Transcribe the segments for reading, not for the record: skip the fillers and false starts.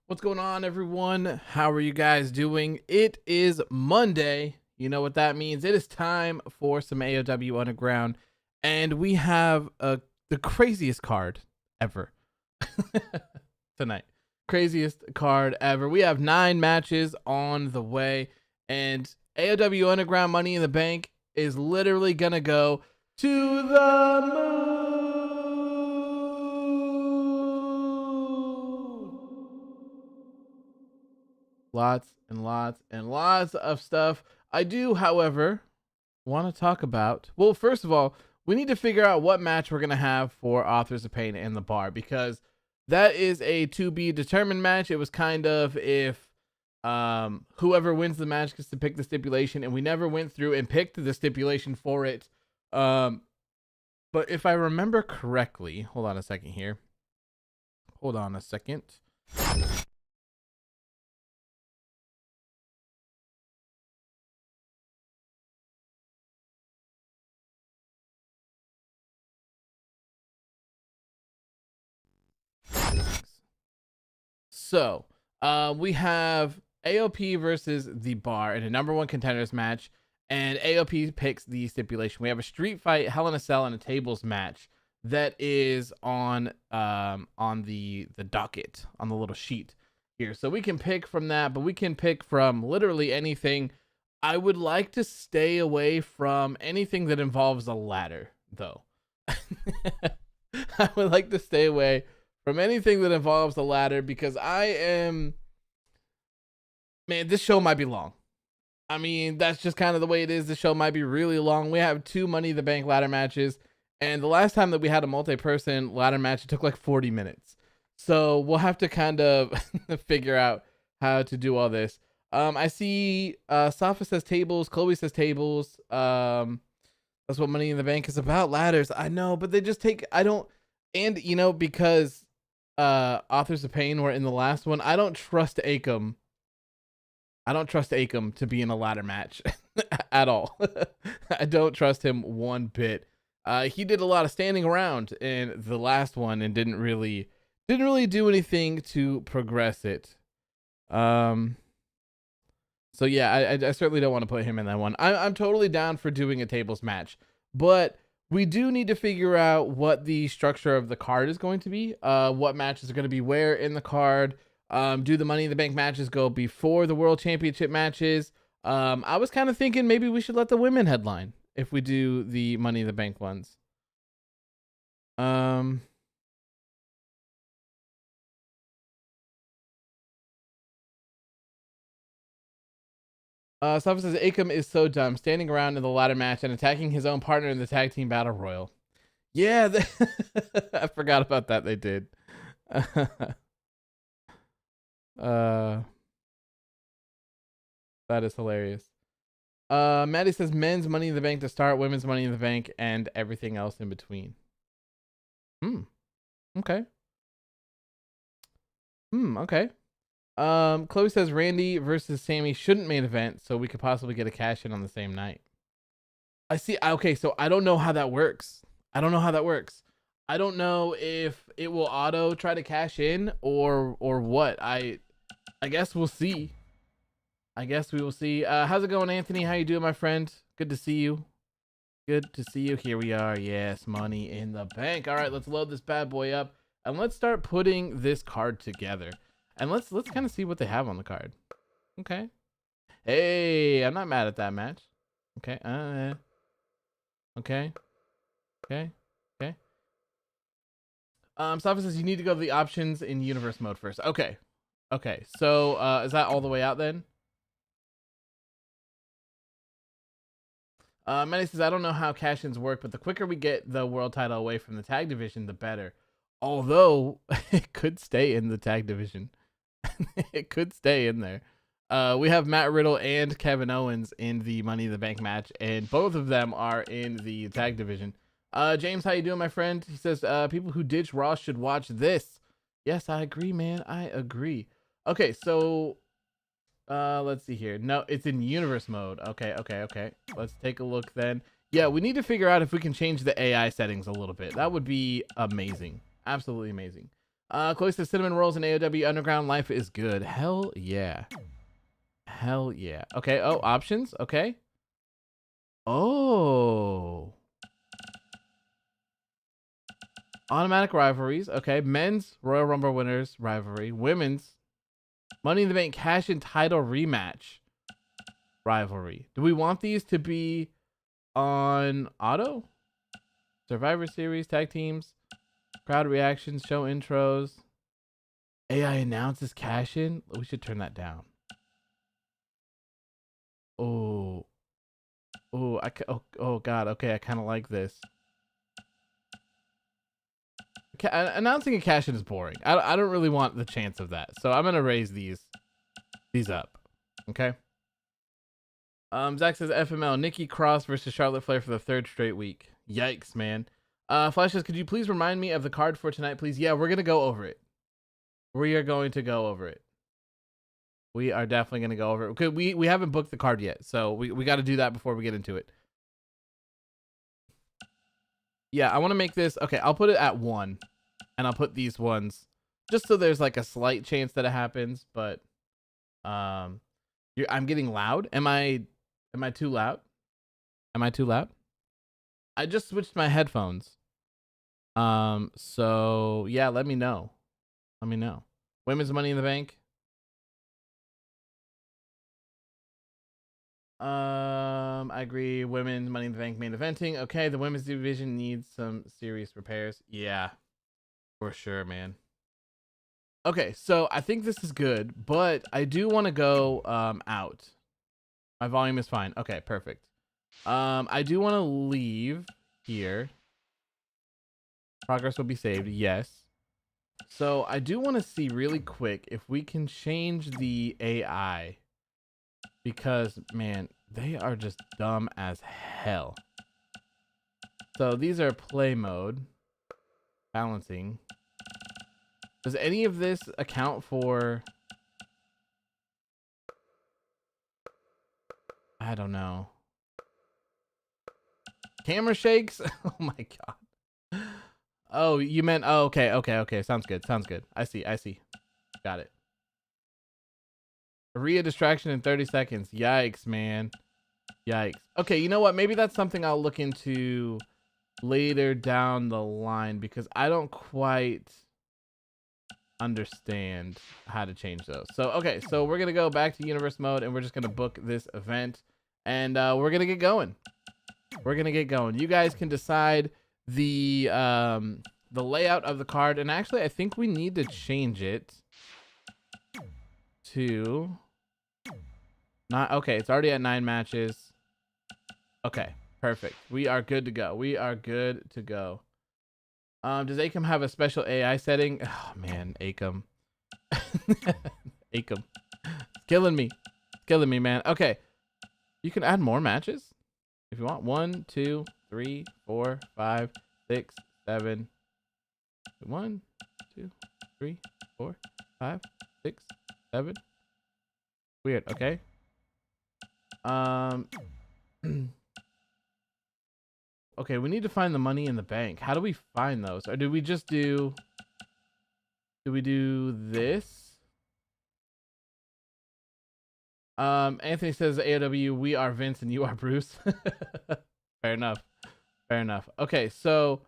What's going on, everyone? How are you guys doing? It is Monday. You know what that means. It is time for some AOW Underground, and we have the craziest card ever tonight. Craziest card ever. We have 9 matches on the way, and AOW Underground Money in the Bank is literally gonna go to the moon. Lots and lots and lots of stuff. I do, however, want to talk about. Well, first of all, we need to figure out what match we're going to have for Authors of Pain and the Bar, because that is a to be determined match. It was kind of if whoever wins the match gets to pick the stipulation, and we never went through and picked the stipulation for it. But if I remember correctly, hold on a second here. Hold on a second. So, we have AOP versus the Bar in a #1 contenders match, and AOP picks the stipulation. We have a street fight, Hell in a Cell, and a tables match that is on the docket on the little sheet here. So we can pick from that, but we can pick from literally anything. I would like to stay away from anything that involves a ladder, though. I would like to stay away from anything that involves the ladder, because man, this show might be long. I mean, that's just kind of the way it is. The show might be really long. We have 2 Money in the Bank ladder matches, and the last time that we had a multi-person ladder match, it took like 40 minutes. So we'll have to kind of figure out how to do all this. I see Safa says tables, Chloe says tables. That's what Money in the Bank is about, ladders. I know, but they just take, and because Authors of Pain were in the last one, I don't trust Akam. I don't trust Akam to be in a ladder match at all. I don't trust him one bit. He did a lot of standing around in the last one and didn't really do anything to progress it. So yeah, I certainly don't want to put him in that one. I'm totally down for doing a tables match, but we do need to figure out what the structure of the card is going to be. What matches are going to be where in the card. Do the Money in the Bank matches go before the World Championship matches? I was kind of thinking maybe we should let the women headline if we do the Money in the Bank ones. Safa says Akam is so dumb, standing around in the ladder match and attacking his own partner in the tag team battle royal. Yeah, I forgot about that. They did. That is hilarious. Maddie says men's Money in the Bank to start, women's Money in the Bank, and everything else in between. Okay. Okay. Chloe says Randy versus Sammy shouldn't main event, so we could possibly get a cash in on the same night. I see. Okay, so I don't know how that works. I don't know if it will auto try to cash in or what. I guess we'll see. I guess we will see. How's it going, Anthony? How you doing, my friend? Good to see you. Good to see you. Here we are. Yes, Money in the Bank. All right, let's load this bad boy up and let's start putting this card together. And let's kind of see what they have on the card. Okay. Hey, I'm not mad at that match. Okay. Okay. Okay. Okay. Safa says you need to go to the options in universe mode first. Okay. Okay. So is that all the way out then? Manny says I don't know how cash-ins work, but the quicker we get the world title away from the tag division, the better. Although it could stay in the tag division. It could stay in there. We have Matt Riddle and Kevin Owens in the Money in the Bank match, and both of them are in the tag division. James, how you doing, my friend? He says people who ditch Raw should watch this. Yes, I agree, man. I agree. Okay, so let's see here. No, it's in universe mode. Okay. Let's take a look then. Yeah, we need to figure out if we can change the AI settings a little bit. That would be amazing. Absolutely amazing. Chloe says cinnamon rolls and AOW underground life is good. Hell yeah. Hell yeah. Okay. Oh, options. Okay. Oh. Automatic rivalries. Okay. Men's Royal Rumble winners rivalry. Women's Money in the Bank cash in title rematch rivalry. Do we want these to be on auto? Survivor Series, tag teams, crowd reactions, show intros. AI announces cash in. We should turn that down. Oh, oh God. Okay, I kind of like this. Announcing a cash in is boring. I don't really want the chance of that, so I'm gonna raise these up. Okay. Zach says FML Nikki Cross versus Charlotte Flair for the 3rd straight week. Yikes, man. Flash says, could you please remind me of the card for tonight, please? Yeah, we're gonna go over it. We are going to go over it. We are definitely gonna go over it. Okay, we haven't booked the card yet, so we got to do that before we get into it. Yeah, I want to make this. Okay, I'll put it at 1, and I'll put these ones just so there's like a slight chance that it happens. But I'm getting loud. Am I too loud? Am I too loud? I just switched my headphones. So yeah, let me know. Let me know. Women's Money in the Bank. I agree. Women's Money in the Bank main eventing. Okay, the women's division needs some serious repairs. Yeah, for sure, man. Okay, so I think this is good, but I do want to go out. My volume is fine. Okay, perfect. I do want to leave here. Progress will be saved. Yes. So I do want to see really quick if we can change the AI, because man, they are just dumb as hell. So these are play mode, balancing. Does any of this account for, I don't know, camera shakes? Oh my God. Oh, you meant, oh, okay. Sounds good. I see. Got it. Rhea distraction in 30 seconds. Yikes, man. Yikes. Okay, you know what? Maybe that's something I'll look into later down the line, because I don't quite understand how to change those. So, okay, so we're going to go back to universe mode, and we're just going to book this event, and we're going to get going. You guys can decide the layout of the card, and actually I think we need to change it to not, okay, it's already at 9 matches. Okay, perfect. We are good to go. Does Acom have a special AI setting? Oh man, Acom. Acom. Killing me, man. Okay. You can add more matches if you want. 1, 2, 3, 4, 5, 6, 7. 1, 2, 3, 4, 5, 6, 7. Weird. Okay. Okay, we need to find the Money in the Bank. How do we find those? Or do we just do we do this? Anthony says AOW, we are Vince and you are Bruce. Fair enough. Okay, so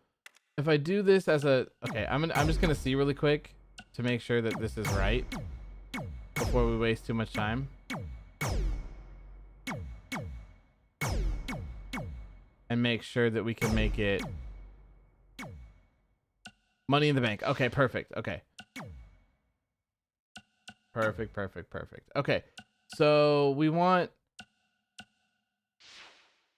if I do this as a, okay, I'm just gonna see really quick to make sure that this is right before we waste too much time. And make sure that we can make it Money in the Bank. Okay, perfect. Okay. Perfect. Okay. So we want,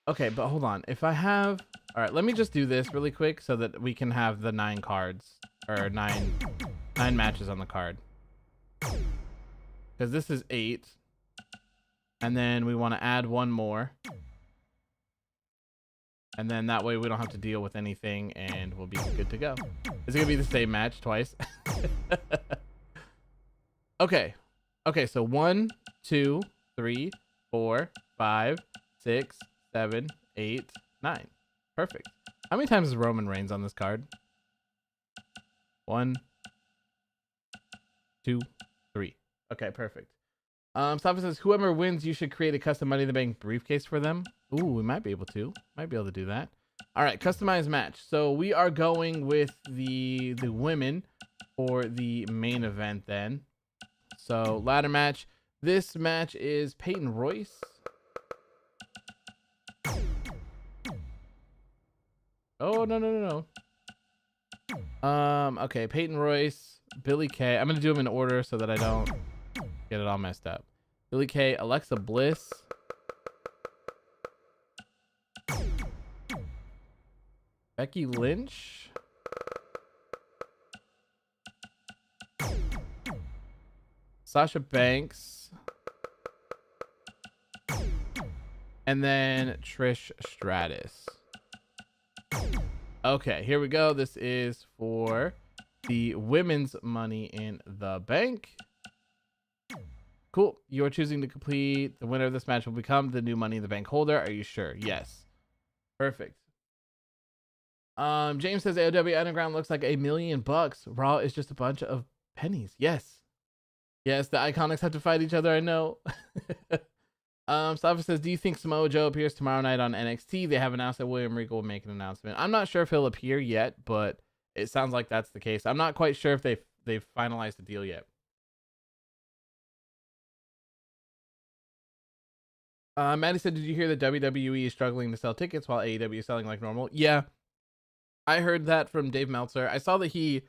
okay, but hold on. If I have, all right, let me just do this really quick so that we can have the 9 cards, or nine matches on the card. Because this is 8. And then we want to add 1 more. And then that way we don't have to deal with anything and we'll be good to go. Is it gonna be the same match twice? Okay. Okay, so 1, 2, 3, 4, 5, 6, 7, 8, 9. Perfect. How many times is Roman Reigns on this card? 1, 2, 3. Okay, perfect. Safa says, whoever wins, you should create a custom Money in the Bank briefcase for them. Ooh, we might be able to. Might be able to do that. All right, customized match. So we are going with the women for the main event then. So ladder match. This match is Peyton Royce. Oh, no. Okay, Peyton Royce, Billy Kay. I'm gonna do them in order so that I don't get it all messed up. Billy Kay, Alexa Bliss, Becky Lynch, Sasha Banks, and then Trish Stratus. Okay, here we go. This is for the women's Money in the Bank. Cool. You're choosing to complete. The winner of this match will become the new Money in the Bank holder. Are you sure? Yes. Perfect. James says AOW Underground looks like $1 million. Raw is just a bunch of pennies. Yes. Yes, the Iconics have to fight each other. I know. Safa says, do you think Samoa Joe appears tomorrow night on NXT? They have announced that William Regal will make an announcement. I'm not sure if he'll appear yet, but it sounds like that's the case. I'm not quite sure if they've finalized the deal yet. Maddie said, did you hear that WWE is struggling to sell tickets while AEW is selling like normal? Yeah, I heard that from Dave Meltzer. I saw that he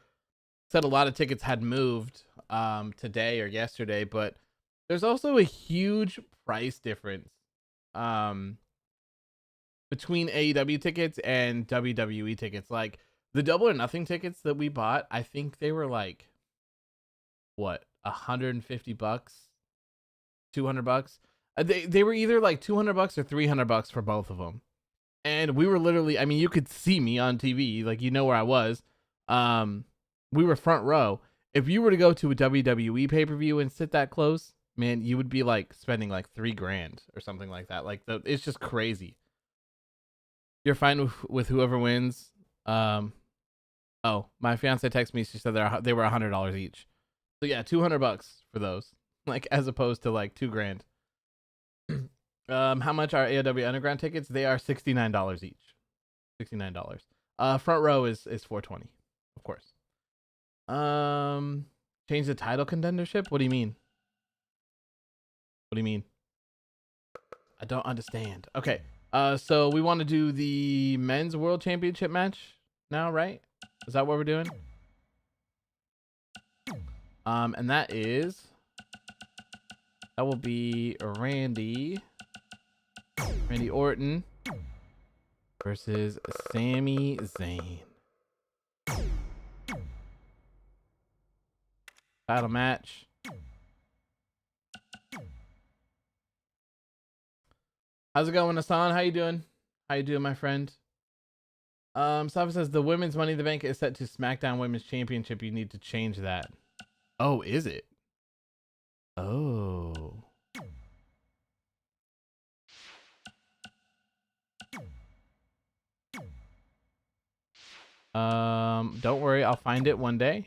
said a lot of tickets had moved today or yesterday, but there's also a huge price difference between AEW tickets and WWE tickets. Like the Double or Nothing tickets that we bought, I think they were like, what, $150, $200. They were either like $200 or $300 for both of them. And we were literally, I mean, you could see me on TV, like, you know where I was. We were front row. If you were to go to a WWE pay-per-view and sit that close, man, you would be like spending like $3,000 or something like that. Like it's just crazy. You're fine with whoever wins. Oh, my fiance texted me. She said they were $100 each. So yeah, $200 for those, like, as opposed to like $2,000. How much are AOW Underground tickets? They are $69 each. $69. Front row is $420, of course. Change the title contendership? What do you mean? What do you mean? I don't understand. Okay. So we want to do the men's world championship match now, right? Is that what we're doing? And that will be Randy Orton versus Sami Zayn. Title match. How's it going, Hassan? How you doing? How you doing, my friend? Safa says the women's Money in the Bank is set to SmackDown Women's Championship. You need to change that. Oh, is it? Oh. Don't worry, I'll find it one day.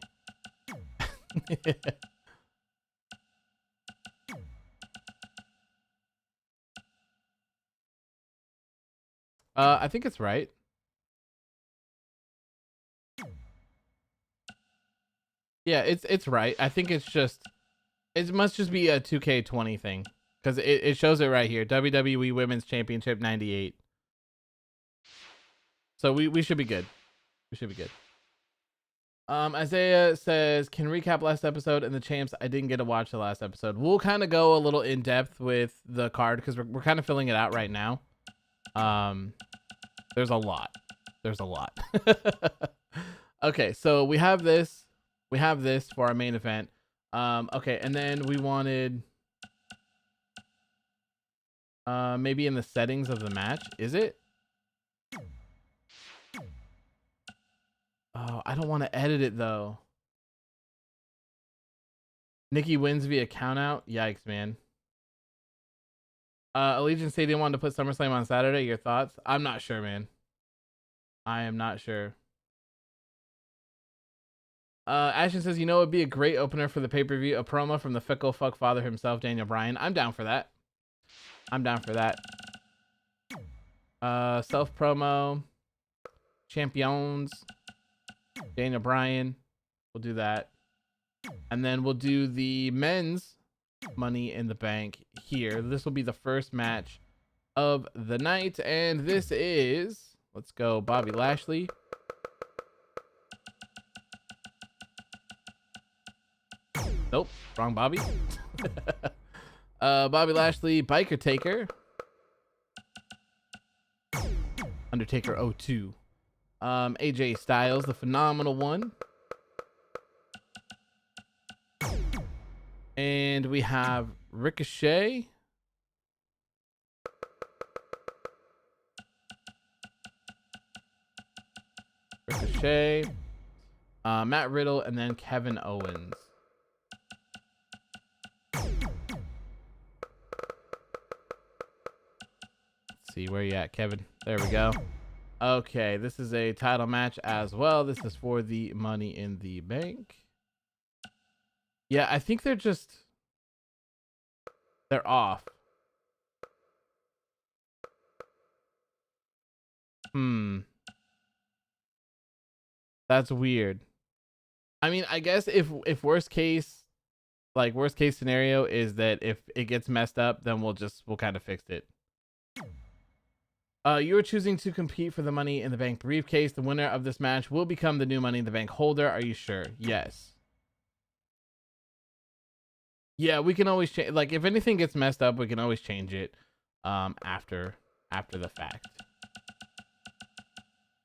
I think it's right. Yeah, it's right. I think it must just be a 2K20 thing, because it shows it right here. WWE Women's Championship 98. So we should be good. We should be good. Isaiah says, can recap last episode and the champs. I didn't get to watch the last episode. We'll kind of go a little in depth with the card because we're kind of filling it out right now. There's a lot. Okay, so we have this for our main event. Okay, and then we wanted maybe in the settings of the match. Is it? Oh, I don't want to edit it though. Nikki wins via countout. Yikes, man. Allegiant Stadium wanted to put SummerSlam on Saturday. Your thoughts? I'm not sure, man. I am not sure. Ashton says, you know, it'd be a great opener for the pay-per-view, a promo from the fickle fuck father himself, Daniel Bryan. I'm down for that. I'm down for that. Self promo, champions, Daniel Bryan. We'll do that. And then we'll do the men's Money in the Bank here. This will be the first match of the night. And this is, let's go, Bobby Lashley. Nope, wrong Bobby. Bobby Lashley, Biker Taker. Undertaker 02. AJ Styles, the Phenomenal One. And we have Ricochet. Matt Riddle, and then Kevin Owens. See where you at, Kevin. There we go. Okay, this is a title match as well. This is for the Money in the Bank. Yeah, I think they're off. That's weird. I mean, I guess if worst case scenario is that if it gets messed up, then we'll kind of fix it. You are choosing to compete for the Money in the Bank briefcase. The winner of this match will become the new Money in the Bank holder. Are you sure? Yes. Yeah, we can always change. Like, if anything gets messed up, we can always change it after the fact.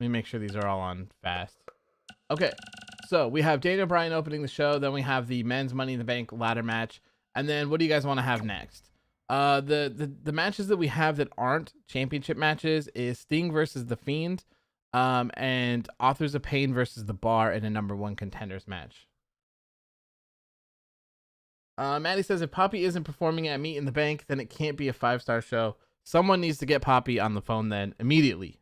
Let me make sure these are all on fast. Okay, so we have Daniel Bryan opening the show. Then we have the men's Money in the Bank ladder match. And then what do you guys want to have next? The matches that we have that aren't championship matches is Sting versus The Fiend, and Authors of Pain versus The Bar in a #1 contenders match. Maddie says, if Poppy isn't performing at Meet in the Bank, then it can't be a 5-star show. Someone needs to get Poppy on the phone then immediately.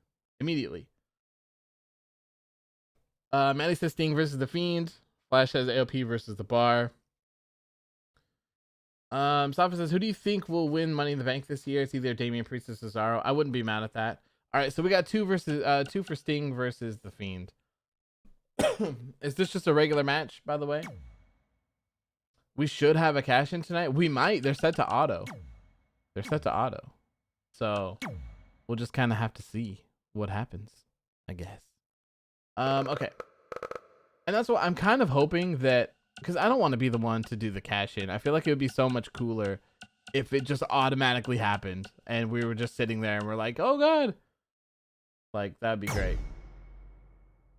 Maddie says Sting versus The Fiend. Flash says AOP versus The Bar. Safa says, who do you think will win Money in the Bank this year? It's either Damian Priest or Cesaro. I wouldn't be mad at that. All right, so we got two for Sting versus The Fiend. Is this just a regular match, by the way? We should have a cash in tonight. We might. They're set to auto. So we'll just kind of have to see what happens, I guess. Okay. And that's what I'm kind of hoping that, because I don't want to be the one to do the cash in. I feel like it would be so much cooler if it just automatically happened and we were just sitting there and we're like, oh God. Like, that'd be great.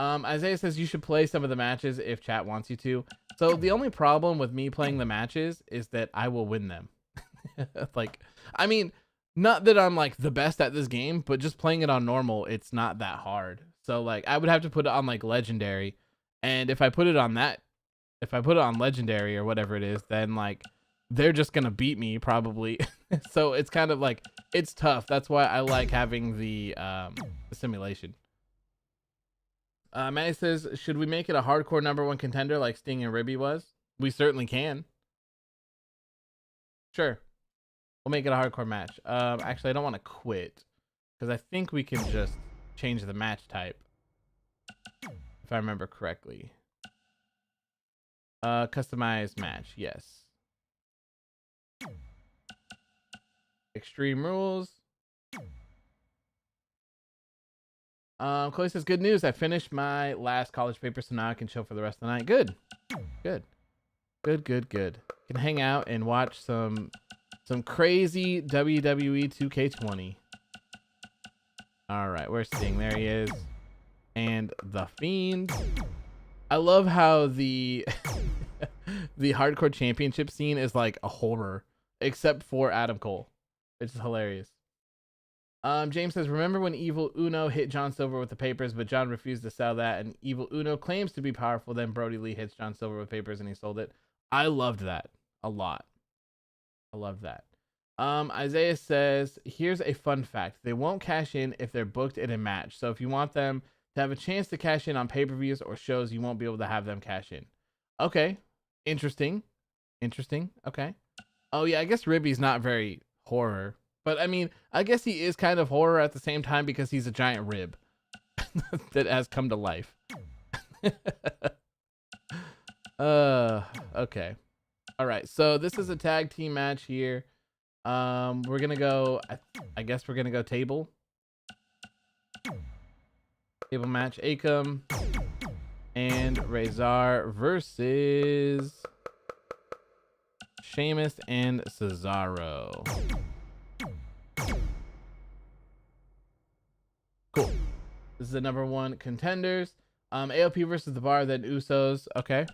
Isaiah says you should play some of the matches if chat wants you to. So the only problem with me playing the matches is that I will win them. Like, I mean, not that I'm like the best at this game, but just playing it on normal, it's not that hard. So like, I would have to put it on like legendary. And if I put it on legendary or whatever it is, then like they're just going to beat me probably. So it's kind of like, it's tough. That's why I like having the simulation. Manny says, should we make it a hardcore #1 contender like Sting and Ribby was? We certainly can. Sure. We'll make it a hardcore match. Actually, I don't want to quit because I think we can just change the match type. If I remember correctly. Customized match. Yes. Extreme rules. Chloe says, good news. I finished my last college paper, so now I can chill for the rest of the night. Good. Can hang out and watch some crazy WWE 2K20. All right, where's Sting? There he is. And The Fiend. I love how the the hardcore championship scene is like a horror, except for Adam Cole. It's hilarious. James says, remember when Evil Uno hit John Silver with the papers, but John refused to sell that, and Evil Uno claims to be powerful, then Brody Lee hits John Silver with papers and he sold it. I loved that a lot. I love that. Isaiah says, here's a fun fact. They won't cash in if they're booked in a match. So if you want them to have a chance to cash in on pay-per-views or shows you won't be able to have them cash in. Okay. Interesting. Okay. Oh yeah, I guess Ribby's not very horror. But I mean, I guess he is kind of horror at the same time because he's a giant rib that has come to life. Okay. All right. So this is a tag team match here. We're gonna go. I guess we're gonna go table. Table match. Akam and Razor versus Sheamus and Cesaro. Cool. This is the number 1 contenders. AOP versus the Bar, then Usos. Okay.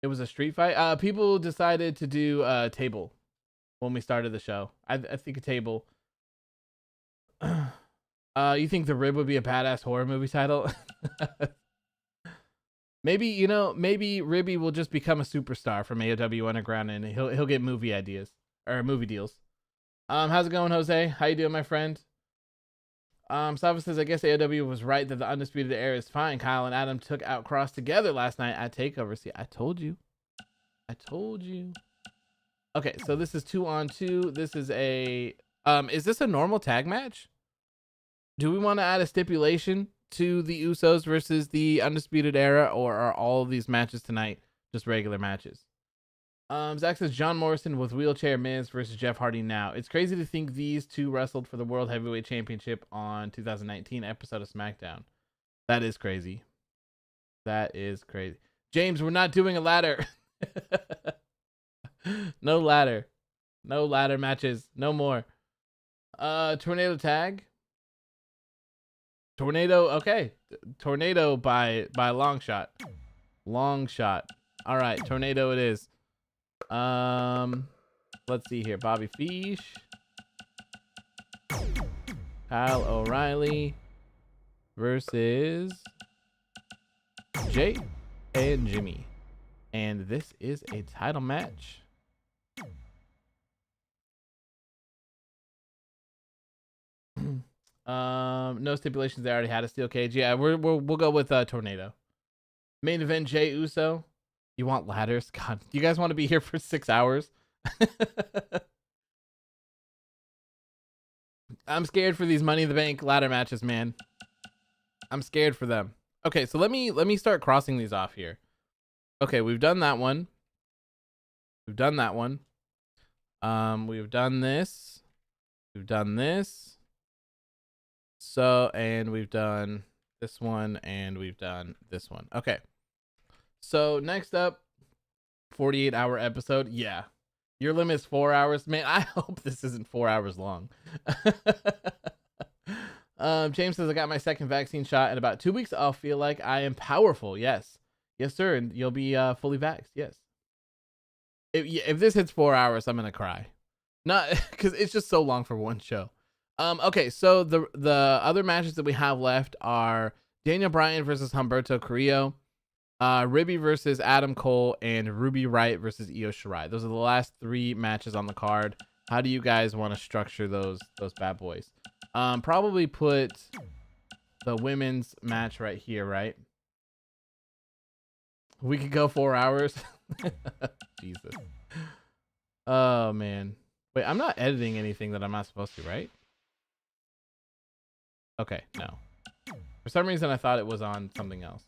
It was a street fight. People decided to do table when we started the show. I think a table. You think the Rib would be a badass horror movie title? Maybe, maybe Ribby will just become a superstar from AOW Underground and he'll get movie ideas or movie deals. How's it going, Jose? How you doing, my friend? Sava says, I guess AOW was right that the Undisputed Era is fine. Kyle and Adam took out Cross together last night at TakeOver. See, I told you. Okay, so this is 2-on-2. This is is this a normal tag match? Do we want to add a stipulation to the Usos versus the Undisputed Era, or are all of these matches tonight just regular matches? Zach says John Morrison with Wheelchair Miz versus Jeff Hardy now. It's crazy to think these two wrestled for the World Heavyweight Championship on 2019 episode of SmackDown. That is crazy. James, we're not doing a ladder. No ladder matches. No more. Tornado tag. Tornado. Okay. Tornado by long shot. All right. Tornado it is. Let's see here. Bobby Fish, Kyle O'Reilly versus Jay and Jimmy, and this is a title match. No stipulations. They already had a steel cage. Yeah, we'll go with Tornado. Main event: Jay Uso. You want ladders? God, you guys want to be here for 6 hours? I'm scared for these Money in the Bank ladder matches, man. I'm scared for them. Okay, so let me start crossing these off here. Okay, we've done that one. We've done this. We've done this. So, and we've done this one, and we've done this one. Okay. So next up, 48-hour episode. Yeah, your limit is 4 hours. Man, I hope this isn't 4 hours long. James says, I got my second vaccine shot in about 2 weeks. I'll feel like I am powerful. Yes, sir. And you'll be fully vaxxed. Yes. If this hits 4 hours, I'm gonna cry. Not because it's just so long for one show. Okay, so the other matches that we have left are Daniel Bryan versus Humberto Carrillo. Ribby versus Adam Cole, and Ruby Riot versus Io Shirai. Those are the last 3 matches on the card. How do you guys want to structure those bad boys? Probably put the women's match right here, right? We could go 4 hours. Jesus. Oh man. Wait, I'm not editing anything that I'm not supposed to, right? Okay, no. For some reason I thought it was on something else.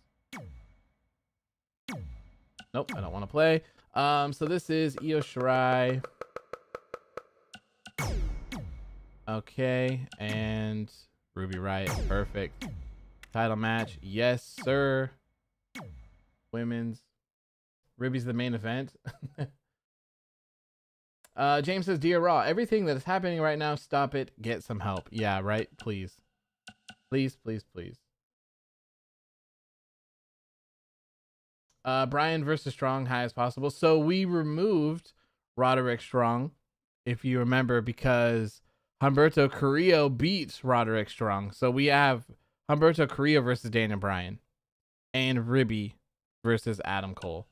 Nope, I don't want to play. So this is Io Shirai. Okay, and Ruby Riot. Perfect. Title match. Yes, sir. Women's. Ruby's the main event. James says, Dear Raw, everything that is happening right now, stop it. Get some help. Yeah, right? Please. Please. Brian versus Strong, high as possible. So we removed Roderick Strong, if you remember, because Humberto Carrillo beats Roderick Strong. So we have Humberto Carrillo versus Daniel Bryan and Ribby versus Adam Cole.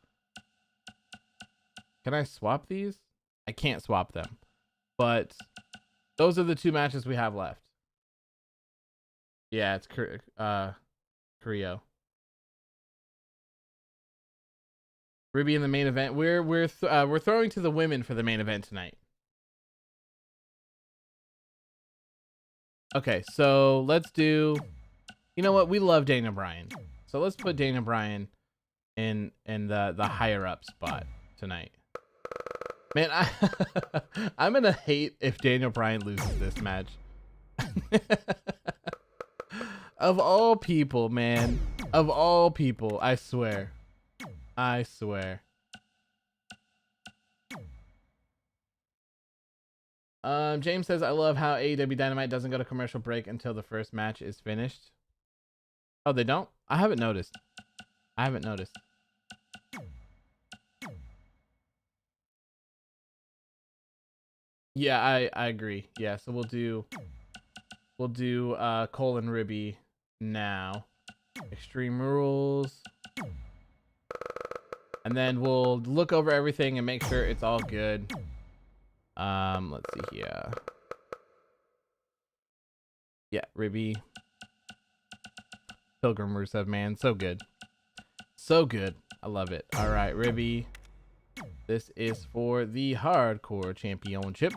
Can I swap these? I can't swap them, but Those are the 2 matches we have left. Yeah, it's Creo. Ruby in the main event. We're throwing to the women for the main event tonight. Okay, so let's do. You know what? We love Daniel Bryan, so let's put Daniel Bryan in the higher up spot tonight. Man, I'm gonna hate if Daniel Bryan loses this match. Of all people, man. Of all people, I swear. I swear. James says, I love how AEW Dynamite doesn't go to commercial break until the first match is finished. Oh, they don't? I haven't noticed. I haven't noticed. Yeah, I agree. Yeah, so we'll do Cole and Ribby now. Extreme Rules. And then we'll look over everything and make sure it's all good. Let's see here. Yeah, Ribby. Pilgrim Rusev, man. So good. So good. I love it. All right, Ribby. This is for the Hardcore Championship.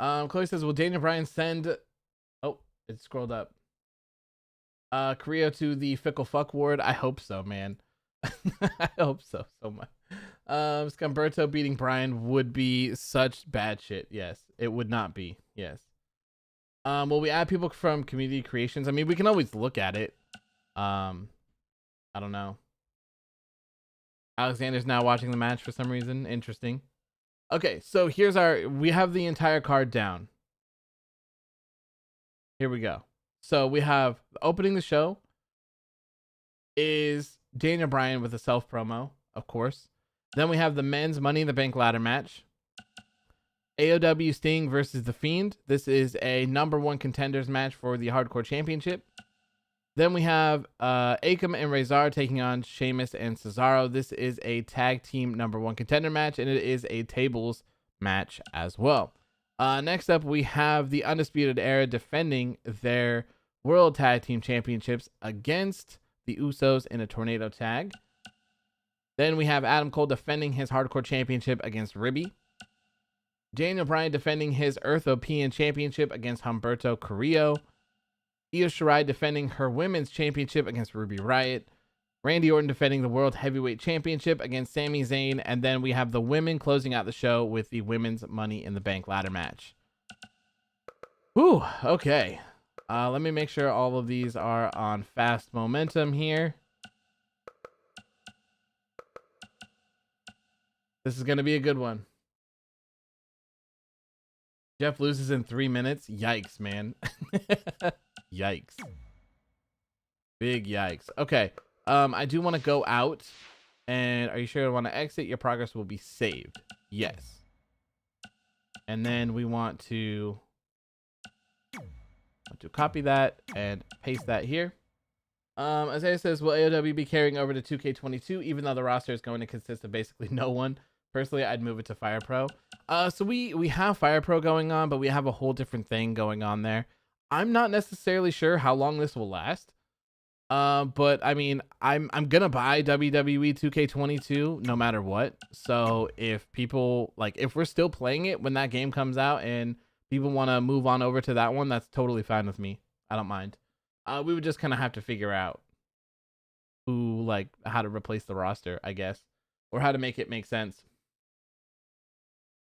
Chloe says, will Daniel Bryan send... Oh, it scrolled up. Korea to the Fickle Fuck Ward? I hope so, man. I hope so much. Scumberto beating Bryan would be such bad shit. Yes, it would not be. Yes. Will we add people from community creations? I mean, we can always look at it. I don't know. Alexander's now watching the match for some reason. Interesting. Okay, so here's we have the entire card down. Here we go. So we have opening the show is Daniel Bryan with a self promo, of course. Then we have the men's Money in the Bank ladder match. AOW Sting versus The Fiend. This is a #1 contenders match for the Hardcore Championship. Then we have Akam and Razor taking on Sheamus and Cesaro. This is a tag team #1 contender match, and it is a tables match as well. Next up, we have the Undisputed Era defending their World Tag Team Championships against the Usos in a tornado tag. Then we have Adam Cole defending his Hardcore Championship against Ribby. Daniel Bryan defending his European Championship against Humberto Carrillo. Io Shirai defending her Women's Championship against Ruby Riot. Randy Orton defending the World Heavyweight Championship against Sami Zayn. And then we have the women closing out the show with the Women's Money in the Bank ladder match. Whew, okay. Let me make sure all of these are on fast momentum here. This is going to be a good one. Jeff loses in 3 minutes. Yikes, man. Yikes. Big yikes. Okay. I do want to go out. And are you sure you want to exit? Your progress will be saved. Yes. And then we want to copy that and paste that here. Isaiah says, will AOW be carrying over to 2K22 even though the roster is going to consist of basically no one? Personally, I'd move it to Fire Pro. So we have Fire Pro going on, but we have a whole different thing going on there. I'm not necessarily sure how long this will last. But I mean, I'm gonna buy WWE 2K22 no matter what. So if people if we're still playing it when that game comes out and people want to move on over to that one, that's totally fine with me. I don't mind. We would just kind of have to figure out who how to replace the roster, I guess, or how to make it make sense.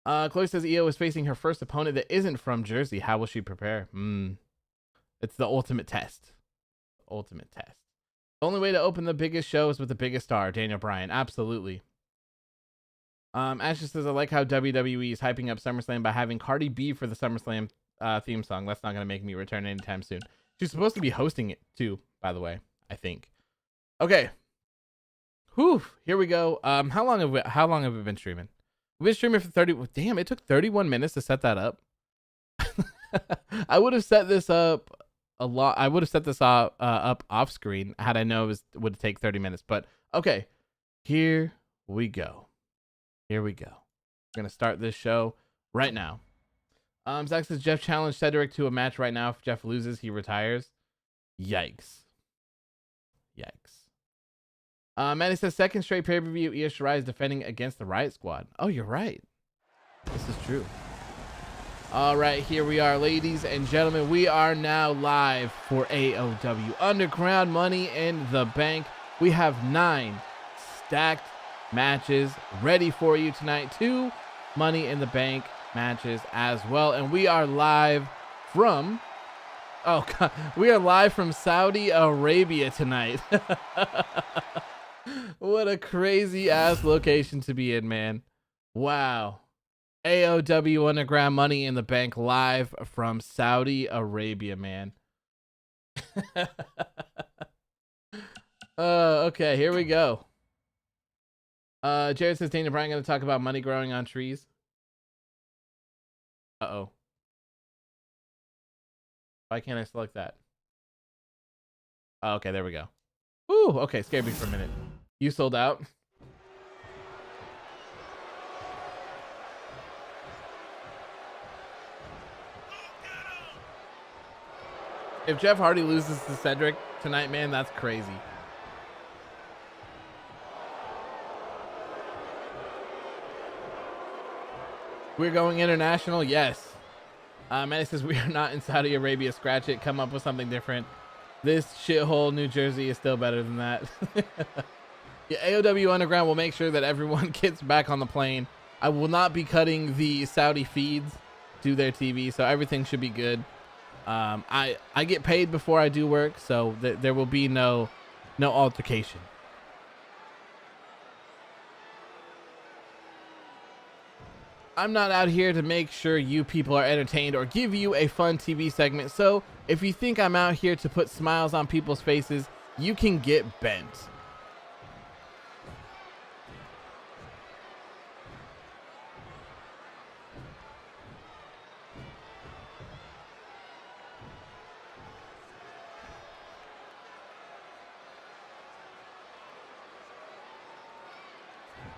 Chloe says Io is facing her first opponent that isn't from Jersey. How will she prepare? It's the ultimate test. Ultimate test. The only way to open the biggest show is with the biggest star, Daniel Bryan. Absolutely. Ashley says, I like how WWE is hyping up SummerSlam by having Cardi B for the SummerSlam theme song. That's not going to make me return anytime soon. She's supposed to be hosting it too, by the way, I think. Okay. Whew, here we go. How long have we been streaming? We've been streaming for 30. Damn, it took 31 minutes to set that up. I would have set this up a lot. I would have set this up off screen had I known it would take 30 minutes. But okay, here we go. Here we go. We're gonna start this show right now. Zach says Jeff challenged Cedric to a match right now. If Jeff loses, he retires. Yikes. Manny says second straight pay-per-view, Io Shirai is defending against the Riot Squad. Oh, you're right. This is true. All right, here we are, ladies and gentlemen. We are now live for AOW Underground Money in the Bank. We have 9 stacked matches ready for you tonight. 2 Money in the Bank matches as well. And we are live from... Oh, God. We are live from Saudi Arabia tonight. What a crazy ass location to be in, man. Wow. AOW Underground Money in the Bank live from Saudi Arabia, man. Okay, here we go. Jared says Daniel Bryan going to talk about money growing on trees. Uh-oh. Why can't I select that? Oh, okay, there we go. Ooh, okay, scared me for a minute. You sold out? If Jeff Hardy loses to Cedric tonight, man, that's crazy. We're going international? Yes. Manny says we are not in Saudi Arabia. Scratch it. Come up with something different. This shithole New Jersey is still better than that. Yeah, AOW Underground will make sure that everyone gets back on the plane. I will not be cutting the Saudi feeds to their TV, so everything should be good. I get paid before I do work, so there will be no altercation. I'm not out here to make sure you people are entertained or give you a fun TV segment. So if you think I'm out here to put smiles on people's faces, you can get bent.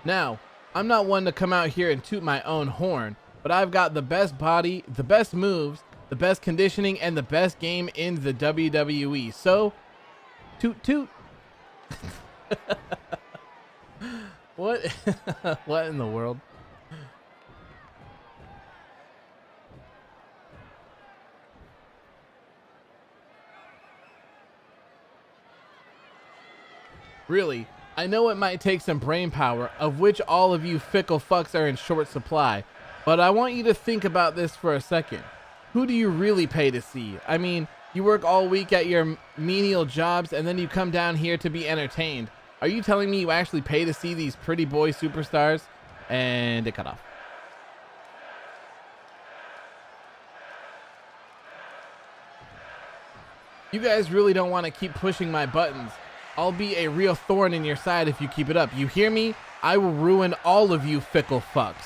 Now, I'm not one to come out here and toot my own horn, but I've got the best body, the best moves, the best conditioning, and the best game in the WWE. So, toot toot. What? What in the world? Really? I know it might take some brain power, of which all of you fickle fucks are in short supply, but I want you to think about this for a second. Who do you really pay to see? I mean, you work all week at your menial jobs and then you come down here to be entertained. Are you telling me you actually pay to see these pretty boy superstars? And it cut off. You guys really don't want to keep pushing my buttons. I'll be a real thorn in your side if you keep it up. You hear me? I will ruin all of you fickle fucks.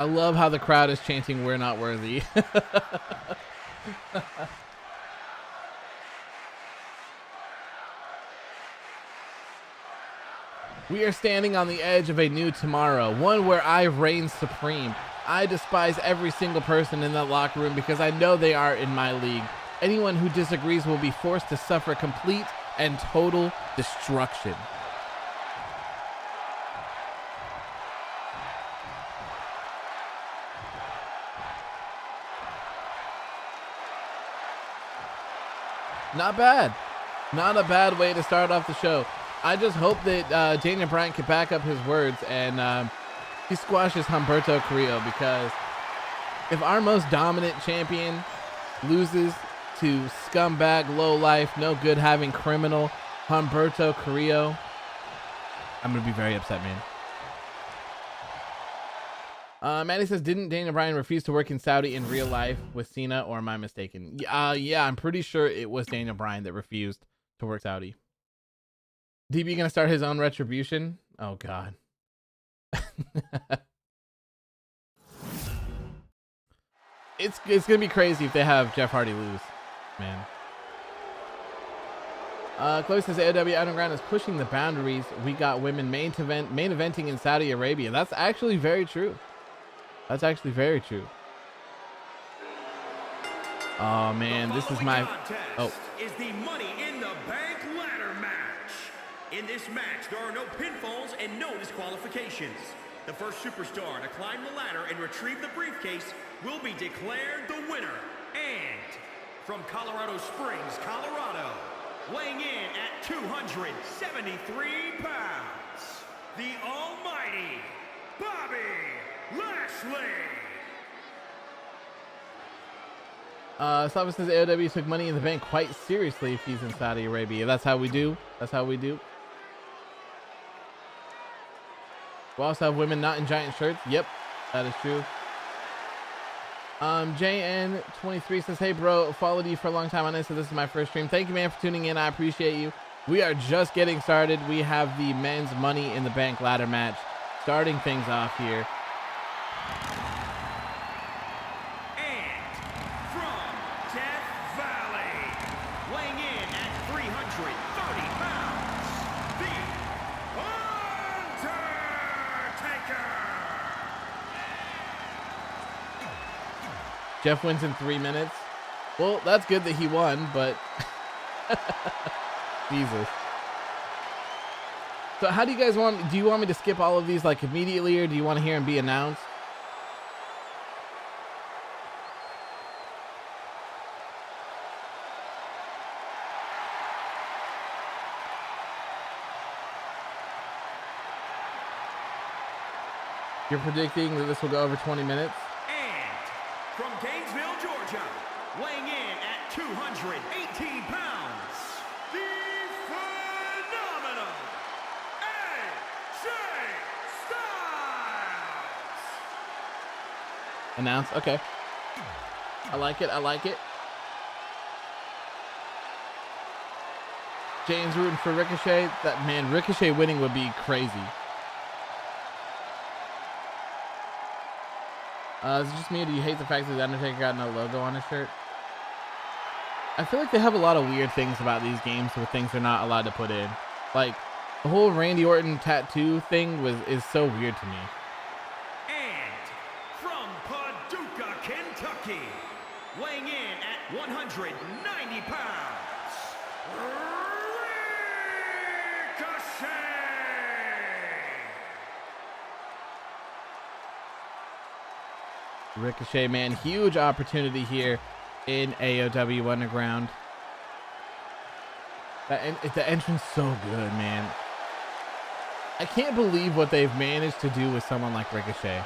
I love how the crowd is chanting, "We're not worthy." We are standing on the edge of a new tomorrow, one where I reign supreme. I despise every single person in that locker room because I know they are in my league. Anyone who disagrees will be forced to suffer complete and total destruction. Not bad. Not a bad way to start off the show. I just hope that Daniel Bryan can back up his words and he squashes Humberto Carrillo, because if our most dominant champion loses to scumbag, lowlife, no good having criminal Humberto Carrillo, I'm going to be very upset, man. Manny says, didn't Daniel Bryan refuse to work in Saudi in real life with Cena, or am I mistaken? Yeah, I'm pretty sure it was Daniel Bryan that refused to work Saudi. DB going to start his own retribution? Oh, God. It's gonna be crazy if they have Jeff Hardy lose, man. Chloe says AOW Underground is pushing the boundaries. We got women main eventing in Saudi Arabia. That's actually very true. That's actually very true. Oh man, this is my is the Money in the Bank ladder match. In this match, there are no pinfalls and no disqualifications. The first superstar to climb the ladder and retrieve the briefcase will be declared the winner. And from Colorado Springs, Colorado, weighing in at 273 pounds, the almighty Bobby Lashley. Slava says AOW took Money in the Bank quite seriously if he's in Saudi Arabia. That's how we do. That's how we do. We also have women not in giant shirts. Yep, that is true. JN23 says, hey bro, followed you for a long time on this, so this is my first stream. Thank you, man, for tuning in. I appreciate you. We are just getting started. We have the men's Money in the Bank ladder match starting things off here. And from Death Valley, weighing in at 330 pounds, the Undertaker. Jeff wins in 3 minutes. Well, that's good that he won, but Jesus. So how do you guys want, do you want me to skip all of these like immediately, or do you want to hear him be announced? You're predicting that this will go over 20 minutes? From Gainesville, Georgia, weighing in at 218 pounds, the phenomenal AJ Styles. Announced. Okay. I like it. I like it. James rooting for Ricochet. That man, Ricochet winning would be crazy. Is it just me, or do you hate the fact that the Undertaker got no logo on his shirt? I feel like they have a lot of weird things about these games with things they're not allowed to put in. Like, the whole Randy Orton tattoo thing is so weird to me. And from Paducah, Kentucky, weighing in at 190 pounds, Ricochet! Ricochet, man, huge opportunity here in AOW Underground. The entrance so good, man. I can't believe what they've managed to do with someone like Ricochet.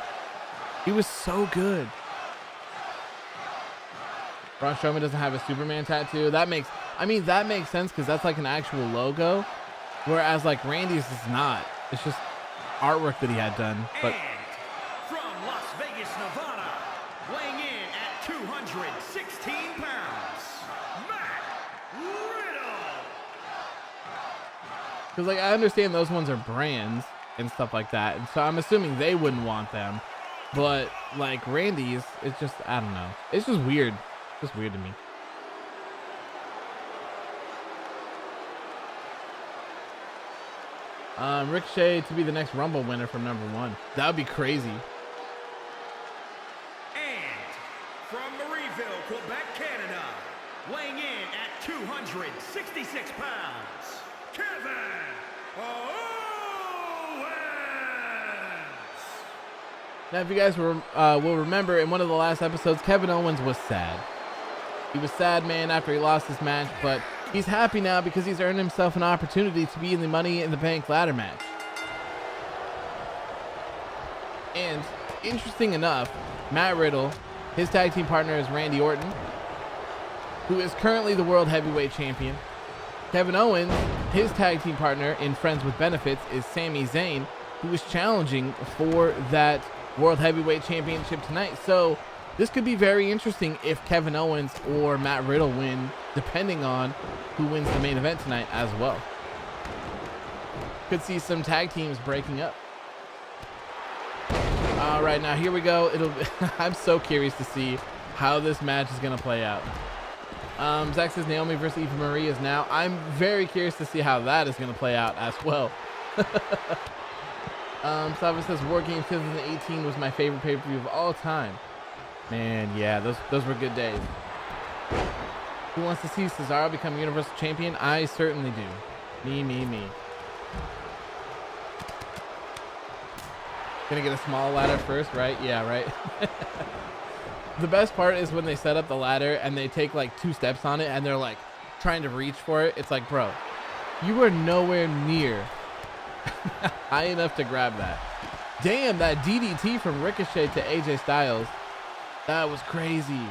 He was so good. Braun Strowman doesn't have a Superman tattoo. That makes sense because that's like an actual logo, whereas like Randy's is not. It's just artwork that he had done. But from Las Vegas, Nevada, weighing in at 216 pounds, Matt Riddle. Because like I understand those ones are brands and stuff like that, and so I'm assuming they wouldn't want them. But like Randy's, it's just, I don't know. It's just weird. Just weird to me. Ricochet to be the next Rumble winner from #1. That would be crazy. And from Marieville, Quebec, Canada, weighing in at 266 pounds, Kevin Owens. Now, if you guys will remember, in one of the last episodes, Kevin Owens was sad. He was sad, man, after he lost this match, but he's happy now because he's earned himself an opportunity to be in the Money in the Bank ladder match. And interesting enough, Matt Riddle, his tag team partner is Randy Orton, who is currently the World Heavyweight Champion. Kevin Owens, his tag team partner in Friends with Benefits, is Sami Zayn, who is challenging for that World Heavyweight Championship tonight. So this could be very interesting if Kevin Owens or Matt Riddle win, depending on who wins the main event tonight as well. Could see some tag teams breaking up. All right, now here we go. I'm so curious to see how this match is going to play out. Zach says Naomi versus Eva Marie is now. I'm very curious to see how that is going to play out as well. Sava says War Games 2018 was my favorite pay-per-view of all time. Man, yeah, those were good days. Who wants to see Cesaro become Universal Champion? I certainly do. Me. Gonna get a small ladder first, right? Yeah, right. The best part is when they set up the ladder and they take like 2 steps on it and they're like trying to reach for it. It's like, bro, you are nowhere near high enough to grab that. Damn, that DDT from Ricochet to AJ Styles. That was crazy.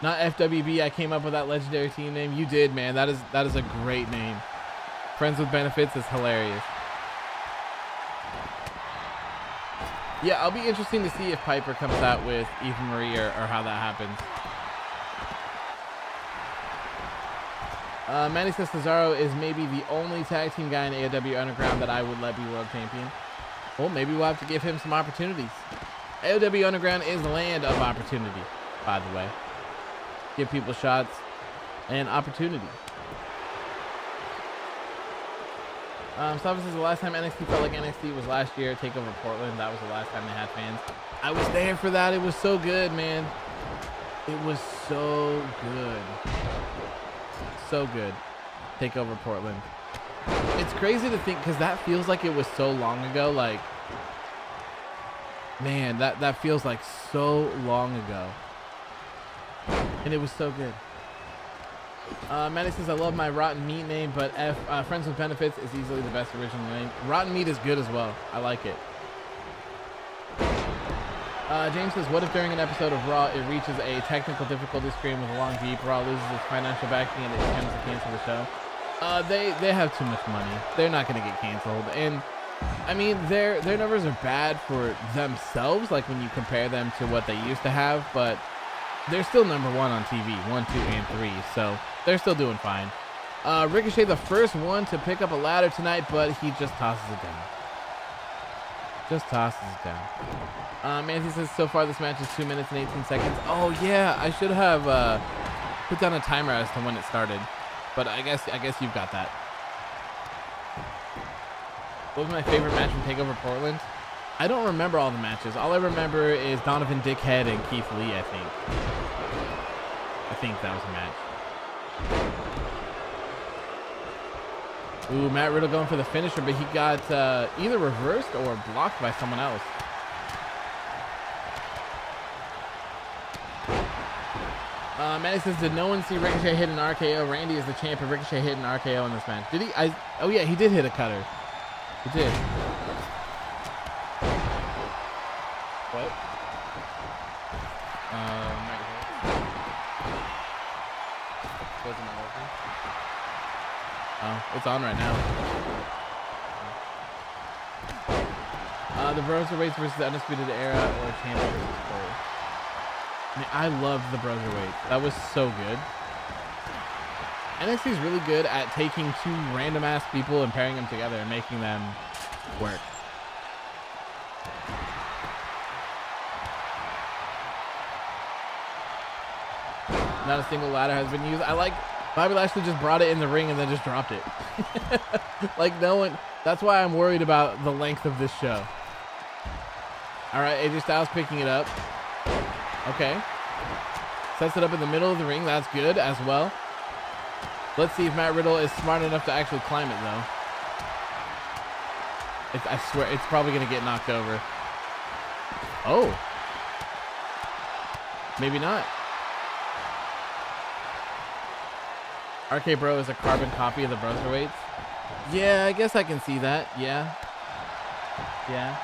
Not FWB. I came up with that legendary team name. You did, man. That is a great name. Friends with Benefits is hilarious. Yeah, I'll be interesting to see if Piper comes out with Eva Marie or how that happens. Manny says Cesaro is maybe the only tag team guy in AOW Underground that I would let be world champion. Well, maybe we'll have to give him some opportunities. AOW Underground is the land of opportunity, by the way. Give people shots and opportunity. Sava says the last time NXT felt like NXT was last year, TakeOver Portland. That was the last time they had fans. I was there for that. It was so good, man. It was so good. So good. TakeOver Portland. It's crazy to think because that feels like it was so long ago. Like, man, that feels like so long ago. And it was so good. Maddie says, I love my Rotten Meat name, but Friends with Benefits is easily the best original name. Rotten Meat is good as well. I like it. James says, what if during an episode of Raw, it reaches a technical difficulty screen with a long beep, Raw loses its financial backing and it attempts to cancel the show? They have too much money. They're not going to get canceled. And, I mean, their numbers are bad for themselves, like when you compare them to what they used to have, but they're still number 1 on TV, 1, 2, and 3, so they're still doing fine. Ricochet, the first one to pick up a ladder tonight, but he just tosses it down. Just tosses it down. Nancy says, so far this match is 2 minutes and 18 seconds. Oh, yeah, I should have put down a timer as to when it started, but I guess you've got that. What was my favorite match from TakeOver Portland? I don't remember all the matches. All I remember is Donovan Dickhead and Keith Lee, I think. I think that was a match. Ooh, Matt Riddle going for the finisher, but he got either reversed or blocked by someone else. Maddie says, did no one see Ricochet hit an RKO? Randy is the champ, and Ricochet hit an RKO in this match. Did he? Oh, yeah, he did hit a cutter. He did. What? Right here. Wasn't it working? Oh, it's on right now. The Broserweights versus the Undisputed Era or Champ versus Cole. I mean, I loved the Broserweights. That was so good. NXT is really good at taking 2 random ass people and pairing them together and making them work. Not a single ladder has been used. I like Bobby Lashley just brought it in the ring and then just dropped it. Like no one. That's why I'm worried about the length of this show. All right, AJ Styles picking it up. Okay. Sets it up in the middle of the ring. That's good as well. Let's see if Matt Riddle is smart enough to actually climb it, though. I swear, it's probably going to get knocked over. Oh. Maybe not. RK Bro is a carbon copy of the Broserweights. Yeah, I guess I can see that. Yeah. Yeah.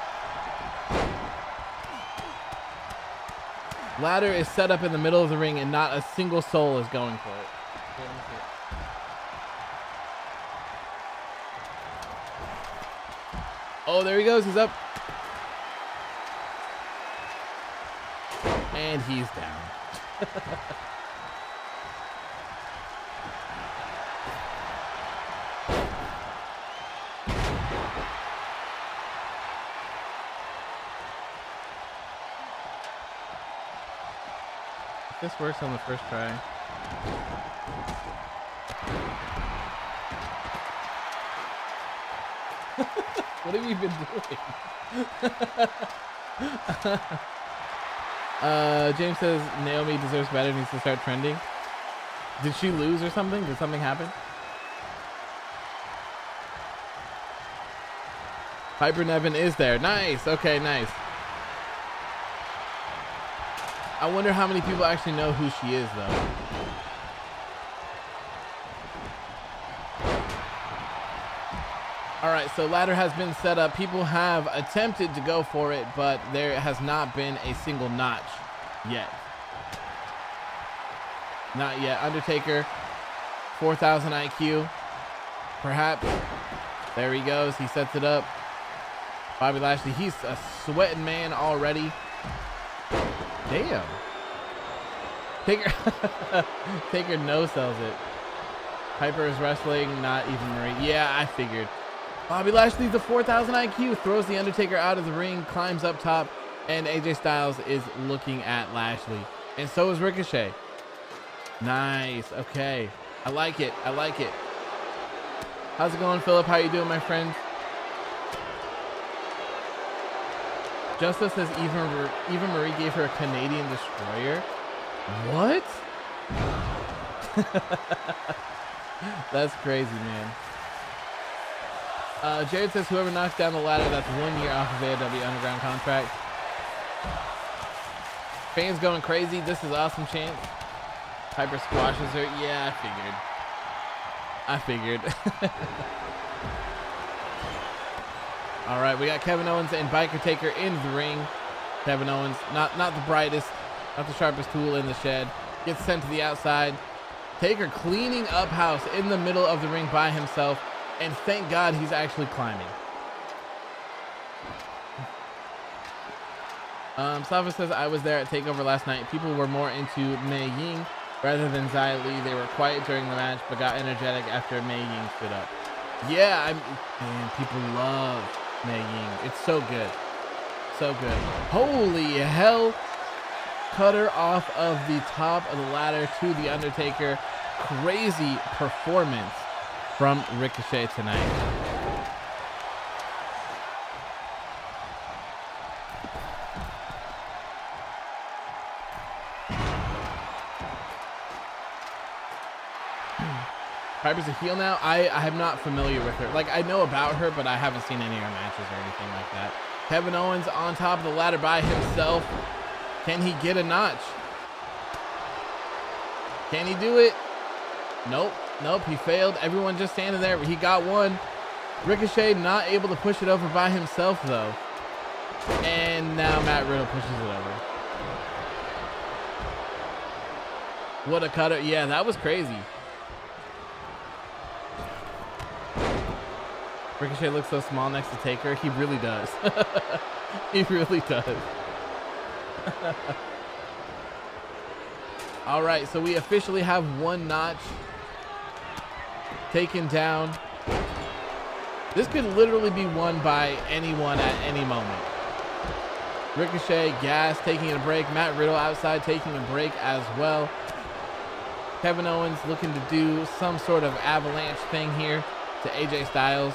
Ladder is set up in the middle of the ring and not a single soul is going for it. Here, let me see it. Oh, there he goes. He's up. And he's down. This works on the first try. What have you been doing? James says Naomi deserves better, needs to start trending. Did she lose or something? Did something happen? Piper Nevin is there. Nice. Okay, nice. I wonder how many people actually know who she is, though. All right, so ladder has been set up. People have attempted to go for it, but there has not been a single notch yet. Not yet. Undertaker, 4,000 IQ. Perhaps. There he goes. He sets it up. Bobby Lashley, he's a sweating man already. Damn. Taker, Taker no-sells it. Piper is wrestling, not even Marie. Yeah, I figured. Bobby Lashley's a 4,000 IQ, throws the Undertaker out of the ring, climbs up top, and AJ Styles is looking at Lashley. And so is Ricochet. Nice. Okay. I like it. I like it. How's it going, Philip? How you doing, my friend? Justice says Eva Marie gave her a Canadian destroyer. What? That's crazy, man. Jared says whoever knocks down the ladder, that's 1 year off of AOW Underground contract. Fans going crazy. This is awesome, chance. Piper squashes her. Yeah, I figured. All right, we got Kevin Owens and Biker Taker in the ring. Kevin Owens, not the brightest, not the sharpest tool in the shed. Gets sent to the outside. Taker cleaning up house in the middle of the ring by himself. And thank God he's actually climbing. Sava says, I was there at TakeOver last night. People were more into Mei Ying rather than Xia Li. They were quiet during the match, but got energetic after Mei Ying stood up. Yeah, man, people love Mei Ying. It's so good. So good. Holy hell. Cutter off of the top of the ladder to the Undertaker. Crazy performance from Ricochet tonight. Piper's a heel now. I'm not familiar with her. Like, I know about her, but I haven't seen any of her matches or anything like that. Kevin Owens on top of the ladder by himself. Can he get a notch? Can he do it? Nope. Nope, he failed. Everyone just standing there. He got one. Ricochet not able to push it over by himself, though. And now Matt Riddle pushes it over. What a cutter. Yeah, that was crazy. Ricochet looks so small next to Taker. He really does. He really does. All right, so we officially have one notch taken down. This could literally be won by anyone at any moment. Ricochet, gas, taking a break. Matt Riddle outside taking a break as well. Kevin Owens looking to do some sort of avalanche thing here to AJ Styles.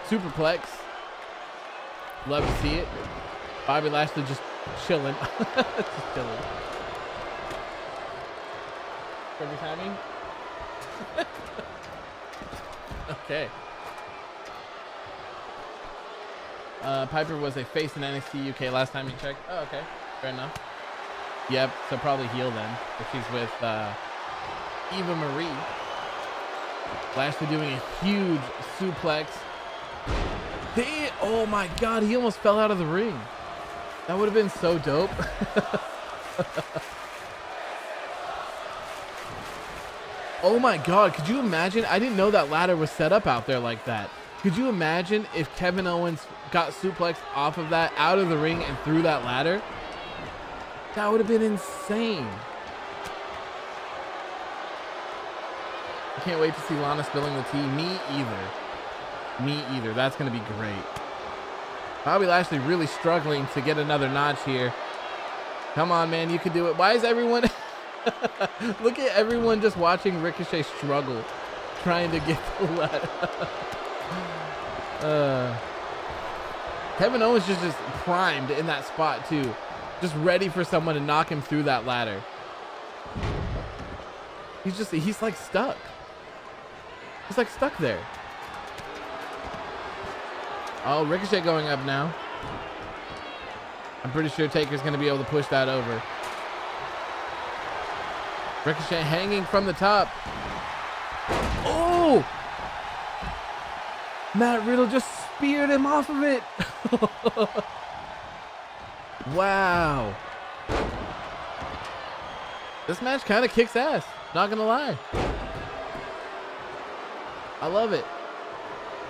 Superplex. Love to see it. Bobby Lashley just chilling. Just chilling. Perfect timing. Okay. Piper was a face in NXT UK last time you checked. Oh, okay. Fair enough. Yep, so probably heel then if she's with Eva Marie. Lashley doing a huge suplex. Oh my God, he almost fell out of the ring. That would have been so dope. Oh my God, could you imagine? I didn't know that ladder was set up out there like that. Could you imagine if Kevin Owens got suplexed off of that, out of the ring, and through that ladder? That would have been insane. I can't wait to see Lana spilling the tea. Me either. Me either. That's going to be great. Bobby Lashley really struggling to get another notch here. Come on, man. You can do it. Why is everyone... Look at everyone just watching Ricochet struggle, trying to get the ladder. Kevin Owens just primed in that spot, too. Just ready for someone to knock him through that ladder. He's like stuck. He's like stuck there. Oh, Ricochet going up now. I'm pretty sure Taker's going to be able to push that over. Ricochet hanging from the top. Oh! Matt Riddle just speared him off of it. Wow. This match kind of kicks ass. Not going to lie. I love it.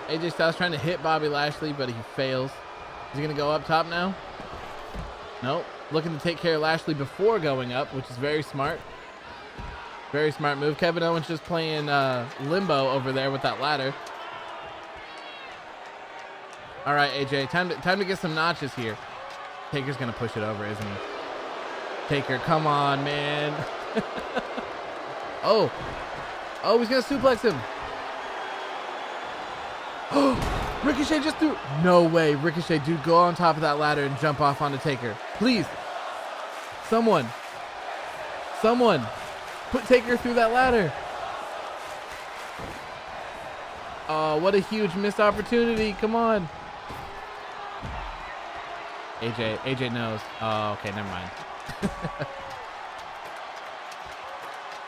AJ Styles trying to hit Bobby Lashley, but he fails. Is he going to go up top now? Nope. Looking to take care of Lashley before going up, which is very smart. Very smart move. Kevin Owens just playing limbo over there with that ladder. All right, AJ, time to get some notches here. Taker's going to push it over, isn't he? Taker, come on, man. Oh, he's going to suplex him. Oh, Ricochet just threw. No way. Ricochet, dude, go on top of that ladder and jump off onto Taker. Please. Someone. Put Taker through that ladder. Oh, what a huge missed opportunity. Come on. AJ knows. Oh, okay, never mind.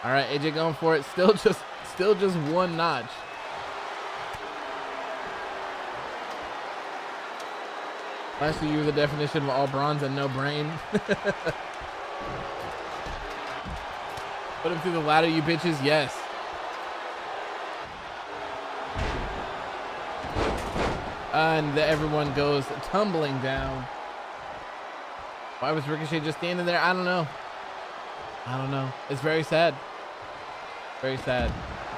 All right, AJ going for it. Still just one notch. Lastly, you were the definition of all bronze and no brain. Put him through the ladder, you bitches. Yes. And everyone goes tumbling down. Why was Ricochet just standing there? I don't know. It's very sad. Very sad.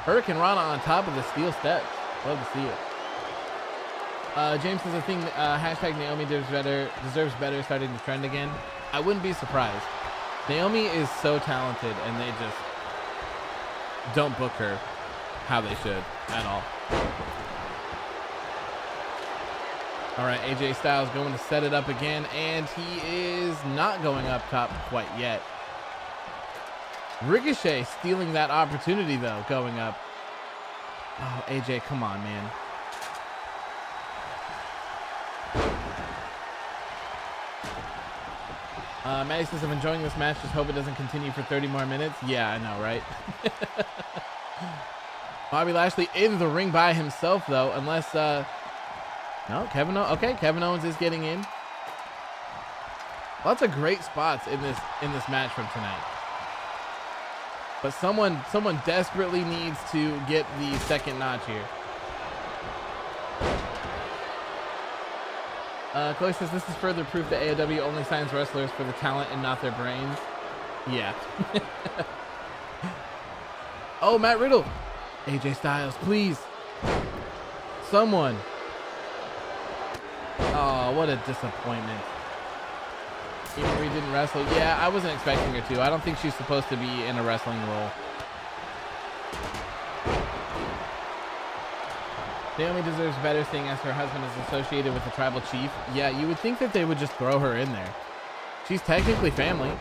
Hurricane Rana on top of the steel steps. Love to see it. James says, I think hashtag Naomi deserves better starting to trend again. I wouldn't be surprised. Naomi is so talented, and they just don't book her how they should at all. All right, AJ Styles going to set it up again, and he is not going up top quite yet. Ricochet stealing that opportunity, though, going up. Oh, AJ, come on, man. Maddie says, I'm enjoying this match. Just hope it doesn't continue for 30 more minutes. Yeah, I know, right? Bobby Lashley in the ring by himself, though, unless... No, Kevin Owens. Okay, Kevin Owens is getting in. Lots of great spots in this match from tonight. But someone desperately needs to get the second notch here. Chloe says, this is further proof that AOW only signs wrestlers for the talent and not their brains. Yeah. Oh, Matt Riddle. AJ Styles, please. Someone. Oh, what a disappointment. Even though he didn't wrestle. Yeah, I wasn't expecting her to. I don't think she's supposed to be in a wrestling role. Naomi deserves better, seeing as her husband is associated with the tribal chief. Yeah, you would think that they would just throw her in there. She's technically family.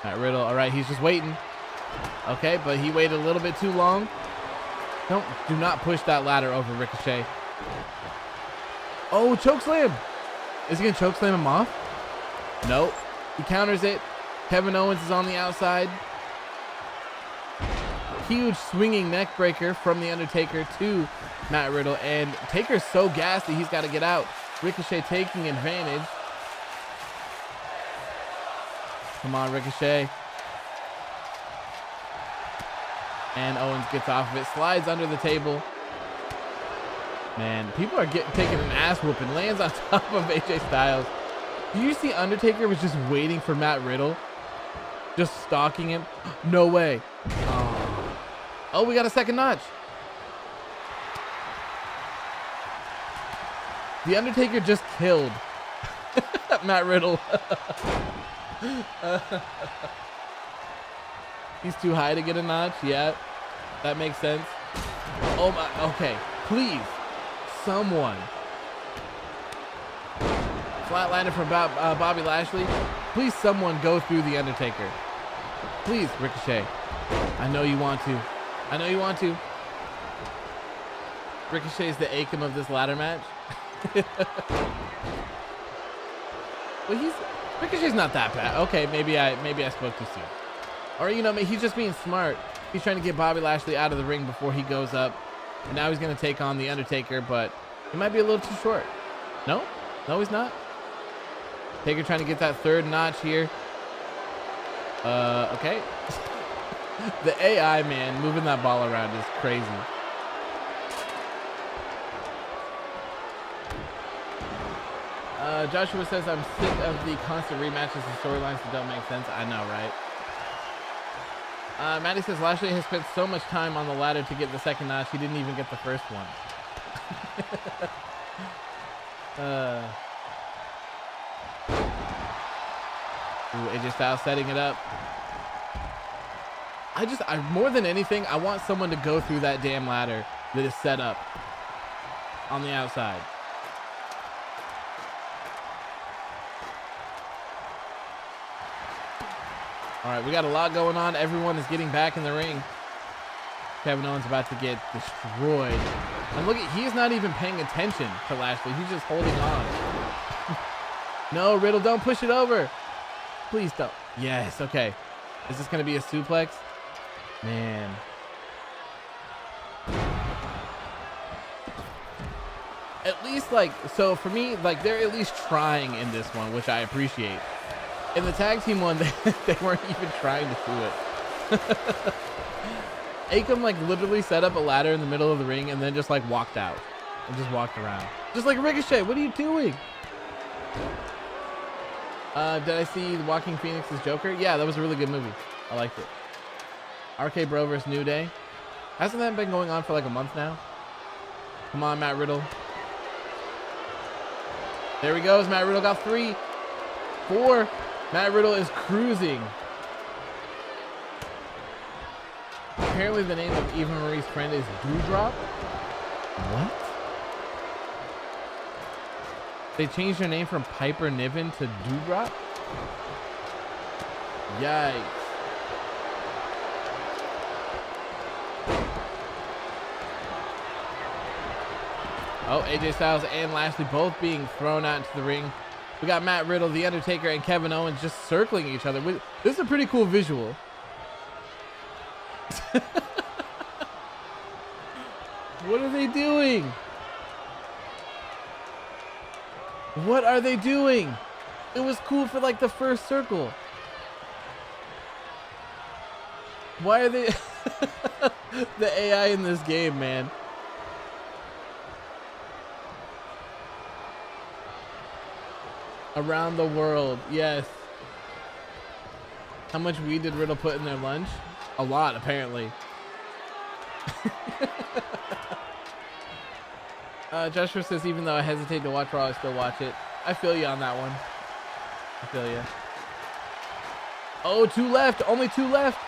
Matt Riddle. All right, he's just waiting. Okay, but he waited a little bit too long. Do not push that ladder over Ricochet. Oh, chokeslam. Is he going to chokeslam him off? Nope. He counters it. Kevin Owens is on the outside. Huge swinging neck breaker from The Undertaker to Matt Riddle. And Taker's so gassy, he's got to get out. Ricochet taking advantage. Come on, Ricochet. And Owens gets off of it, slides under the table. Man, people are taking an ass whooping. Lands on top of AJ Styles. Do you see Undertaker was just waiting for Matt Riddle? Just stalking him? No way. Oh, we got a second notch. The Undertaker just killed. Matt Riddle. He's too high to get a notch. Yeah, that makes sense. Oh my, okay. Please, someone. Flatliner from Bobby Lashley. Please, someone go through the Undertaker. Please, Ricochet. I know you want to. I know you want to. Ricochet's the Akam of this ladder match. Well, Ricochet's not that bad. Okay, maybe I spoke too soon. Or, you know, he's just being smart. He's trying to get Bobby Lashley out of the ring before he goes up. And now he's going to take on the Undertaker, but he might be a little too short. No? No, he's not. Taker trying to get that third notch here. Okay. The AI, man, moving that ball around is crazy. Joshua says, I'm sick of the constant rematches and storylines that don't make sense. I know, right? Maddie says, Lashley has spent so much time on the ladder to get the second notch, he didn't even get the first one. AJ Styles setting it up. I more than anything, I want someone to go through that damn ladder that is set up on the outside. All right, we got a lot going on. Everyone is getting back in the ring. Kevin Owens about to get destroyed. And look, he is not even paying attention to Lashley. He's just holding on. No, Riddle, don't push it over. Please don't. Yes, okay. Is this going to be a suplex? Man. At least, like, so for me, like, they're at least trying in this one, which I appreciate. In the tag team one, they weren't even trying to do it. Akam, like, literally set up a ladder in the middle of the ring and then just, like, walked out. And just walked around. Just like Ricochet, what are you doing? Did I see Walking Phoenix's Joker? Yeah, that was a really good movie. I liked it. RK Bro vs. New Day. Hasn't that been going on for like a month now? Come on, Matt Riddle. There he goes. Matt Riddle got 3, 4. Matt Riddle is cruising. Apparently the name of Eva Marie's friend is Doudrop. What? They changed her name from Piper Niven to Doudrop? Yikes. Oh, AJ Styles and Lashley both being thrown out into the ring. We got Matt Riddle, The Undertaker, and Kevin Owens just circling each other. This is a pretty cool visual. What are they doing? What are they doing? It was cool for like the first circle. Why are they... The AI in this game, man. Around the world, yes. How much weed did Riddle put in their lunch? A lot, apparently. Joshua says, even though I hesitate to watch Raw, I still watch it. I feel you on that one. I feel you. Oh, 2 left. Only 2 left.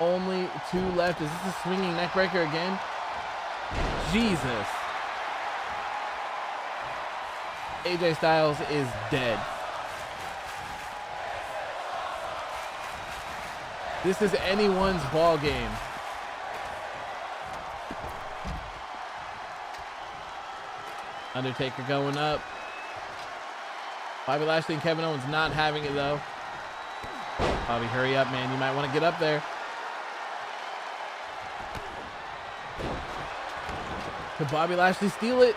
Only 2 left. Is this a swinging neck breaker again? Jesus. AJ Styles is dead. This is anyone's ball game. Undertaker going up. Bobby Lashley and Kevin Owens not having it though. Bobby, hurry up, man. You might want to get up there. Could Bobby Lashley steal it?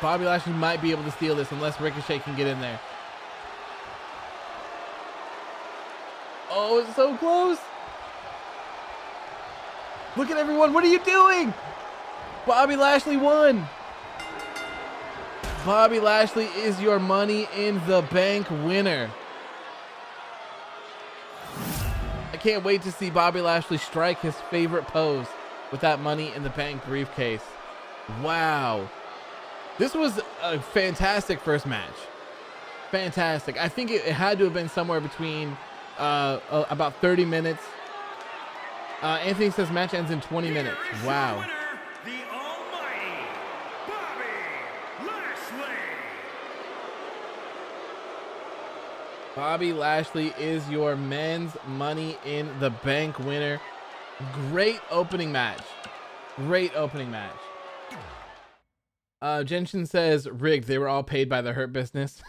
Bobby Lashley might be able to steal this unless Ricochet can get in there. Oh, it's so close. Look at everyone. What are you doing? Bobby Lashley won. Bobby Lashley is your Money in the Bank winner. I can't wait to see Bobby Lashley strike his favorite pose with that Money in the Bank briefcase. Wow. This was a fantastic first match. Fantastic. I think it had to have been somewhere between about 30 minutes. Anthony says match ends in 20 minutes. Wow. Winner, the almighty Bobby Lashley. Bobby Lashley is your men's Money in the Bank winner. Great opening match. Great opening match. Genshin says rigged. They were all paid by the Hurt Business.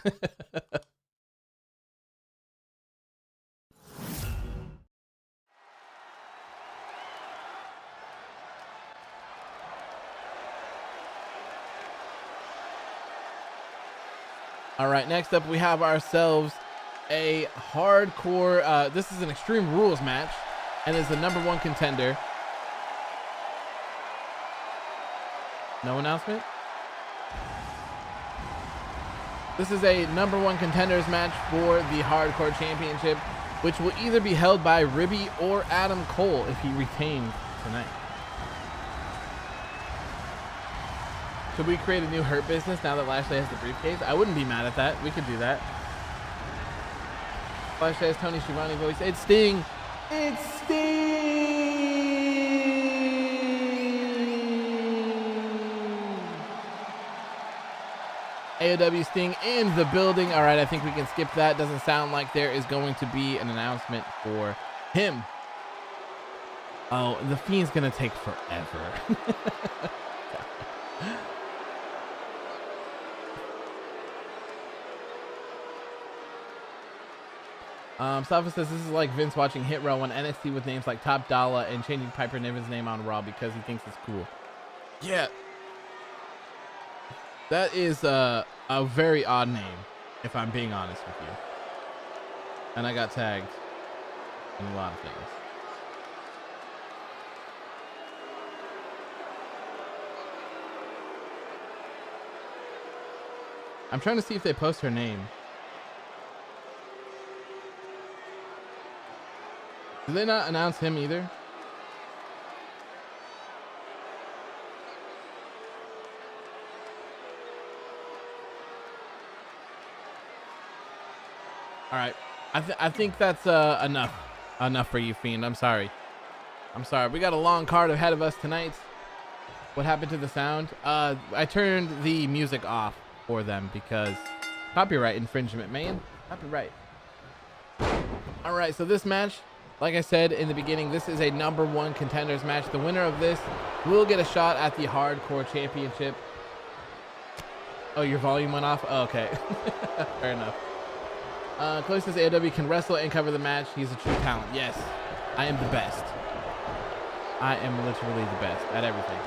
All right, next up we have ourselves a hardcore, this is an Extreme Rules match and is the #1 contender. No announcement? This is a #1 contenders match for the Hardcore Championship, which will either be held by Ribby or Adam Cole if he retains tonight. Should we create a new Hurt Business now that Lashley has the briefcase? I wouldn't be mad at that. We could do that. Lashley has Tony Schiavone voice. It's Sting. It's Sting. AOW Sting in the building. All right, I think we can skip that. Doesn't sound like there is going to be an announcement for him. Oh, the Fiend's gonna take forever. Safa says this is like Vince watching Hit Row on NXT with names like Top Dollar and changing Piper Niven's name on Raw because he thinks it's cool. Yeah. That is a very odd name, if I'm being honest with you. And I got tagged in a lot of things. I'm trying to see if they post her name. Did they not announce him either? All right, I think that's enough for you, Fiend. I'm sorry. We got a long card ahead of us tonight. What happened to the sound? I turned the music off for them because copyright infringement, man. Copyright. All right, so this match, like I said in the beginning, this is a #1 contenders match. The winner of this will get a shot at the Hardcore Championship. Oh, your volume went off? Oh, okay. Fair enough. Chloe says AOW can wrestle and cover the match. He's a true talent. Yes, I am the best. I am literally the best at everything.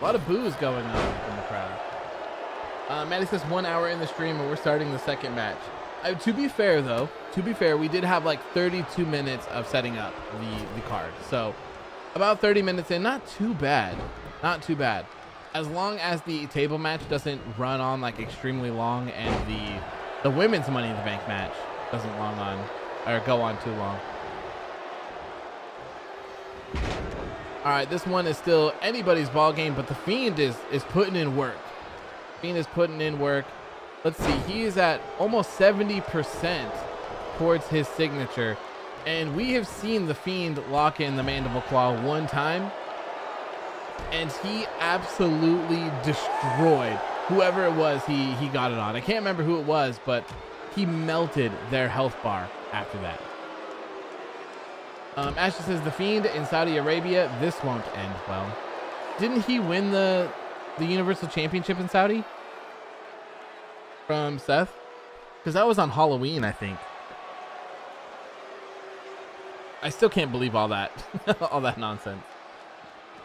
A lot of boos going on in the crowd. Maddie says 1 hour in the stream and we're starting the second match. To be fair though, we did have like 32 minutes of setting up the card. So about 30 minutes in, not too bad. Not too bad. As long as the table match doesn't run on like extremely long and the women's Money in the Bank match doesn't go on too long. All right, this one is still anybody's ball game, but the Fiend is putting in work. Fiend is putting in work. Let's see, he is at almost 70% towards his signature, and we have seen the Fiend lock in the Mandible Claw one time, and he absolutely destroyed whoever it was he got it on. I can't remember who it was, but he melted their health bar after that. Ashley says the Fiend in Saudi Arabia, this won't end well. Didn't he win the Universal Championship in Saudi from Seth? Because that was on Halloween, I think. I still can't believe all that all that nonsense.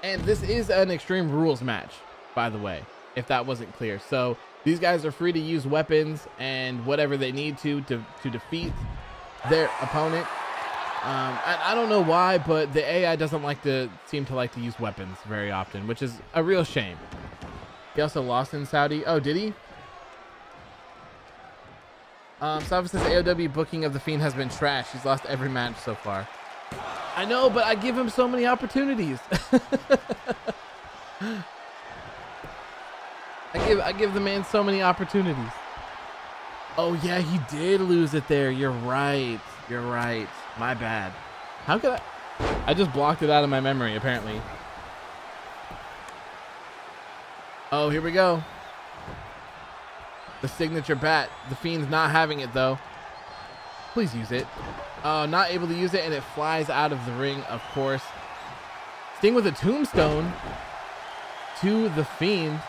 And this is an Extreme Rules match, by the way, if that wasn't clear. So these guys are free to use weapons and whatever they need to defeat their opponent. I don't know why, but the AI doesn't seem to like to use weapons very often, which is a real shame. He also lost in Saudi. Oh, did he? Safa says AOW booking of the Fiend has been trash. He's lost every match so far. I know, but I give him so many opportunities. I give the man so many opportunities. Oh yeah, he did lose it there. You're right. You're right. My bad. How could I just blocked it out of my memory, apparently. Oh, here we go. The signature bat. The Fiend's not having it, though. Please use it. Not able to use it, and it flies out of the ring, of course. Sting with a tombstone to the Fiend.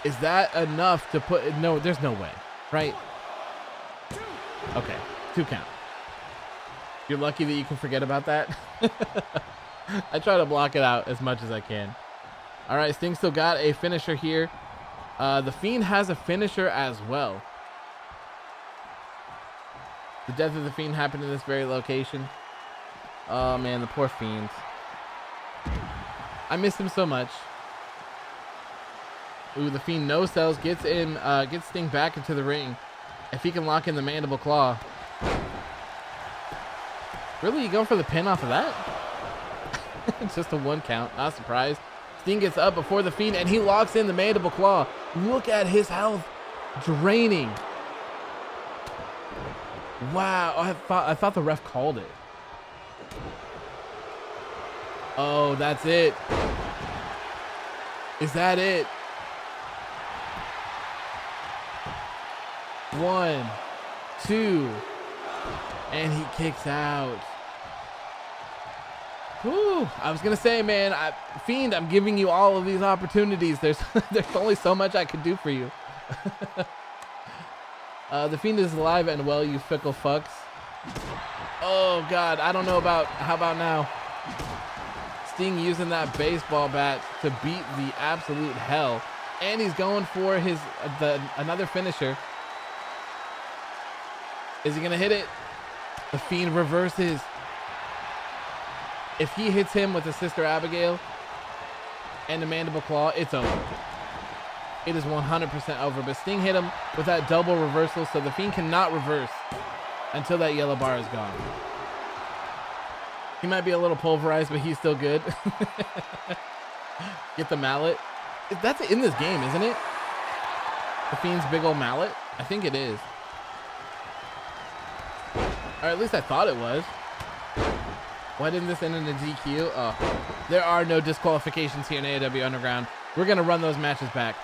Is that enough to put... No, there's no way, right? Okay, 2 count. You're lucky that you can forget about that. I try to block it out as much as I can. All right, Sting still got a finisher here. The Fiend has a finisher as well. The death of the Fiend happened in this very location. Oh man, the poor Fiend. I miss him so much. Ooh, the Fiend no sells, gets Sting back into the ring. If he can lock in the mandible claw. Really, you going for the pin off of that? It's just a 1 count, not surprised. Sting gets up before the Fiend, and he locks in the mandible claw. Look at his health draining. Wow, I thought the ref called it. Oh, that's it. Is that it? 1, 2, and he kicks out. Whew, I was gonna say, man, Fiend, I'm giving you all of these opportunities. There's only so much I could do for you. The Fiend is alive and well, you fickle fucks. Oh God, I don't know about. How about now? Sting using that baseball bat to beat the absolute hell, and he's going for his another finisher. Is he gonna hit it? The Fiend reverses. If he hits him with the Sister Abigail and the mandible claw, it's over. It is 100% over. But Sting hit him with that double reversal, so the Fiend cannot reverse until that yellow bar is gone. He might be a little pulverized, but he's still good. Get the mallet. That's in this game, isn't it? The Fiend's big old mallet? I think it is. Or at least I thought it was. Why didn't this end in a DQ? Oh, there are no disqualifications here in AOW Underground. We're going to run those matches back.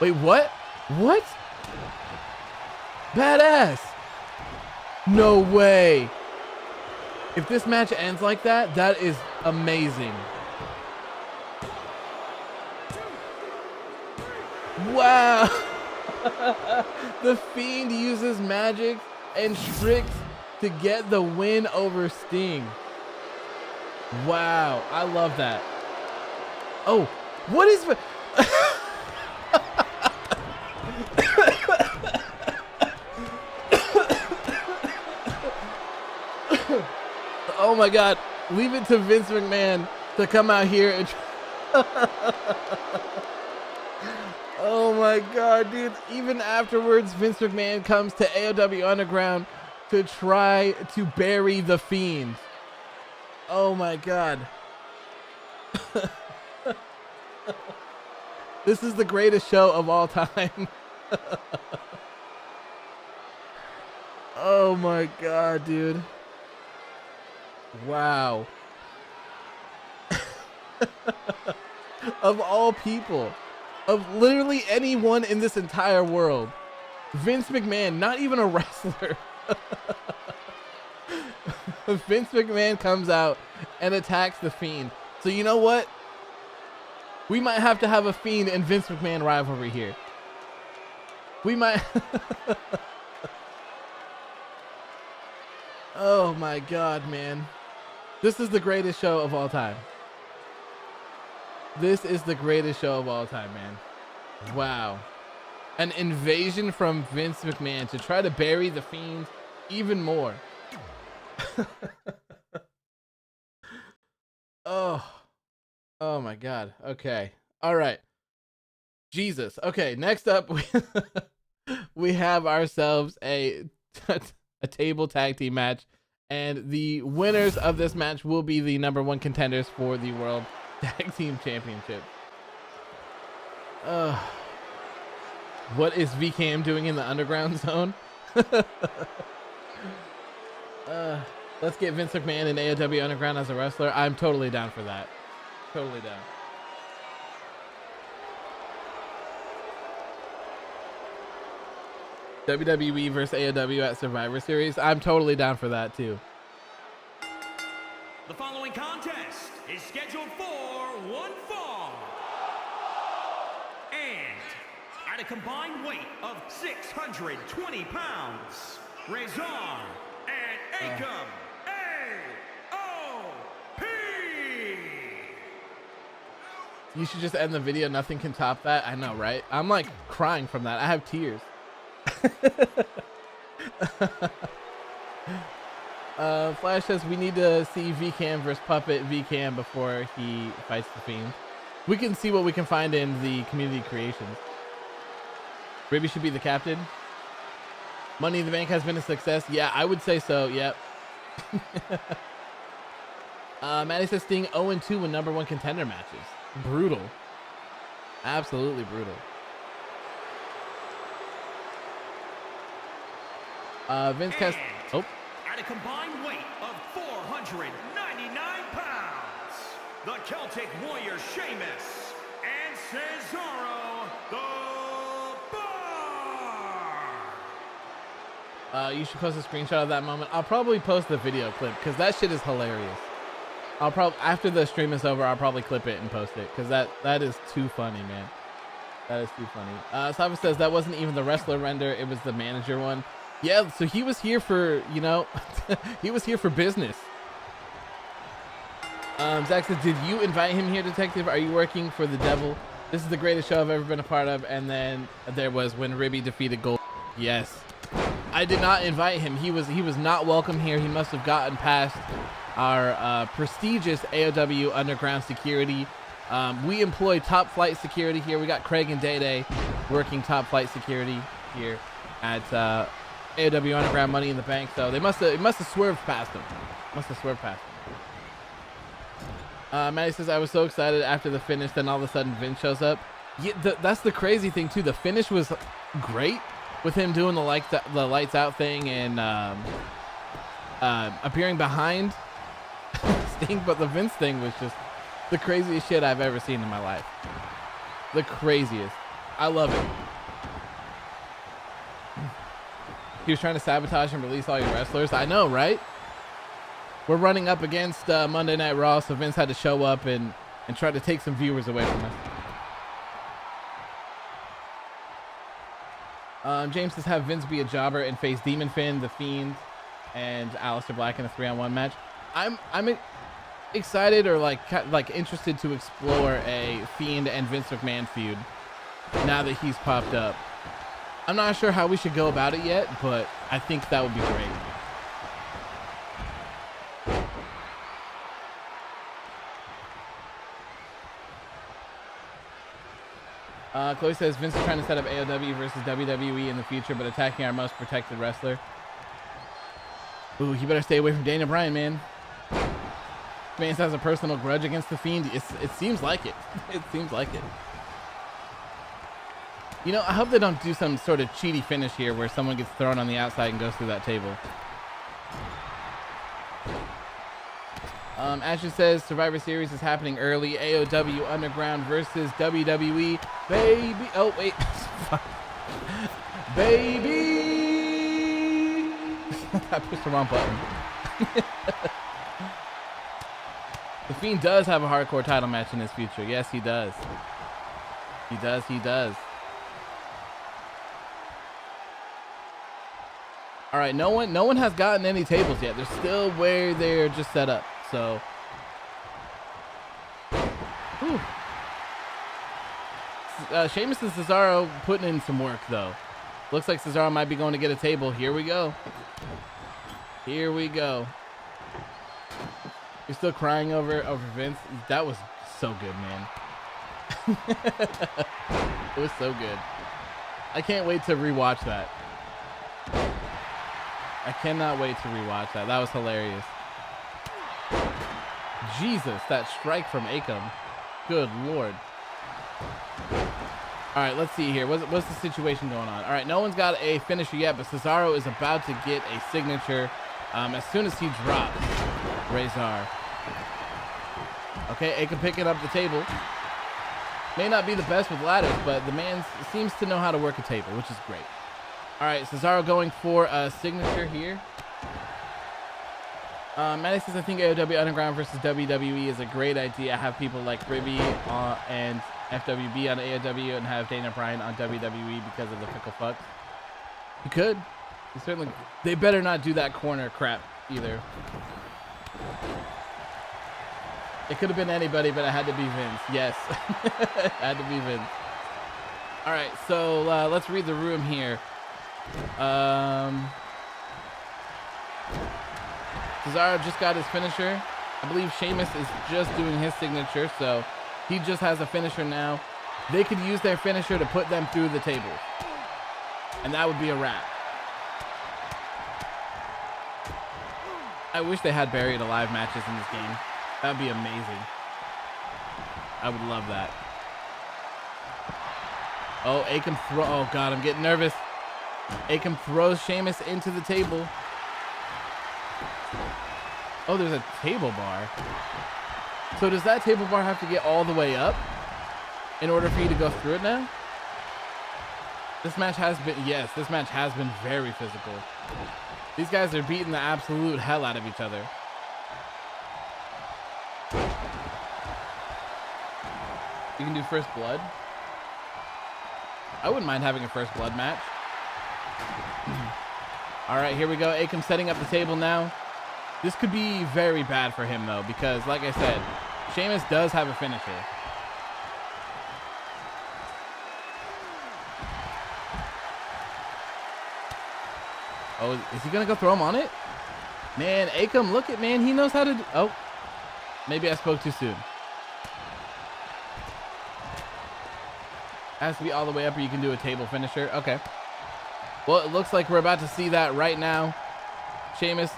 Wait, what? What? Badass. No way. If this match ends like that, that is amazing. Wow. The Fiend uses magic and tricks to get the win over Sting. Wow, I love that. Oh, what is... Oh my God, leave it to Vince McMahon to come out here and... Oh my God, dude. Even afterwards, Vince McMahon comes to AOW Underground to try to bury the Fiend. Oh my God. This is the greatest show of all time. Oh my God, dude. Wow. Of all people, of literally anyone in this entire world, Vince McMahon, not even a wrestler. Vince McMahon comes out and attacks the Fiend. So you know what? We might have to have a Fiend and Vince McMahon rivalry here. We might. Oh my God, man. This is the greatest show of all time. This is the greatest show of all time, man. Wow. An invasion from Vince McMahon to try to bury the Fiend even more. Oh my God. Okay. All right. Jesus. Okay. Next up, we have ourselves a table tag team match, And the winners of this match will be the #1 contenders for the World Tag Team Championship. What is VKM doing in the underground zone? Let's get Vince McMahon in AOW Underground as a wrestler. I'm totally down for that. Totally down. WWE versus AOW at Survivor Series. I'm totally down for that too. The following contest is scheduled for one fall. And at a combined weight of 620 pounds, Razor and Akam, AOP! You should just end the video. Nothing can top that. I know, right? I'm like crying from that. I have tears. Flash says we need to see VCam versus Puppet VCam before he fights the Fiend. We can see what we can find in the community creations. Ribby should be the captain. Money in the Bank has been a success. Yeah, I would say so. Yep. Maddie says Sting 0-2 in #1 contender matches. Brutal. Absolutely brutal. Vince Cass. Oh. At a combined weight of 499 pounds, the Celtic Warrior Sheamus and Cesaro the Bar. You should post a screenshot of that moment. I'll probably post the video clip because that shit is hilarious. I'll probably, after the stream is over, I'll probably clip it and post it because that is too funny, man. That is too funny. Sava says that wasn't even the wrestler render; it was the manager one. Yeah, so he was here for, you know, he was here for business. Zach says, did you invite him here, Detective? Are you working for the devil? This is the greatest show I've ever been a part of. And then there was when Ribby defeated Gold. Yes, I did not invite him. He was not welcome here. He must have gotten past our prestigious AOW underground security. We employ top flight security here. We got Craig and Day Day working top flight security here at AOW Underground Money in the Bank, so they must have swerved past him. Maddie says I was so excited after the finish, then all of a sudden Vince shows up. Yeah, that's the crazy thing too. The finish was great with him doing the lights out thing and appearing behind Sting, but the Vince thing was just the craziest shit I've ever seen in my life. The craziest. I love it. He was trying to sabotage and release all your wrestlers. I know, right? We're running up against Monday Night Raw, so Vince had to show up and try to take some viewers away from us. James says have Vince be a jobber and face Demon Finn, The Fiend, and Aleister Black in a 3-on-1 match. I'm excited or like interested to explore a Fiend and Vince McMahon feud now that he's popped up. I'm not sure how we should go about it yet, but I think that would be great. Chloe says Vince is trying to set up AOW versus WWE in the future, but attacking our most protected wrestler. Ooh, you better stay away from Daniel Bryan, man. Vince has a personal grudge against the Fiend. It seems like it. It seems like it. You know, I hope they don't do some sort of cheaty finish here where someone gets thrown on the outside and goes through that table. Ashley says Survivor Series is happening early. AOW Underground versus WWE. Baby. Oh, wait. Baby. I pushed the wrong button. The Fiend does have a hardcore title match in his future. Yes, he does. He does. All right, no one has gotten any tables yet. They're still where they're just set up. So, Sheamus and Cesaro putting in some work though. Looks like Cesaro might be going to get a table. Here we go. You're still crying over Vince. That was so good, man. It was so good. I can't wait to rewatch that. I cannot wait to rewatch that. That was hilarious. Jesus, that strike from Akam. Good Lord. All right, let's see here. What's the situation going on? All right, no one's got a finisher yet, but Cesaro is about to get a signature as soon as he drops Razor. Okay, Akam picking up the table. May not be the best with ladders, but the man seems to know how to work a table, which is great. All right, Cesaro going for a signature here. Maddie says, I think AOW Underground versus WWE is a great idea. Have people like Ribby and FWB on AOW and have Dana Bryan on WWE because of the fickle fucks. You could. You certainly. They better not do that corner crap either. It could have been anybody, but it had to be Vince. Yes. It had to be Vince. All right, so let's read the room here. Cesaro just got his finisher. I believe Sheamus is just doing his signature, so he just has a finisher now. They could use their finisher to put them through the tables, and that would be a wrap. I wish they had buried alive matches in this game. That would be amazing. I would love that. Oh, Akam throw. Oh God, I'm getting nervous. Akam throws Sheamus into the table. Oh, there's a table bar. So does that table bar have to get all the way up in order for you to go through it now? This match has been, yes, this match has been very physical. These guys are beating the absolute hell out of each other. You can do first blood. I wouldn't mind having a first blood match. All right, here we go. Akam setting up the table now. This could be very bad for him, though, because, like I said, Sheamus does have a finisher. Oh, is he going to go throw him on it? Man, Akam, look at, man, he knows how to do... Oh, maybe I spoke too soon. Has to be all the way up or you can do a table finisher. Okay. Well, it looks like we're about to see that right now. Sheamus.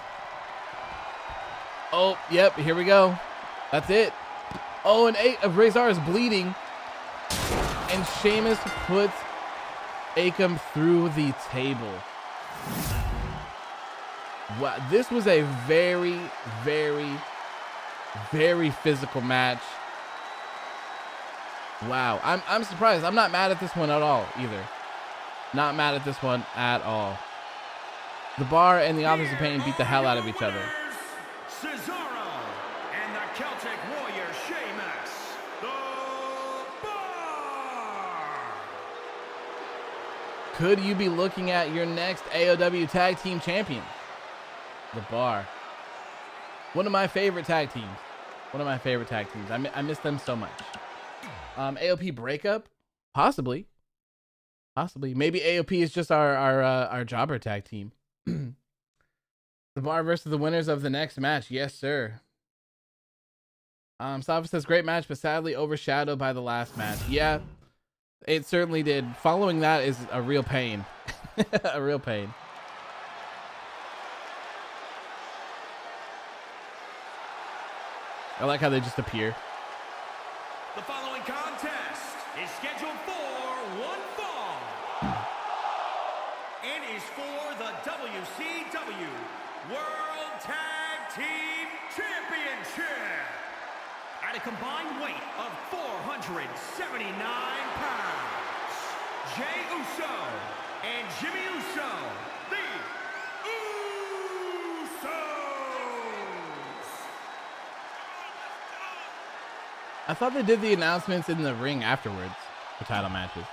Oh, yep, here we go. That's it. Oh, and Razor is bleeding. And Sheamus puts Akam through the table. Wow, this was a very, very, very physical match. Wow, I'm surprised. I'm not mad at this one at all either. Not mad at this one at all. The Bar and the Authors of Pain beat the hell out of each other. Cesaro and the Celtic Warrior Sheamus, the Bar. Could you be looking at your next AOW Tag Team Champion? The Bar. One of my favorite tag teams. One of my favorite tag teams. I miss them so much. AOP breakup? Possibly. Possibly. Maybe AOP is just our jobber tag team. The Bar versus the winners of the next match. Yes, sir. Safa says, great match, but sadly overshadowed by the last match. Yeah, it certainly did. Following that is a real pain. A real pain. I like how they just appear. The following contest is scheduled for one fall and is for the WCW World Tag Team Championship at a combined weight of 479 pounds. Jey Uso and Jimmy Uso, the Usos. I thought they did the announcements in the ring afterwards for title matches.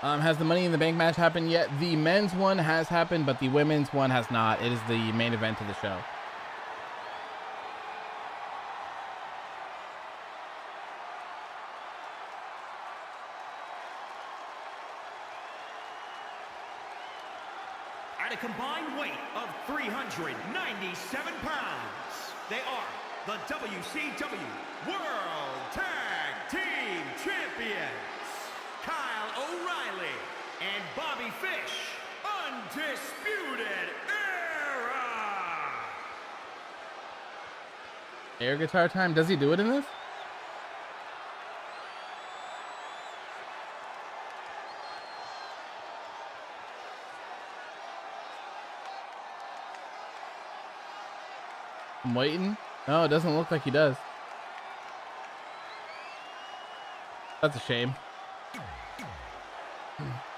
Has the Money in the Bank match happened yet? The men's one has happened, but the women's one has not. It is the main event of the show. At a combined weight of 397 pounds, they are the WCW World Tag Team Champions, Kyle O'Reilly and Bobby Fish, Undisputed Era. Air guitar time. Does he do it in this? I'm waiting. No, it doesn't look like he does. That's a shame.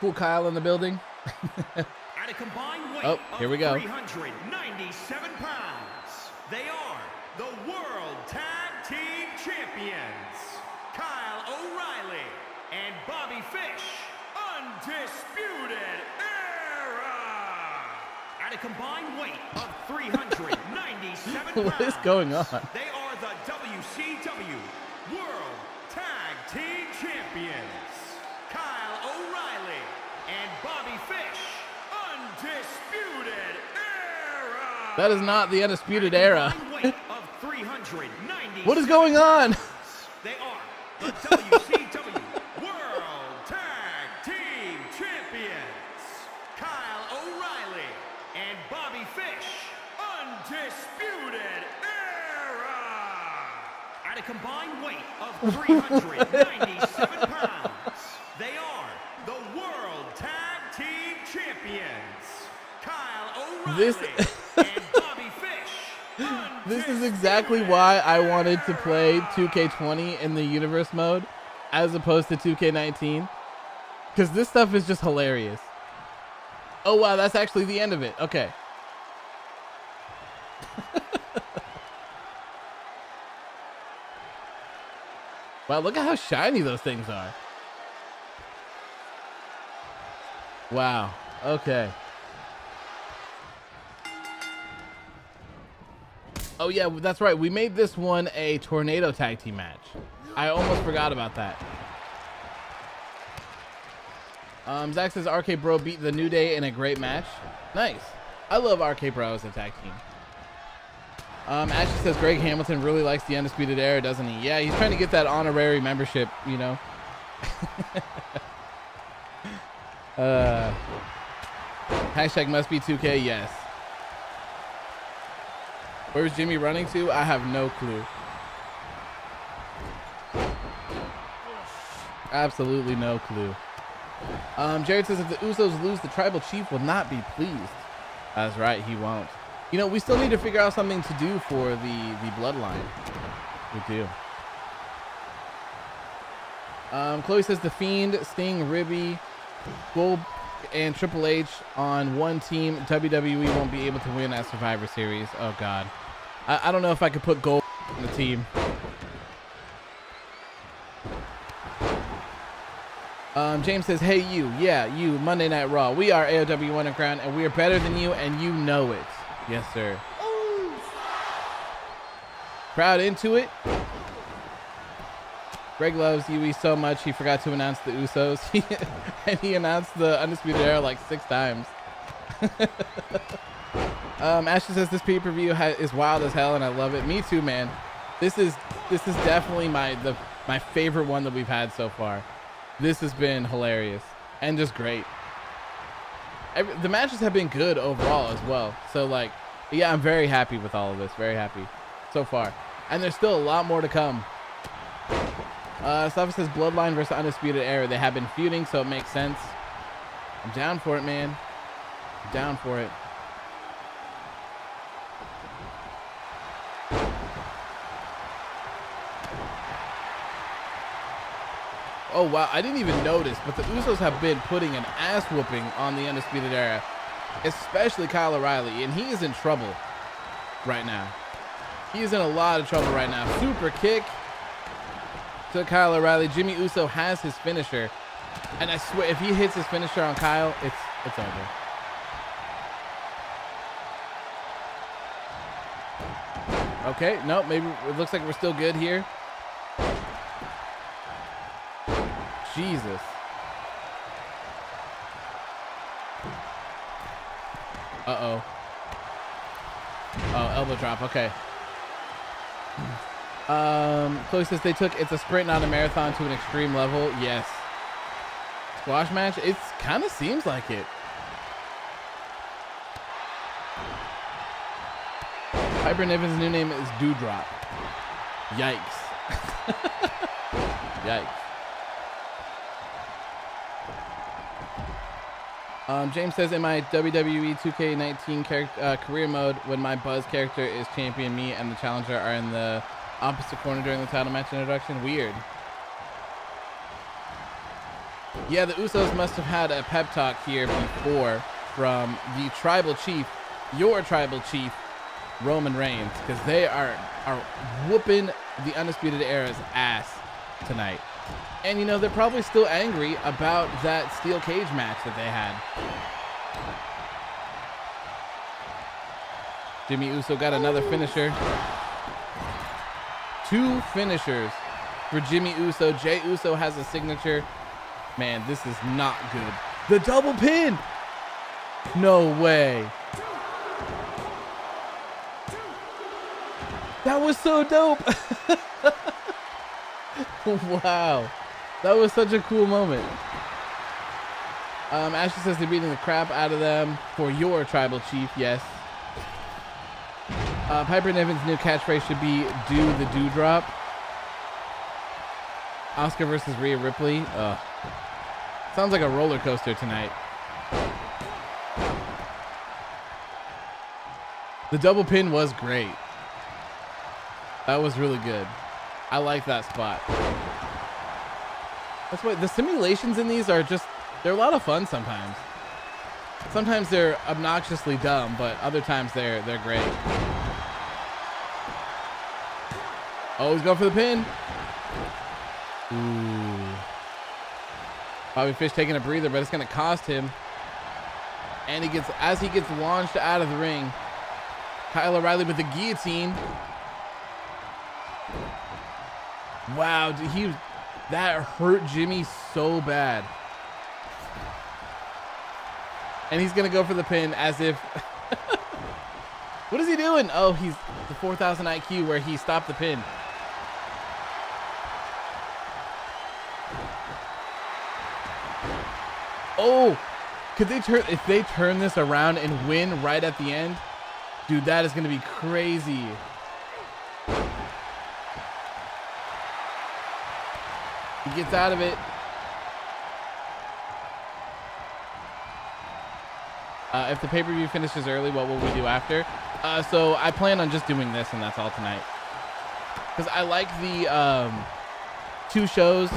Cool Kyle in the building. At a combined weight Oh, here we go. 397 pounds, they are the World Tag Team Champions, Kyle O'Reilly and Bobby Fish, Undisputed Era. At a combined weight of 397 pounds, What is going on? they are the WCW World Tag Team Champions, Kyle O'Reilly and Bobby Fish, Undisputed Era. That is not the Undisputed Era. Weight of 390. What is going on? They are the WCW World Tag Team Champions, Kyle O'Reilly and Bobby Fish, Undisputed Era. At a combined weight of 397 pounds, they are the World Tag Team Champions, Kyle O'Reilly and Bobby Fish. This is exactly why I wanted to play 2K20 in the universe mode as opposed to 2K19. Because this stuff is just hilarious. Oh, wow, that's actually the end of it. Okay. Wow, look at how shiny those things are. Wow. Okay. Oh yeah, that's right. We made this one a tornado tag team match. I almost forgot about that. Zach says RK Bro beat the New Day in a great match. Nice. I love RK Bro as a tag team. Ashley says Greg Hamilton really likes the Undisputed Era, doesn't he? Yeah, he's trying to get that honorary membership, you know. Hashtag must be 2K, yes. Where's Jimmy running to? I have no clue. Absolutely no clue. Jared says if the Usos lose, the tribal chief will not be pleased. That's right, he won't. You know, we still need to figure out something to do for the bloodline. We do. Chloe says the Fiend, Sting, Ribby, Gold, and Triple H on one team. WWE won't be able to win at Survivor Series. Oh God, I don't know if I could put Gold on the team. James says, hey you, yeah, you, Monday Night Raw. We are AOW Underground and we are better than you and you know it. Yes, sir. Crowd into it. Greg loves UE so much he forgot to announce the Usos. And he announced the Undisputed Era like 6 times. Ashley says this pay-per-view is wild as hell and I love it. Me too, man. This is definitely my favorite one that we've had so far. This has been hilarious and just great. The matches have been good overall as well. So like, yeah, I'm very happy with all of this. Very happy so far. And there's still a lot more to come. Stuff says Bloodline versus Undisputed Era. They have been feuding, so it makes sense. I'm down for it, man. I'm down for it. Oh, wow. I didn't even notice, but the Usos have been putting an ass whooping on the Undisputed Era, especially Kyle O'Reilly, and he is in trouble right now. He is in a lot of trouble right now. Super kick to Kyle O'Reilly. Jimmy Uso has his finisher, and I swear if he hits his finisher on Kyle, it's over. Okay, nope, maybe it looks like we're still good here. Jesus. Uh-oh. Oh, elbow drop. Okay. Chloe says they took It's a Sprint, Not a Marathon to an extreme level. Yes. Squash match? It kind of seems like it. Piper Niven's new name is Dewdrop. Yikes. Yikes. James says, in my WWE 2K19 career mode, when my Buzz character is champion, me and the challenger are in the opposite corner during the title match introduction. Weird. Yeah, the Usos must have had a pep talk here before from the tribal chief, your tribal chief, Roman Reigns, because they are whooping the Undisputed Era's ass tonight. And, you know, they're probably still angry about that steel cage match that they had. Jimmy Uso got another finisher. 2 finishers for Jimmy Uso. Jey Uso has a signature. Man, this is not good. The double pin! No way. That was so dope. Wow. That was such a cool moment. Ashley says they're beating the crap out of them for your tribal chief. Yes. Piper Niven's new catchphrase should be "Do the Dewdrop." Asuka versus Rhea Ripley. Sounds like a roller coaster tonight. The double pin was great. That was really good. I like that spot. That's why the simulations in these are just, they're a lot of fun sometimes. Sometimes they're obnoxiously dumb, but other times they're great. Oh, he's going for the pin. Ooh. Bobby Fish taking a breather, but it's going to cost him. And as he gets launched out of the ring, Kyle O'Reilly with the guillotine. Wow, dude, that hurt Jimmy so bad. And he's gonna go for the pin as if what is he doing? Oh, he's the 4,000 IQ where he stopped the pin. Oh, could they turn, if they turn this around and win right at the end? Dude, that is gonna be crazy. He gets out of it. If the pay-per-view finishes early, what will we do after? So I plan on just doing this, and that's all tonight. Because I like the 2 shows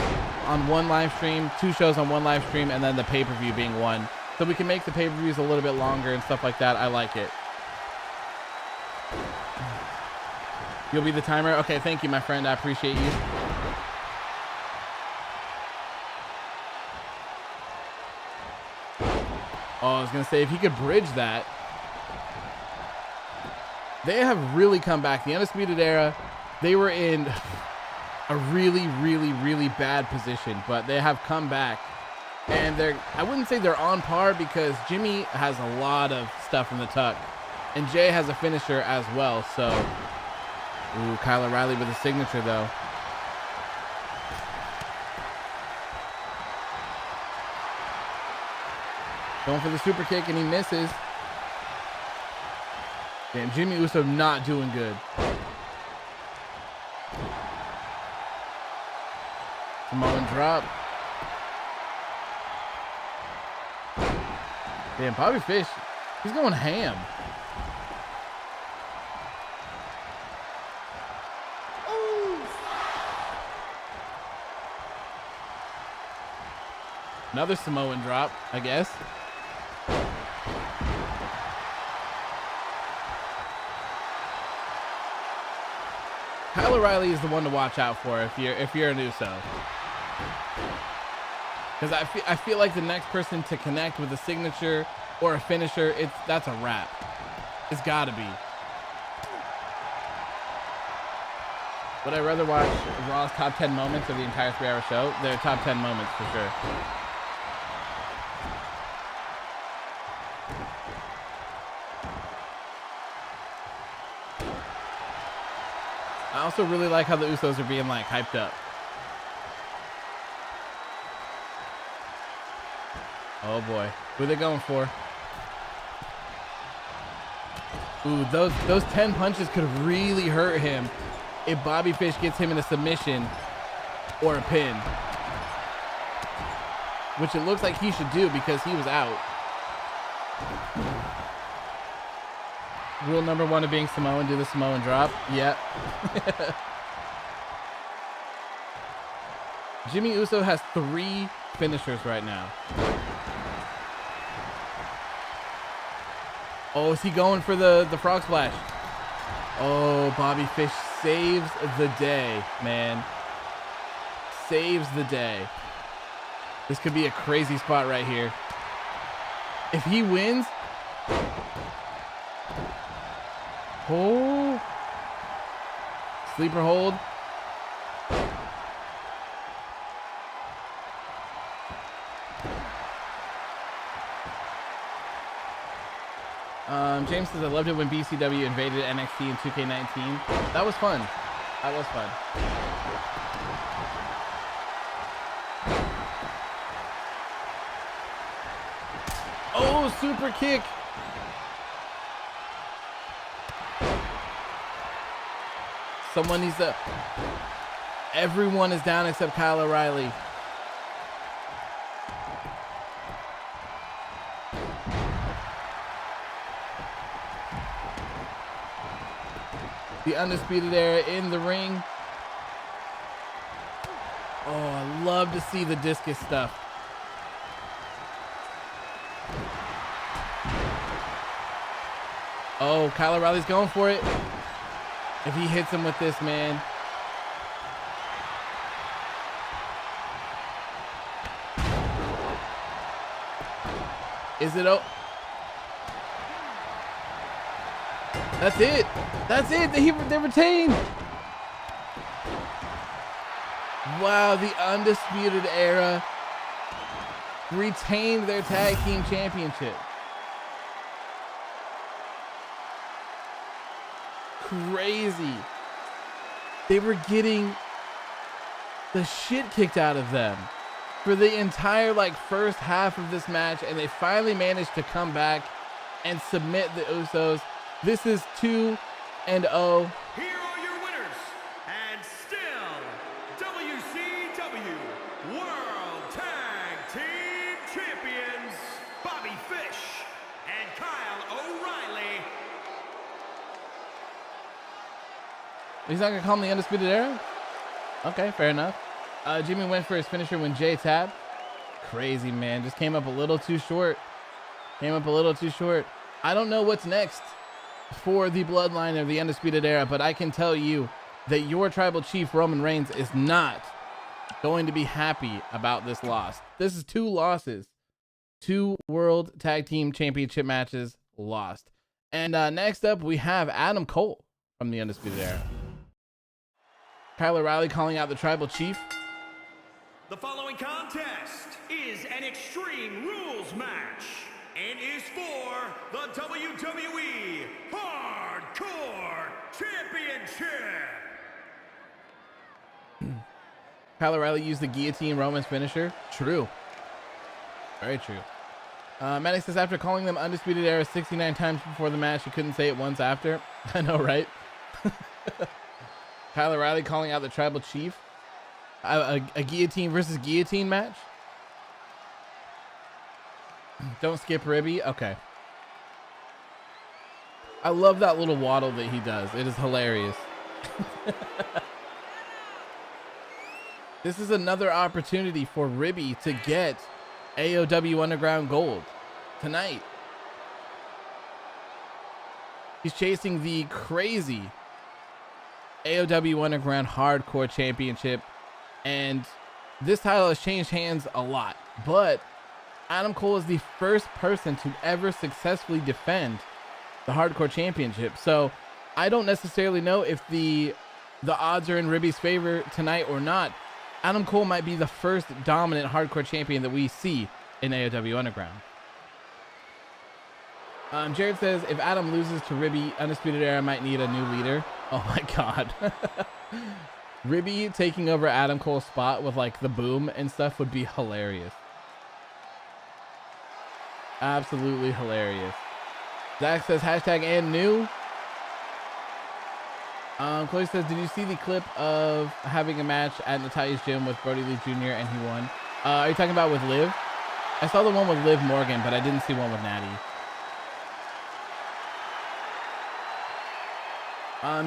on one live stream, 2 shows on one live stream, and then the pay-per-view being one. So we can make the pay-per-views a little bit longer and stuff like that. I like it. You'll be the timer? Okay, thank you, my friend. I appreciate you. Oh, I was going to say, if he could bridge that. They have really come back. The Undisputed Era, they were in a really, really, really bad position, but they have come back. And I wouldn't say they're on par because Jimmy has a lot of stuff in the tuck. And Jay has a finisher as well, so. Ooh, Kyle O'Reilly with a signature, though. Going for the super kick, and he misses. Damn, Jimmy Uso not doing good. Samoan drop. Damn, Bobby Fish, he's going ham. Another Samoan drop, I guess. Kyle O'Reilly is the one to watch out for if you're an Uso. Because I feel like the next person to connect with a signature or a finisher, that's a wrap. It's gotta be. Would I rather watch Raw's top 10 moments of the entire 3-hour show? They're top 10 moments for sure. I also really like how the Usos are being like hyped up. Oh boy, who are they going for? Ooh, those 10 punches could really hurt him if Bobby Fish gets him in a submission or a pin, which it looks like he should do because he was out. Rule number 1 of being Samoan, do the Samoan drop. Yep. Jimmy Uso has 3 finishers right now. Oh, is he going for the frog splash? Oh, Bobby Fish saves the day, man. Saves the day. This could be a crazy spot right here. If he wins. Oh. Sleeper hold. James says, I loved it when BCW invaded NXT in 2K19. That was fun. That was fun. Oh, super kick. Someone needs to... Everyone is down except Kyle O'Reilly. The Undisputed Era in the ring. Oh, I love to see the discus stuff. Oh, Kyle O'Reilly's going for it. If he hits him with this, man. Is it? Oh, that's it. That's it. They retained. Wow, the Undisputed Era retained their tag team championship. Crazy. They were getting the shit kicked out of them for the entire first half of this match, and they finally managed to come back and submit the Usos. This is 2-0. Here are your winners, and still WCW World Tag Team Champions, Bobby Fish and Kyle O'Reilly. He's not gonna call him the Undisputed Era? Okay, fair enough. Jimmy went for his finisher when Jay tapped. Crazy, man. Just came up a little too short. Came up a little too short. I don't know what's next for the bloodline of the Undisputed Era, but I can tell you that your tribal chief Roman Reigns is not going to be happy about this loss. This is 2 losses. 2 World Tag Team Championship matches lost. And next up, we have Adam Cole from the Undisputed Era. Kyle O'Reilly calling out the tribal chief. The following contest is an Extreme Rules match and is for the WWE Hardcore Championship. Kyle O'Reilly used the guillotine Roman's finisher. True. Very true. Maddox says, after calling them Undisputed Era 69 times before the match, you couldn't say it once after. I know, right? Kyle O'Reilly calling out the tribal chief. A guillotine versus guillotine match. Don't skip Ribby. Okay. I love that little waddle that he does. It is hilarious. This is another opportunity for Ribby to get AOW Underground Gold tonight. He's chasing the crazy AOW Underground Hardcore Championship, and this title has changed hands a lot, but Adam Cole is the first person to ever successfully defend the Hardcore Championship. So I don't necessarily know if the odds are in Ribby's favor tonight or not. Adam Cole might be the first dominant Hardcore Champion that we see in AOW Underground. Jared says, if Adam loses to Ribby, Undisputed Era might need a new leader. Oh my God. Ribby taking over Adam Cole's spot with the boom and stuff would be hilarious. Absolutely hilarious. Zach says hashtag and new. Chloe says, did you see the clip of having a match at Natalia's gym with Brody Lee Jr. and he won? Are you talking about with Liv? I saw the one with Liv Morgan, but I didn't see one with Natty.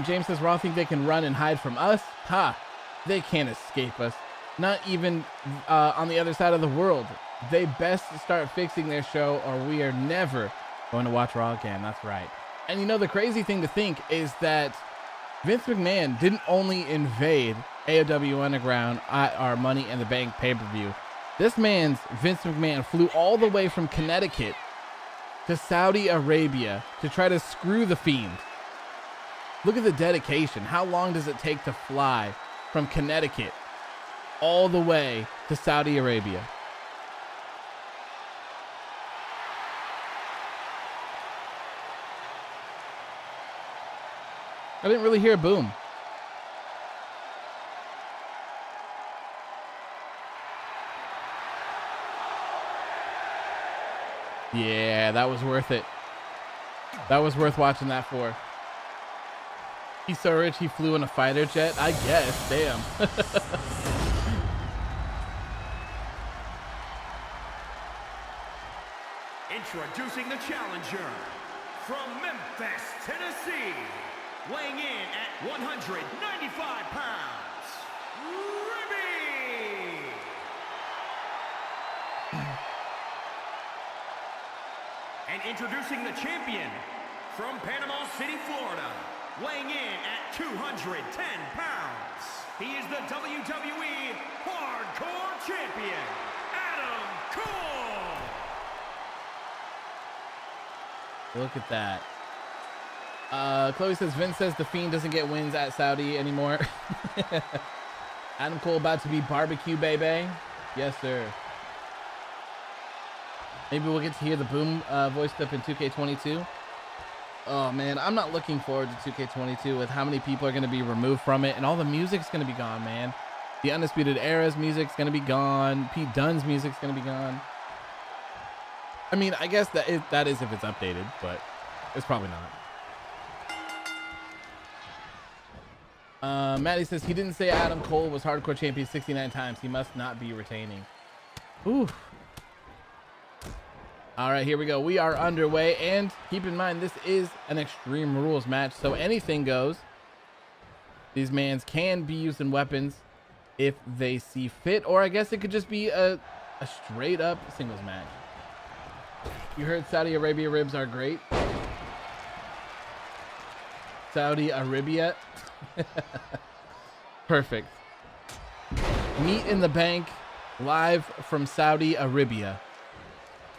James says, Raw think they can run and hide from us? Ha! They can't escape us. Not even on the other side of the world. They best start fixing their show or we are never going to watch Raw again. That's right. And you know, the crazy thing to think is that Vince McMahon didn't only invade AOW Underground at our Money in the Bank pay-per-view. This man's Vince McMahon flew all the way from Connecticut to Saudi Arabia to try to screw the Fiend. Look at the dedication. How long does it take to fly from Connecticut all the way to Saudi Arabia? I didn't really hear a boom. Yeah, that was worth it. That was worth watching that for. He's so rich he flew in a fighter jet? I guess. Damn. Introducing the challenger from Memphis, Tennessee. Weighing in at 195 pounds, Ribby! And introducing the champion from Panama City, Florida. Weighing in at 210 pounds. He is the WWE Hardcore Champion, Adam Cole! Look at that. Chloe says, Vince says the Fiend doesn't get wins at Saudi anymore. Adam Cole about to be barbecue, baby. Yes, sir. Maybe we'll get to hear the boom voice clip in 2K22. Oh, man, I'm not looking forward to 2K22 with how many people are going to be removed from it. And all the music's going to be gone, man. The Undisputed Era's music's going to be gone. Pete Dunne's music's going to be gone. I mean, I guess that is if it's updated, but it's probably not. Maddie says he didn't say Adam Cole was hardcore champion 69 times. He must not be retaining. Ooh. All right, here we go. We are underway, and keep in mind this is an Extreme Rules match, so anything goes. These mans can be using weapons if they see fit, or I guess it could just be a straight up singles match. You heard Saudi Arabia ribs are great. Saudi Arabia. Perfect. Meat in the Bank live from Saudi Arabia.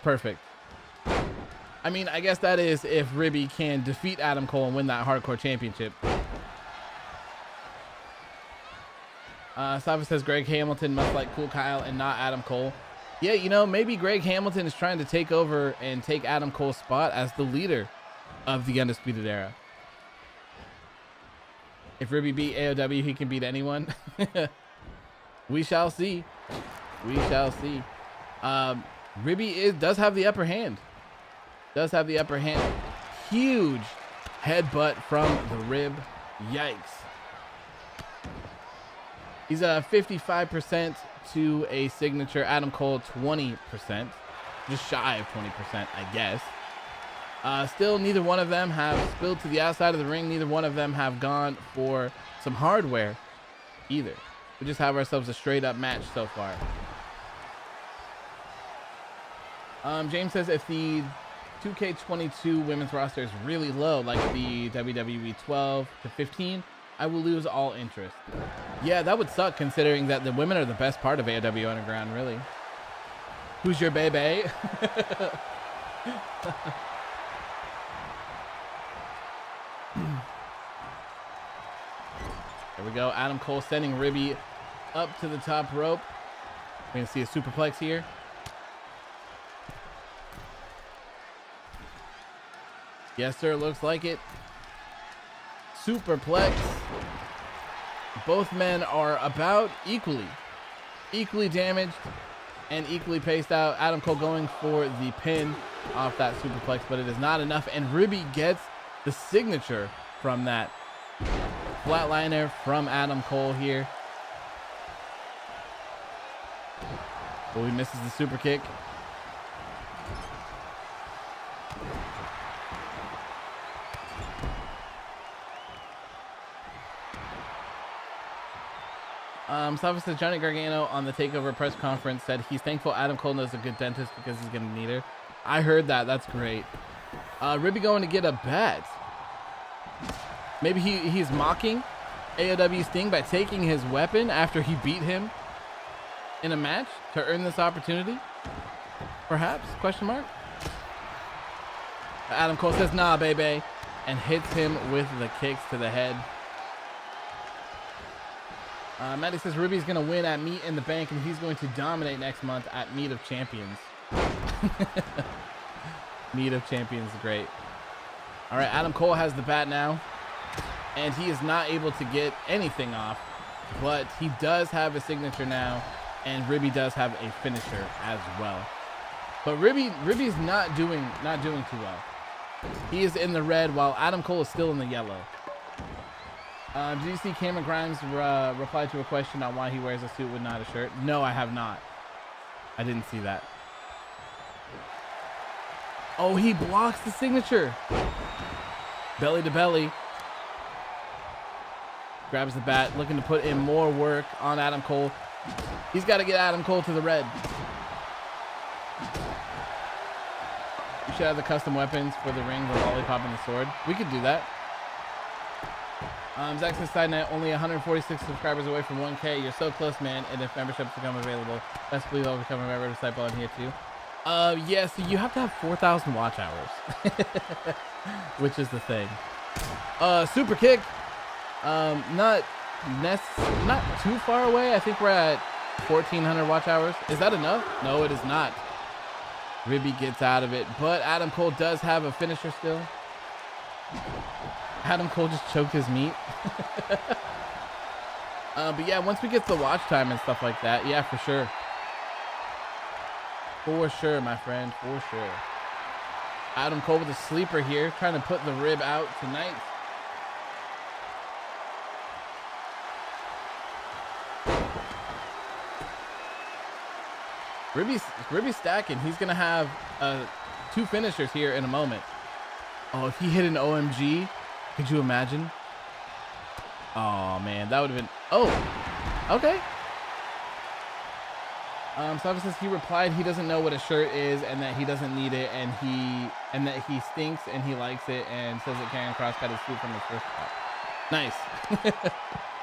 Perfect. I mean, I guess that is if Ribby can defeat Adam Cole and win that hardcore championship. Sava says Greg Hamilton must like Cool Kyle and not Adam Cole. Yeah, you know, maybe Greg Hamilton is trying to take over and take Adam Cole's spot as the leader of the Undisputed Era. If Ribby beat AOW, he can beat anyone. We shall see. We shall see. Ribby does have the upper hand. Does have the upper hand. Huge headbutt from the rib. Yikes. He's 55% to a signature. Adam Cole 20%. Just shy of 20%, I guess. Still, neither one of them have spilled to the outside of the ring. Neither one of them have gone for some hardware either. We just have ourselves a straight up match so far. James says if the 2K22 women's roster is really low, like the WWE 12 to 15, I will lose all interest. Yeah, that would suck considering that the women are the best part of AOW Underground, really. Who's your baby? There we go. Adam Cole sending Ribby up to the top rope. We're going to see a superplex here. Yes, sir. Looks like it. Superplex. Both men are about equally damaged and equally paced out. Adam Cole going for the pin. off that superplex, but it is not enough. And Ribby gets the signature from that flatliner from Adam Cole here. Oh, he misses the super kick. Sava says Johnny Gargano on the TakeOver press conference said he's thankful Adam Cole knows a good dentist because he's gonna need her. I heard that. That's great. Ribby going to get a bet. Maybe he's mocking AOW Sting by taking his weapon after he beat him in a match to earn this opportunity. Perhaps? Question mark. Adam Cole says, nah, baby, and hits him with the kicks to the head. Maddie says Ribby's going to win at Meet in the Bank, and he's going to dominate next month at Meet of Champions. Meet of Champions is great. All right, Adam Cole has the bat now, and he is not able to get anything off, but he does have a signature now, and Ribby does have a finisher as well. But Ribby's not doing too well. He is in the red while Adam Cole is still in the yellow. Did you see Cameron Grimes reply to a question on why he wears a suit with not a shirt? No, I have not. I didn't see that. Oh, he blocks the signature. Belly to belly. Grabs the bat, looking to put in more work on Adam Cole. He's got to get Adam Cole to the red. We should have the custom weapons for the ring, the lollipop, and the sword. We could do that. Zach says, side note, only 146 subscribers away from 1K. You're so close, man. And if memberships become available, best believe I'll become a member of Disciple on here too. Yeah, so you have to have 4,000 watch hours, which is the thing. Super kick. Not too far away. I think we're at 1,400 watch hours. Is that enough? No, it is not. Ribby gets out of it, but Adam Cole does have a finisher still. Adam Cole just choked his meat. But yeah, once we get the watch time and stuff like that, yeah, for sure. For sure, my friend, for sure. Adam Cole with a sleeper here, trying to put the rib out tonight. Ribby's stacking. He's gonna have two finishers here in a moment. Oh, if he hit an OMG, could you imagine? Oh man, that would have been. Oh, okay. Sava says he replied he doesn't know what a shirt is and that he doesn't need it, and that he stinks and he likes it, and says that Cameron Cross got his food from his first spot. Nice.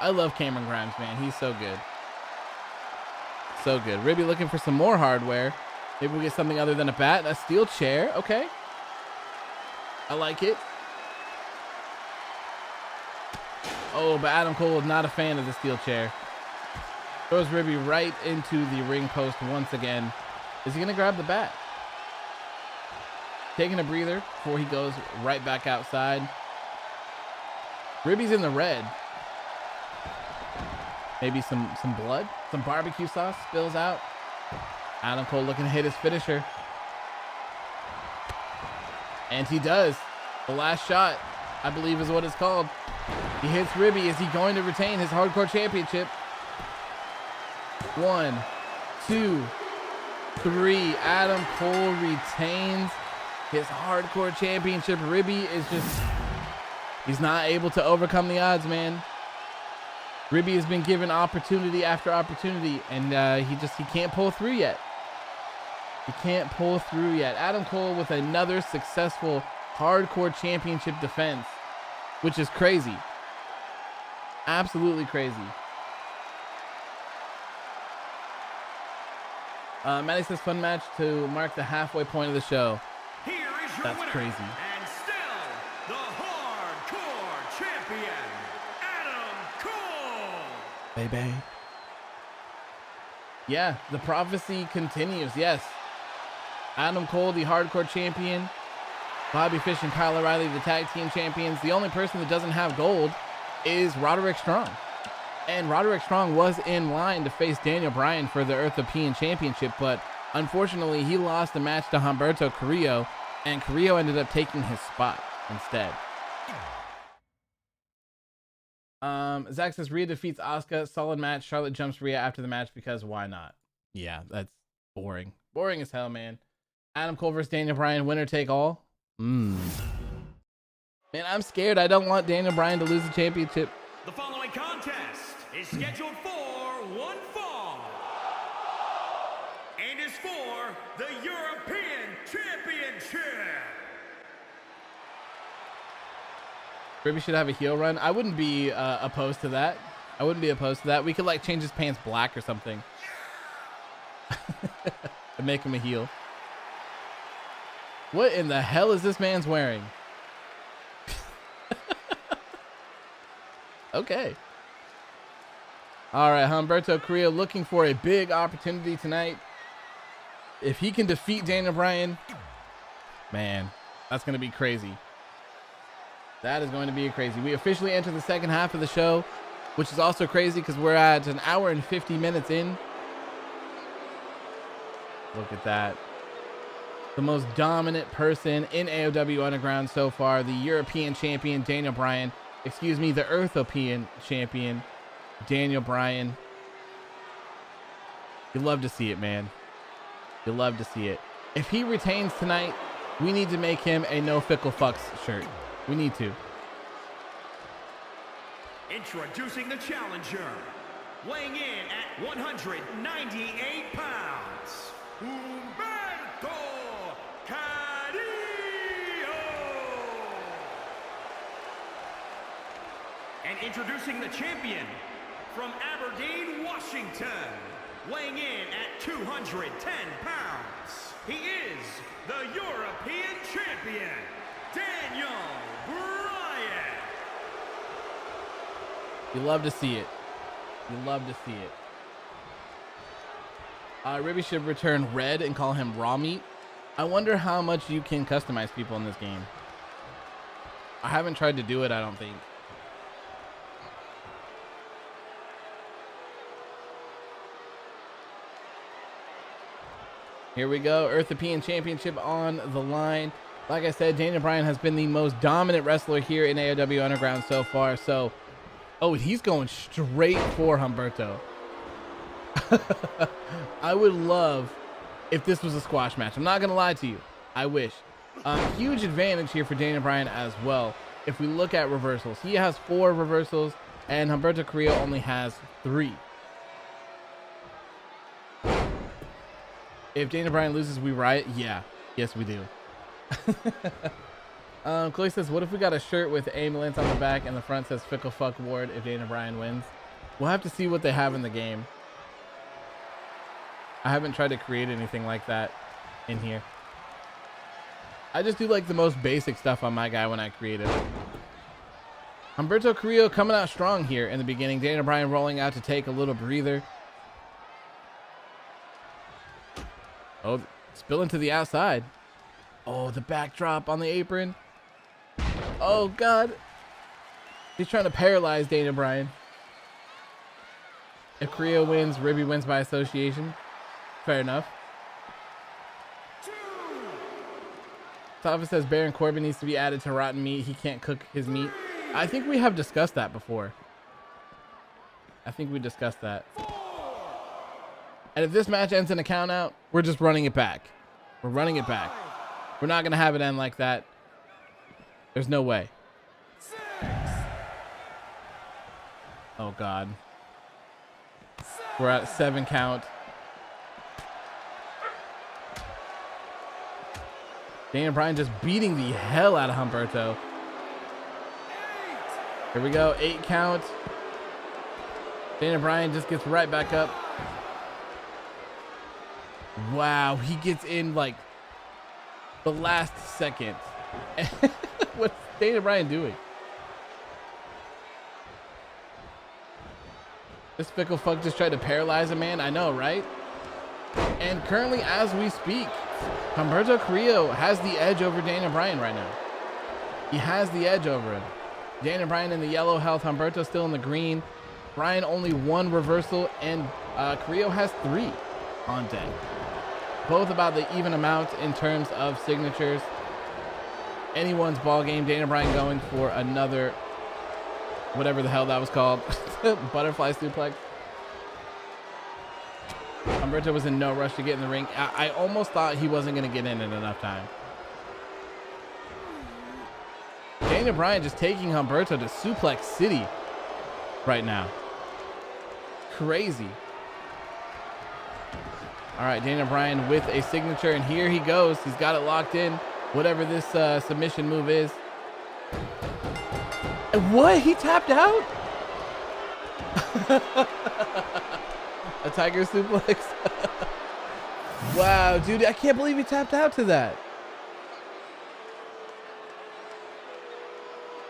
I love Cameron Grimes, man. He's so good. So good. Ribby looking for some more hardware. Maybe we get something other than a bat. A steel chair. Okay. I like it. Oh, but Adam Cole is not a fan of the steel chair. Throws Ribby right into the ring post once again. Is he going to grab the bat? Taking a breather before he goes right back outside. Ribby's in the red. Maybe some blood, some barbecue sauce spills out. Adam Cole looking to hit his finisher. And he does. The last shot, I believe, is what it's called. He hits Ribby. Is he going to retain his hardcore championship? 1, 2, 3. Adam Cole retains his hardcore championship. Ribby is just, he's not able to overcome the odds, man. Ribby has been given opportunity after opportunity, and he can't pull through yet. He can't pull through yet. Adam Cole with another successful hardcore championship defense, which is crazy. Absolutely crazy. Maddie says fun match to mark the halfway point of the show. Here is your That's winner, crazy. and still the hardcore champion, Adam Cole. Baby. Yeah, the prophecy continues. Yes. Adam Cole, the hardcore champion. Bobby Fish and Kyle O'Reilly, the tag team champions. The only person that doesn't have gold is Roderick Strong. And Roderick Strong was in line to face Daniel Bryan for the Earth European Championship, but Unfortunately, he lost the match to Humberto Carrillo, and Carrillo ended up taking his spot instead. Zach says Rhea defeats Asuka. Solid match. Charlotte jumps Rhea after the match because why not? Yeah, that's boring. Boring as hell, man. Adam Cole versus Daniel Bryan. Winner take all. Man, I'm scared. I don't want Daniel Bryan to lose the championship. The following contest is scheduled for one fall and is for the European Championship. Ribby should have a heel run. I wouldn't be opposed to that. I wouldn't be opposed to that. We could like change his pants black or something and make him a heel. What in the hell is this man's wearing? Okay. All right, Humberto Carrillo looking for a big opportunity tonight. If he can defeat Daniel Bryan, man, that's going to be crazy. That is going to be crazy. We officially enter the second half of the show, which is also crazy because we're at an hour and 50 minutes in. Look at that. The most dominant person in AOW Underground so far, the European champion, Daniel Bryan. Excuse me, the Earthopean champion, Daniel Bryan. You love to see it, man. You love to see it. If he retains tonight, we need to make him a No Fickle Fucks shirt. We need to. Introducing the challenger, weighing in at 198 pounds, Humberto Carrillo. And introducing the champion, from Aberdeen, Washington, weighing in at 210 pounds, he is the European champion, Daniel Bryan. You love to see it. You love to see it. Ribby should return Red and call him Raw Meat. I wonder how much you can customize people in this game. I haven't tried to do it, I don't think. Here we go. Earthopean Championship on the line. Like I said, Daniel Bryan has been the most dominant wrestler here in AOW Underground so far. So, oh, he's going straight for Humberto. I would love if this was a squash match. I'm not going to lie to you. I wish. Huge advantage here for Daniel Bryan as well. If we look at reversals, he has 4 reversals and Humberto Carrillo only has 3. If Daniel Bryan loses, we riot? Yeah. Yes, we do. Chloe says, what if we got a shirt with ambulance on the back and the front says Fickle Fuck Ward if Daniel Bryan wins? We'll have to see what they have in the game. I haven't tried to create anything like that in here. I just do like the most basic stuff on my guy when I create it. Humberto Carrillo coming out strong here in the beginning. Daniel Bryan rolling out to take a little breather. Oh, spilling to the outside. Oh, the backdrop on the apron. Oh, God. He's trying to paralyze Daniel Bryan. If Carrillo wins, Ribby wins by association. Fair enough. Tava says Baron Corbin needs to be added to rotten meat. He can't cook his meat. I think we have discussed that before. I think we discussed that. And if this match ends in a count out, we're just running it back. We're running it back. We're not going to have it end like that. There's no way. Oh, God. We're at 7 count. Daniel Bryan just beating the hell out of Humberto. Here we go. 8 count. Daniel Bryan just gets right back up. Wow, he gets in like the last second. What's Daniel Bryan doing? This fickle fuck just tried to paralyze a man. I know, right? And currently, as we speak, Humberto Carrillo has the edge over Daniel Bryan right now. He has the edge over him. Daniel Bryan in the yellow health. Humberto still in the green. Bryan only 1 reversal, and Carrillo has 3 on deck. both about the even amount in terms of signatures. Anyone's ball game. Daniel Bryan going for another, whatever the hell that was called, butterfly suplex. Humberto was in no rush to get in the ring. I almost thought he wasn't going to get in enough time. Daniel Bryan just taking Humberto to Suplex City right now. Crazy. All right, Daniel Bryan with a signature, and here he goes. He's got it locked in, whatever this submission move is. What? He tapped out? A tiger suplex? Wow, dude, I can't believe he tapped out to that.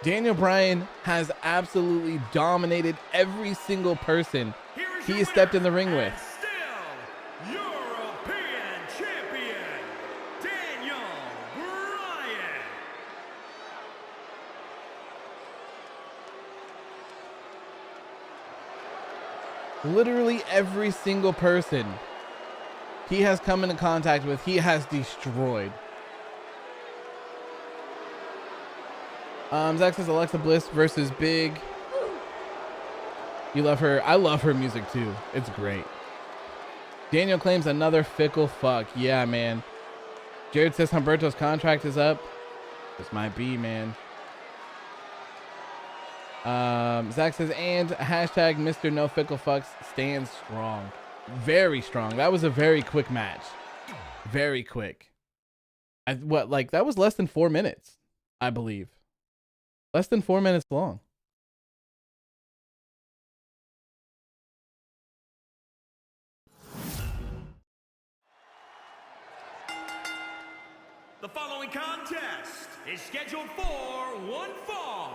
Daniel Bryan has absolutely dominated every single person he has stepped in the ring with. Still, European champion, Daniel Bryan. Literally every single person he has come into contact with, he has destroyed. Zach says Alexa Bliss versus Big. You love her. I love her music too. It's great. Daniel claims another fickle fuck. Yeah, man. Jared says Humberto's contract is up. This might be, man. Zach says, and hashtag Mr. No Fickle Fucks stands strong. Very strong. That was a very quick match. Very quick. That was less than 4 minutes, I believe. Less than 4 minutes long. The following contest is scheduled for one fall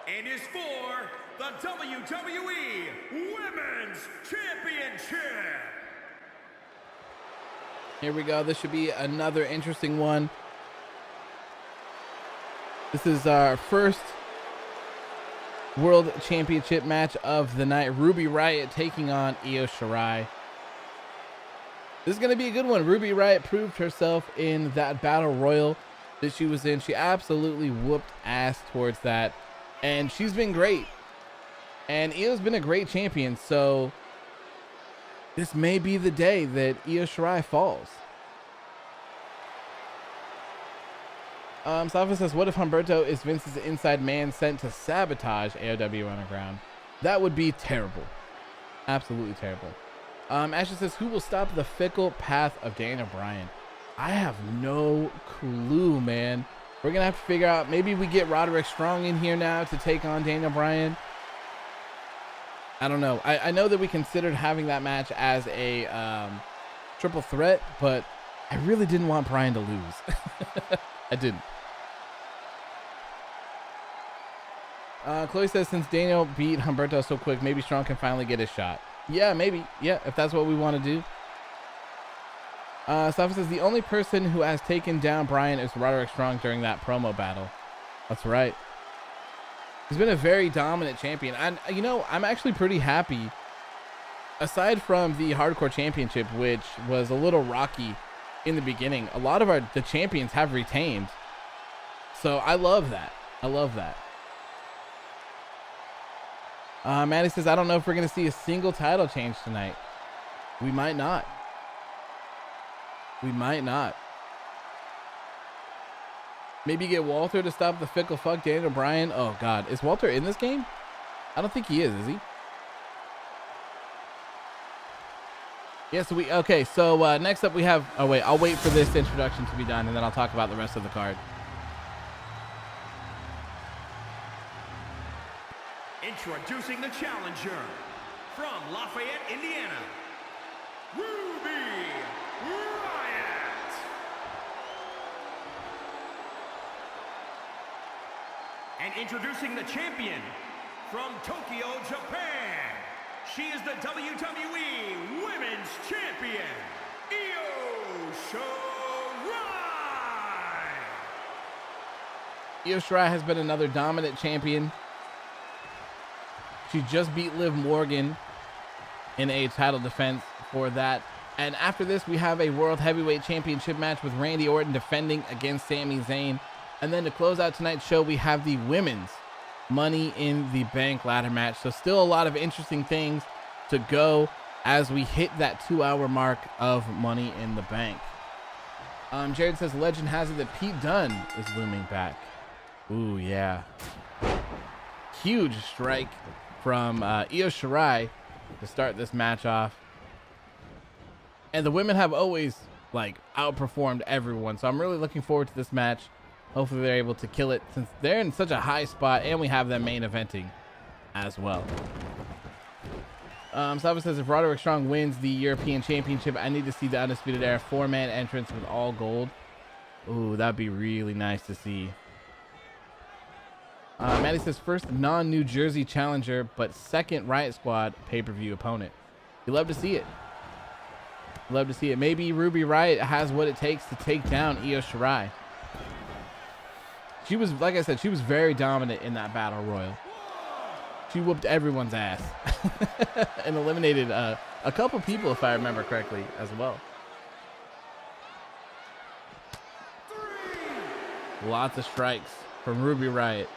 and is for the WWE Women's Championship. Here we go. This should be another interesting one. This is our first World Championship match of the night. Ruby Riot taking on Io Shirai. This is going to be a good one. Ruby Riot proved herself in that battle royal that she was in. She absolutely whooped ass towards that. And she's been great. And Io's been a great champion. So this may be the day that Io Shirai falls. Safa says, what if Humberto is Vince's inside man sent to sabotage AOW Underground? That would be terrible. Absolutely terrible. Ashley says, who will stop the fickle path of Daniel Bryan? I have no clue, man. We're going to have to figure out. Maybe we get Roderick Strong in here now to take on Daniel Bryan. I don't know. I know that we considered having that match as a triple threat, but I really didn't want Bryan to lose. I didn't. Chloe says, since Daniel beat Humberto so quick, maybe Strong can finally get his shot. Yeah, maybe. Yeah, if that's what we want to do. Safa says, the only person who has taken down Bryan is Roderick Strong during that promo battle. That's right. He's been a very dominant champion. And, you know, I'm actually pretty happy. Aside from the Hardcore Championship, which was a little rocky in the beginning, a lot of the champions have retained. So I love that. I love that. Maddie says, I don't know if we're going to see a single title change tonight. We might not. We might not. Maybe get Walter to stop the fickle fuck Daniel Bryan. Oh, God. Is Walter in this game? I don't think he is he? Yes, okay, so next up we have... Oh, wait. I'll wait for this introduction to be done, and then I'll talk about the rest of the card. Introducing the challenger from Lafayette, Indiana, Ruby Riot. And introducing the champion from Tokyo, Japan. She is the WWE Women's Champion, Io Shirai. Io Shirai has been another dominant champion. She just beat Liv Morgan in a title defense for that And after this, we have a World Heavyweight Championship match with Randy Orton defending against Sami Zayn. And then to close out tonight's show, we have the women's Money in the Bank ladder match. So still a lot of interesting things to go as we hit that 2-hour mark of Money in the Bank. Jared says legend has it that Pete Dunne is looming back. Ooh, yeah. Huge strike from Io Shirai to start this match off. And the women have always like outperformed everyone. So I'm really looking forward to this match. Hopefully they're able to kill it since they're in such a high spot and we have them main eventing as well. Slava says if Roderick Strong wins the European Championship, I need to see the Undisputed Era 4-man entrance with all gold. Ooh, that'd be really nice to see. Maddie says first non-New Jersey challenger, but second Riot Squad pay-per-view opponent. You love to see it. Love to see it. Maybe Ruby Riot has what it takes to take down Io Shirai. She was, like I said, she was very dominant in that battle royal. She whooped everyone's ass and eliminated a couple people, if I remember correctly, as well. Lots of strikes from Ruby Riot.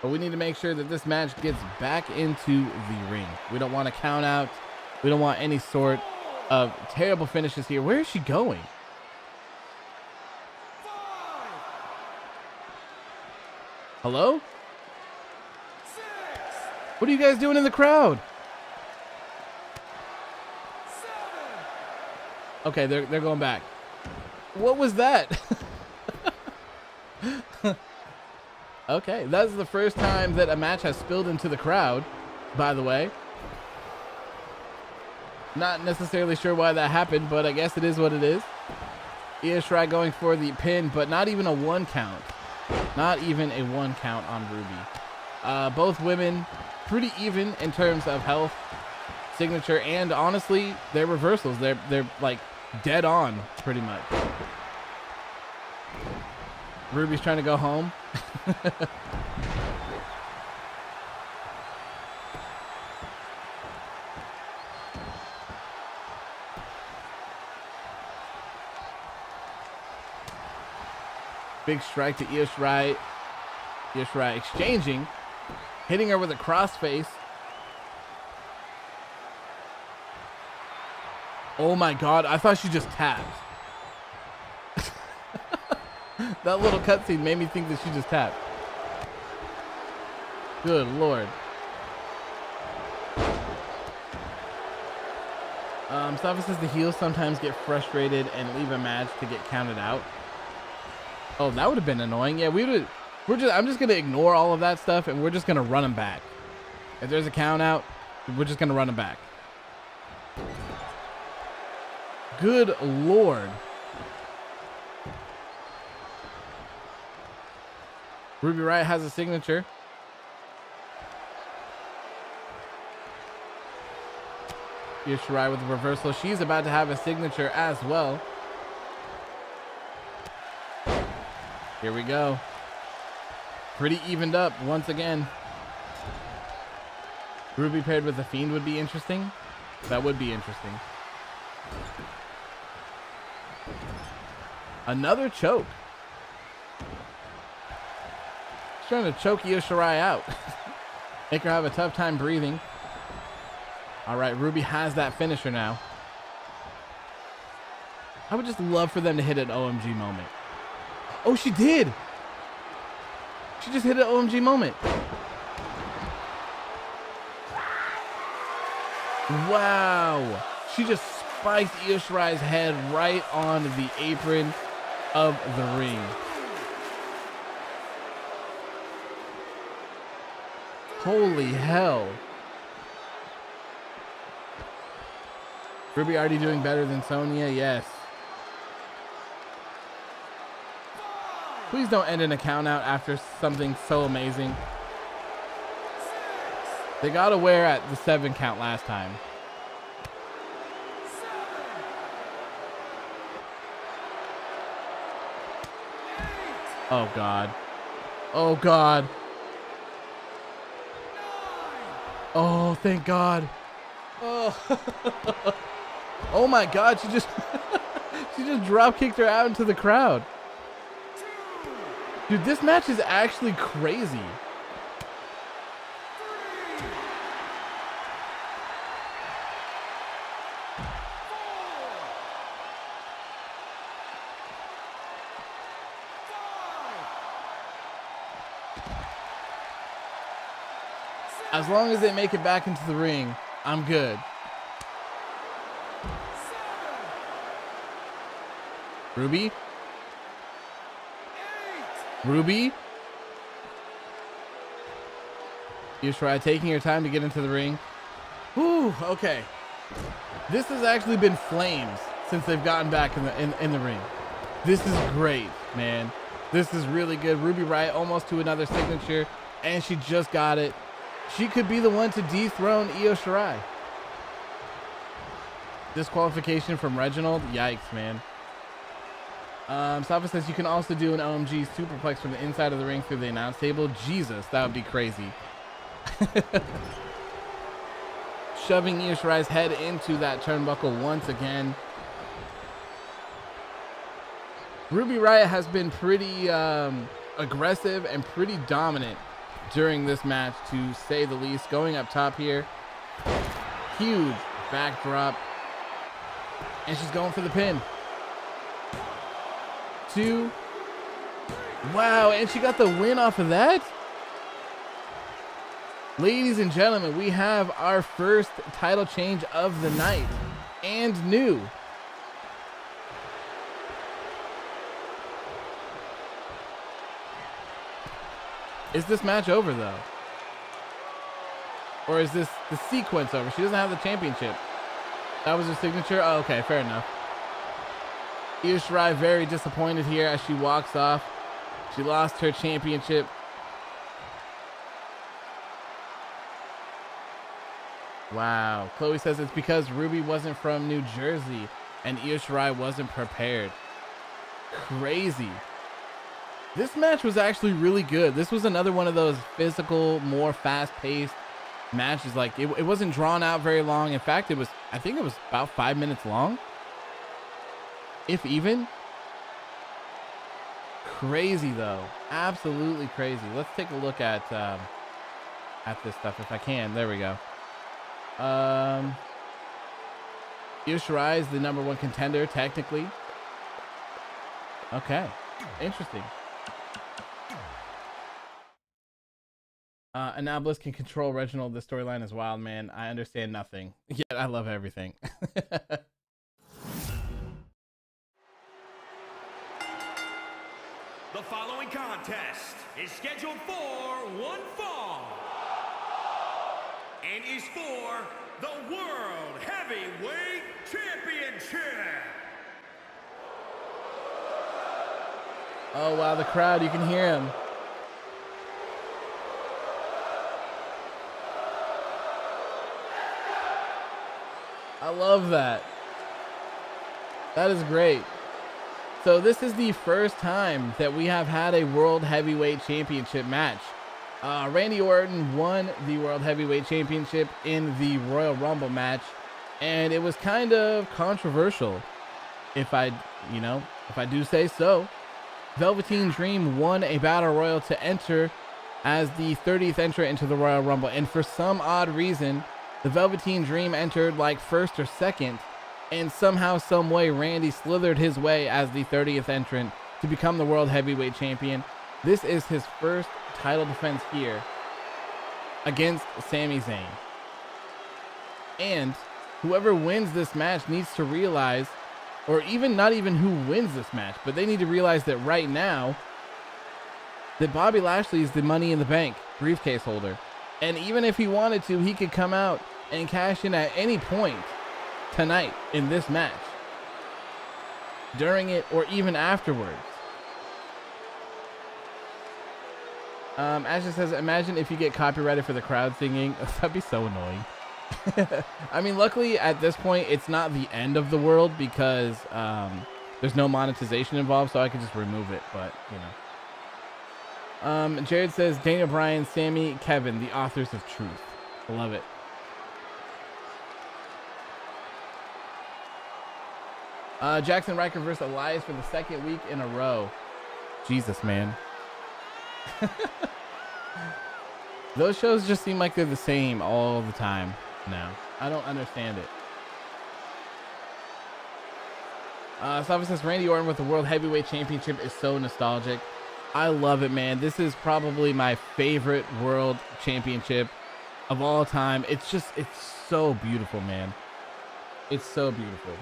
But we need to make sure that this match gets back into the ring. We don't want to count out. We don't want any sort of terrible finishes here. Where is she going? Hello? What are you guys doing in the crowd? Okay, they're going back. What was that? Okay, that's the first time that a match has spilled into the crowd, by the way. Not necessarily sure why that happened, but I guess it is what it is. Io Shirai going for the pin, but not even a 1 count. Not even a 1 count on Ruby. Both women pretty even in terms of health, signature, and honestly, their reversals. They're like dead on pretty much. Ruby's trying to go home. Big strike to Io Shirai. Io Shirai exchanging, hitting her with a crossface. Oh my God, I thought she just tapped. That little cutscene made me think that she just tapped. Good Lord. Mustafa says the heels sometimes get frustrated and leave a match to get counted out. Oh, that would have been annoying. Yeah, I'm just gonna ignore all of that stuff and we're just gonna run them back. If there's a count out, we're just gonna run them back. Good Lord. Ruby Riot has a signature. Here's Shirai with the reversal. She's about to have a signature as well. Here we go. Pretty evened up once again. Ruby paired with the Fiend would be interesting. That would be interesting. Another choke. Trying to choke Io Shirai out. Make her have a tough time breathing. All right, Ruby has that finisher now. I would just love for them to hit an OMG moment. Oh, she did. She just hit an OMG moment. Wow. She just spiked Io Shirai's head right on the apron of the ring. Holy hell. Ruby already doing better than Sonya, yes. Please don't end an account out after something so amazing. They got aware at the 7 count last time. Oh God. Oh God. Oh, thank God. Oh. Oh my God, she just she just drop kicked her out into the crowd. Dude, this match is actually crazy. As long as they make it back into the ring, I'm good. Ruby? Ruby? Shirai taking her time to get into the ring. Whew, okay. This has actually been flames since they've gotten back in the ring. This is great, man. This is really good. Ruby Riot almost to another signature, and she just got it. She could be the one to dethrone Shirai. Disqualification from Reginald? Yikes, man. Safa says you can also do an OMG superplex from the inside of the ring through the announce table. Jesus, that would be crazy. Shoving Shirai's head into that turnbuckle once again. Ruby Riot has been pretty aggressive and pretty dominant during this match, to say the least. Going up top here. Huge backdrop. And she's going for the pin. 2. Wow, and she got the win off of that? Ladies and gentlemen, we have our first title change of the night. And new. Is this match over, though? Or is this the sequence over? She doesn't have the championship. That was her signature? Oh, okay, fair enough. Shirai very disappointed here as she walks off. She lost her championship. Wow. Chloe says it's because Ruby wasn't from New Jersey and Shirai wasn't prepared. Crazy. This match was actually really good. This was another one of those physical, more fast-paced matches. Like it wasn't drawn out very long. In fact, I think it was about 5 minutes long, if even. Crazy though, absolutely crazy. Let's take a look at this stuff if I can. There we go. Shirai is the #1 contender technically. Okay, interesting. Annapolis can control Reginald. The storyline is wild, man. I understand nothing, yet I love everything. The following contest is scheduled for one fall and is for the World Heavyweight Championship. Oh wow, the crowd, you can hear him. I love that. That is great. So this is the first time that we have had a World Heavyweight Championship match. Randy Orton won the World Heavyweight Championship in the Royal Rumble match, and it was kind of controversial, if I do say so. Velveteen Dream won a Battle Royal to enter as the 30th entrant into the Royal Rumble, and for some odd reason, the Velveteen Dream entered like first or second, and somehow, some way, Randy slithered his way as the 30th entrant to become the World Heavyweight Champion. This is his first title defense here against Sami Zayn. And whoever wins this match needs to realize, or even not even who wins this match, but they need to realize that right now, that Bobby Lashley is the Money in the Bank briefcase holder. And even if he wanted to, he could come out and cash in at any point tonight in this match, during it, or even afterwards. Ashley says, imagine if you get copyrighted for the crowd singing. That'd be so annoying. I mean, luckily at this point, it's not the end of the world because there's no monetization involved, so I could just remove it, but you know. Jared says, Daniel Bryan, Sammy, Kevin, the authors of truth. I love it. Jackson Riker versus Elias for the second week in a row. Jesus, man. Those shows just seem like they're the same all the time now. I don't understand it. Sava says Randy Orton with the World Heavyweight Championship is so nostalgic. I love it, man. This is probably my favorite World Championship of all time. It's so beautiful, man. It's so beautiful.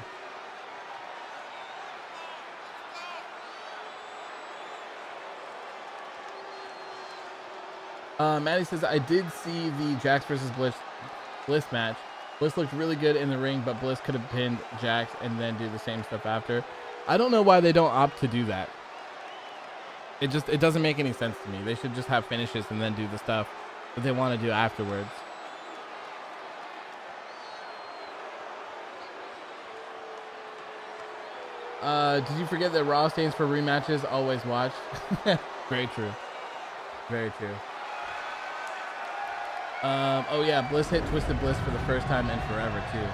Maddie says, I did see the Jax versus Bliss match. Bliss looked really good in the ring, but Bliss could have pinned Jax and then do the same stuff after. I don't know why they don't opt to do that. It doesn't make any sense to me. They should just have finishes and then do the stuff that they want to do afterwards. Did you forget that Raw stands for rematches always watched? Very true. Very true. Oh yeah, Bliss hit Twisted Bliss for the first time in forever too.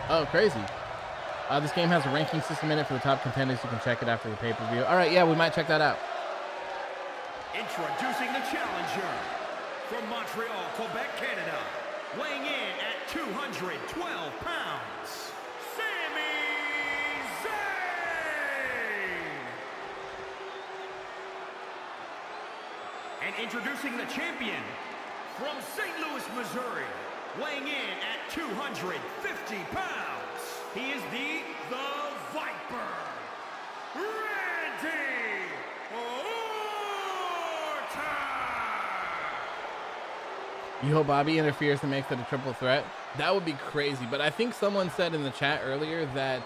Oh, crazy. This game has a ranking system in it for the top contenders. You can check it after the pay-per-view. All right, yeah, we might check that out. Introducing the challenger from Montreal, Quebec, Canada, weighing in at 212 pounds, Sami Zayn. And introducing the champion from St. Louis, Missouri, weighing in at 250 pounds, he is the Viper, Randy Orton. You hope Bobby interferes and makes it a triple threat? That would be crazy. But I think someone said in the chat earlier that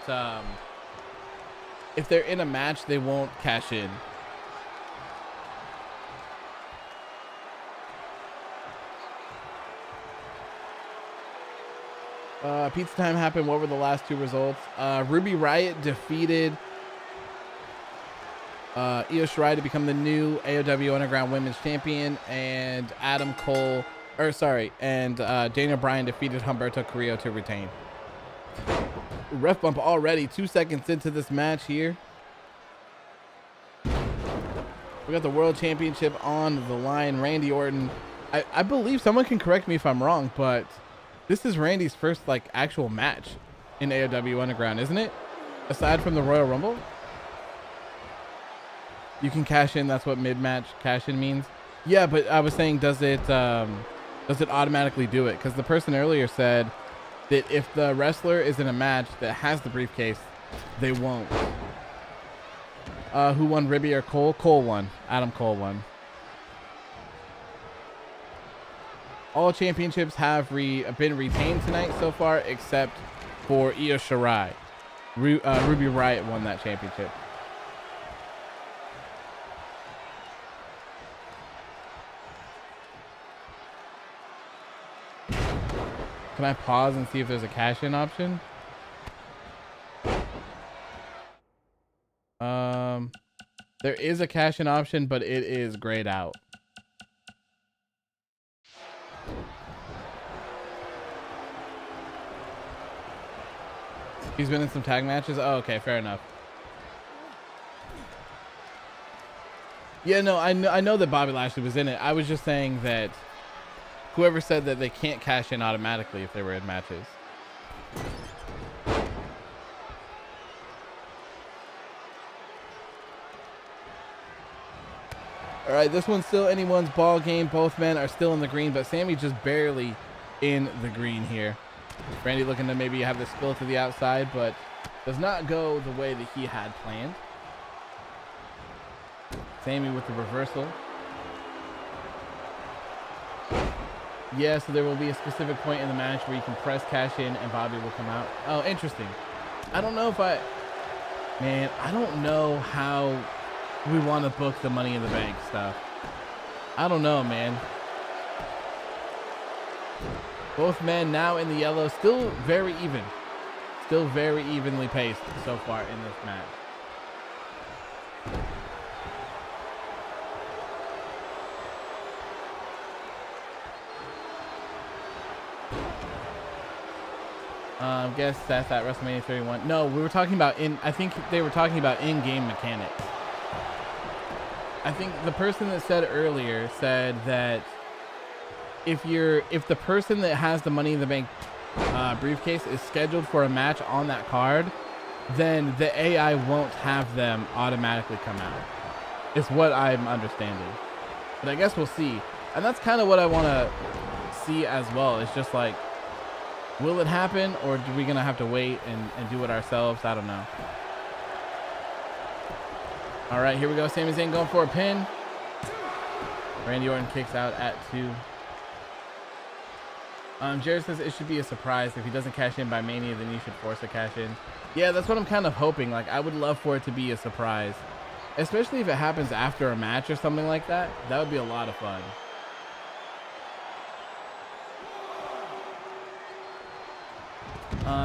if they're in a match, they won't cash in. Pizza time happened. What were the last two results? Ruby Riot defeated Io Shirai to become the new AOW Underground Women's Champion, and Daniel Bryan defeated Humberto Carrillo to retain. Ref bump already, 2 seconds into this match here. We got the World Championship on the line. Randy Orton. I believe, someone can correct me if I'm wrong, but this is Randy's first actual match in AOW Underground, isn't it? Aside from the Royal Rumble? You can cash in, that's what mid-match cash in means. Yeah, but I was saying, does it automatically do it? Because the person earlier said that if the wrestler is in a match that has the briefcase, they won't. Who won, Ribby or Cole? Cole won. Adam Cole won. All championships have been retained tonight so far, except for Io Shirai. Ruby Riot won that championship. Can I pause and see if there's a cash-in option? There is a cash-in option, but it is grayed out. He's been in some tag matches? Oh, okay, fair enough. Yeah, no, I know that Bobby Lashley was in it. I was just saying that whoever said that they can't cash in automatically if they were in matches. All right, this one's still anyone's ball game. Both men are still in the green, but Sami just barely in the green here. Randy looking to maybe have this spill to the outside, but does not go the way that he had planned. Sami with the reversal. Yeah, so there will be a specific point in the match where you can press cash in and Bobby will come out. Oh, interesting. I don't know how we want to book the Money in the Bank stuff. I don't know, man. Both men now in the yellow, still very even. Still very evenly paced so far in this match. Guess that's at WrestleMania 31. No, we were talking about I think they were talking about in-game mechanics. I think the person that said earlier said that if the person that has the Money in the Bank briefcase is scheduled for a match on that card, then the AI won't have them automatically come out. Is what I'm understanding. But I guess we'll see. And that's kind of what I want to see as well. It's just like, will it happen, or are we going to have to wait and do it ourselves? I don't know. All right, here we go. Sami Zayn going for a pin. Randy Orton kicks out at 2. Jared says it should be a surprise. If he doesn't cash in by Mania, then you should force a cash in. Yeah, that's what I'm kind of hoping. Like, I would love for it to be a surprise, especially if it happens after a match or something like that. That would be a lot of fun.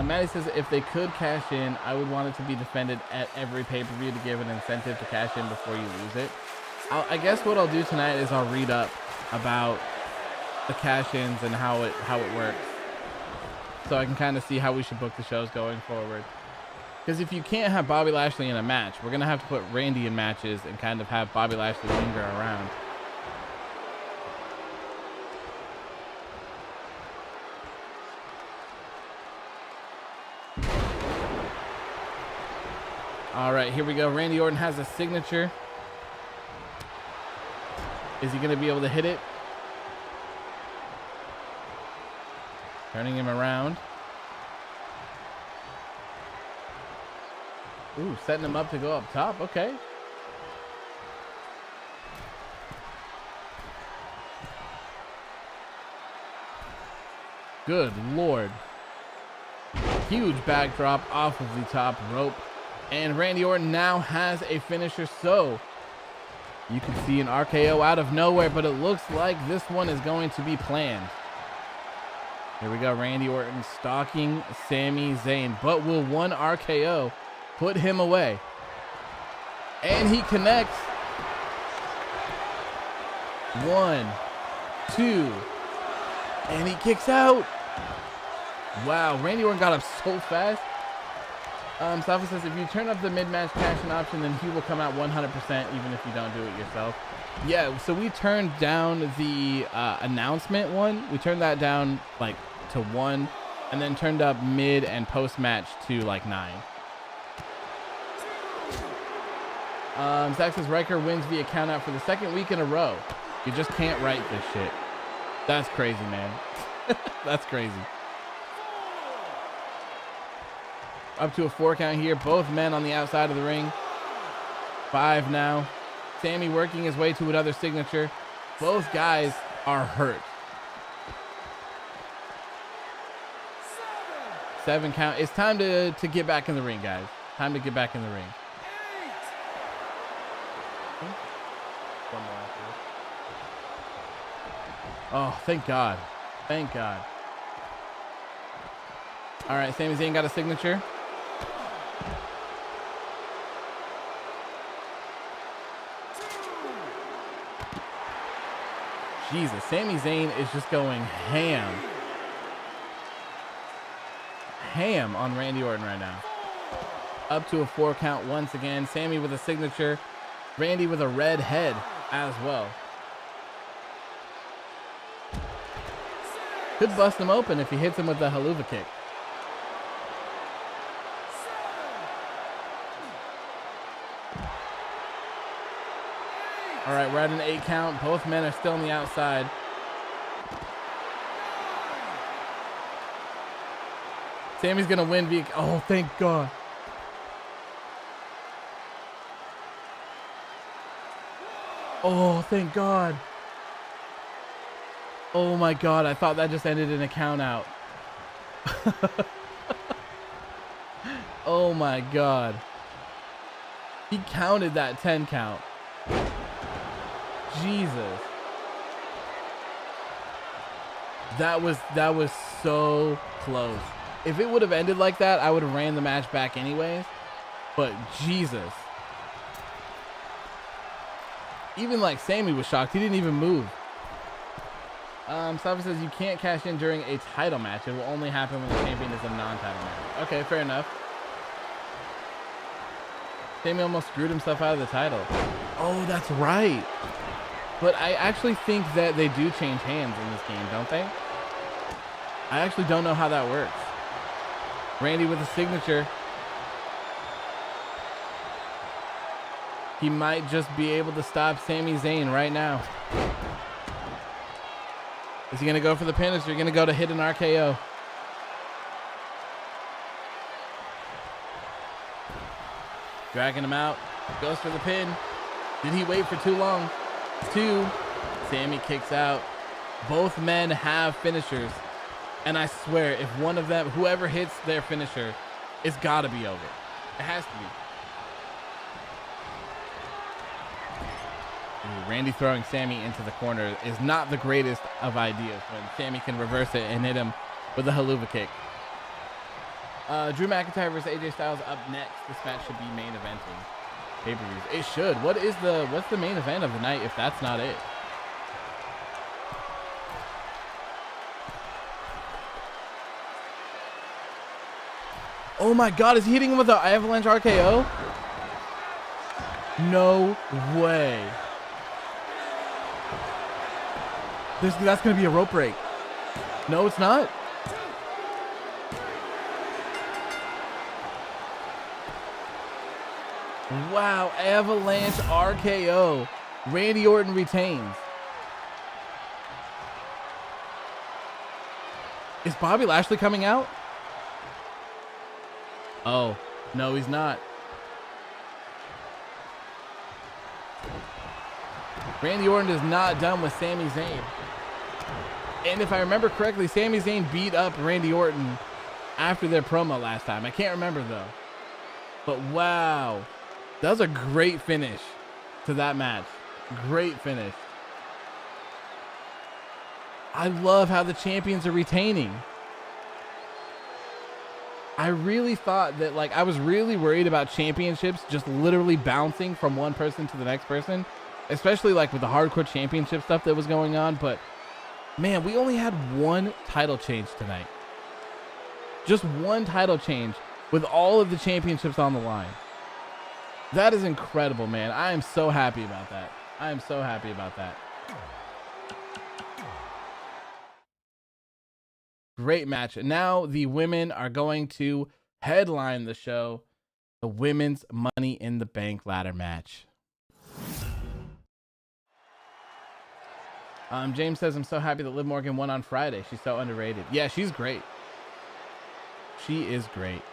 Maddie says if they could cash in, I would want it to be defended at every pay-per-view to give an incentive to cash in before you lose it. I guess what I'll do tonight is I'll read up about the cash-ins and how it works, so I can kind of see how we should book the shows going forward. Because if you can't have Bobby Lashley in a match, we're gonna have to put Randy in matches and kind of have Bobby Lashley linger around. All right, here we go. Randy Orton has a signature. Is he going to be able to hit it? Turning him around. Ooh, setting him up to go up top. Okay. Good Lord. Huge backdrop off of the top rope. And Randy Orton now has a finisher, so you can see an RKO out of nowhere, but it looks like this one is going to be planned. Here we go, Randy Orton stalking Sami Zayn, but will one RKO put him away? And he connects. 1, 2, and he kicks out. Wow, Randy Orton got up so fast. Safa says, if you turn up the mid-match cash-in option, then he will come out 100% even if you don't do it yourself. Yeah, so we turned down the announcement one. We turned that down like to 1, and then turned up mid and post-match to like 9. Zach says, Riker wins via countout for the 2nd week in a row. You just can't write this shit. That's crazy, man. That's crazy. Up to a 4 count here. Both men on the outside of the ring. 5 now. Sami working his way to another signature. Both guys are hurt. 7 count. It's time to get back in the ring, guys. Time to get back in the ring. One more after. Oh, thank God. Thank God. All right, Sami Zayn got a signature. Jesus, Sami Zayn is just going ham. Ham on Randy Orton right now. Up to a 4 count once again. Sami with a signature. Randy with a red head as well. Could bust him open if he hits him with the haluva kick. All right, we're at an 8 count. Both men are still on the outside. Sami's gonna win via. Oh, thank God. Oh, thank God. Oh my God, I thought that just ended in a count out. Oh my God. He counted that 10 count. Jesus. That was so close. If it would have ended like that, I would have ran the match back anyways. But Jesus. Even like Sami was shocked. He didn't even move. Salva says you can't cash in during a title match. It will only happen when the champion is a non-title match. Okay, fair enough. Sammy almost screwed himself out of the title. Oh, that's right. But I actually think that they do change hands in this game, don't they? I actually don't know how that works. Randy with a signature. He might just be able to stop Sami Zayn right now. Is he going to go for the pin, or is he going to go to hit an RKO? Dragging him out. Goes for the pin. Did he wait for too long? 2. Sami kicks out. Both men have finishers. And I swear, if one of them, whoever hits their finisher, it's got to be over. It has to be. Ooh, Randy throwing Sami into the corner is not the greatest of ideas when Sami can reverse it and hit him with a haluva kick. Drew McIntyre versus AJ Styles up next. This match should be main eventing pay-per-views. It should. What's the main event of the night if that's not it? Oh my God, is he hitting him with an avalanche RKO? No way. That's going to be a rope break. No, it's not. Wow, avalanche RKO. Randy Orton retains. Is Bobby Lashley coming out? Oh, no, he's not. Randy Orton is not done with Sami Zayn. And if I remember correctly, Sami Zayn beat up Randy Orton after their promo last time. I can't remember, though. But wow. That was a great finish to that match. Great finish. I love how the champions are retaining. I really thought that, like, I was really worried about championships just literally bouncing from one person to the next person, especially like with the hardcore championship stuff that was going on. But man, we only had one title change tonight. Just one title change with all of the championships on the line. That is incredible, man. I am so happy about that. I am so happy about that. Great match. Now the women are going to headline the show. The women's Money in the Bank ladder match. James says, I'm so happy that Liv Morgan won on Friday. She's so underrated. Yeah, she's great. She is great.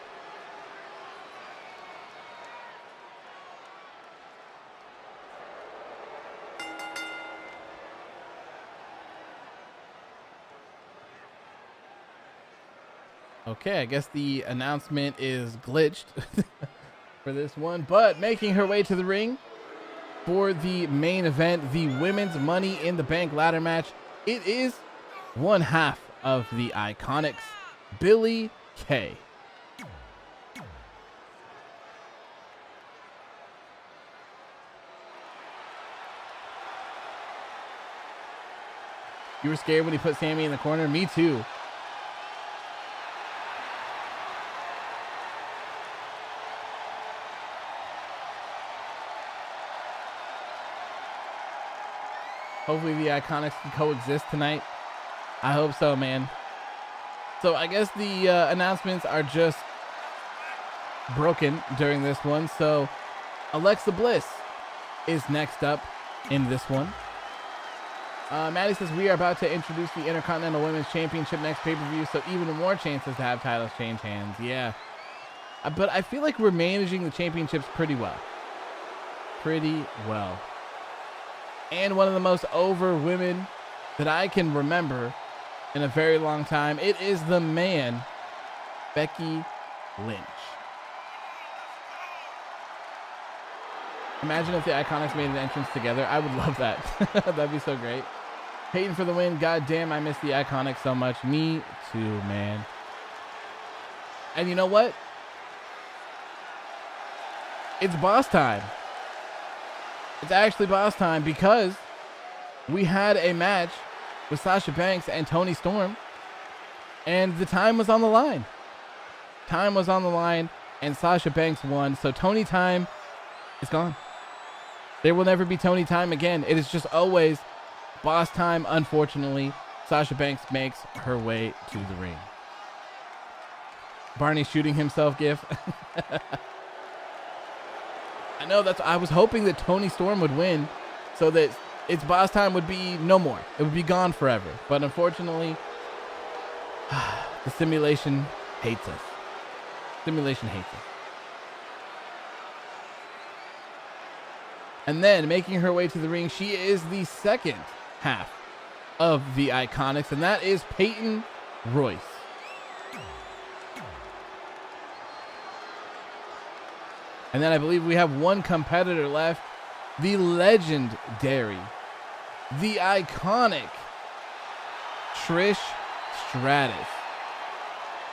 Okay, I guess the announcement is glitched for this one, but making her way to the ring for the main event, the women's Money in the Bank ladder match. It is one half of the Iconics, Billie Kay. You were scared when he put Sami in the corner? Me too. Hopefully the Iconics can coexist tonight. I hope so, man. So I guess the announcements are just broken during this one. So Alexa Bliss is next up in this one. Maddie says, we are about to introduce the Intercontinental Women's Championship next pay-per-view, so even more chances to have titles change hands. Yeah. But I feel like we're managing the championships pretty well. Pretty well. And one of the most over women that I can remember in a very long time. It is the man, Becky Lynch. Imagine if the Iconics made an entrance together. I would love that. That'd be so great. Peyton for the win. God damn, I miss the Iconics so much. Me too, man. And you know what? It's boss time. It's actually boss time because we had a match with Sasha Banks and Toni Storm. And the time was on the line. Time was on the line, and Sasha Banks won. So Toni time is gone. There will never be Toni time again. It is just always boss time. Unfortunately, Sasha Banks makes her way to the ring. Barney shooting himself gif. I know I was hoping that Toni Storm would win so that its boss time would be no more. It would be gone forever. But unfortunately, the simulation hates us. Simulation hates us. And then making her way to the ring, she is the second half of the Iconics, and that is Peyton Royce. And then I believe we have one competitor left, the legendary, the iconic Trish Stratus,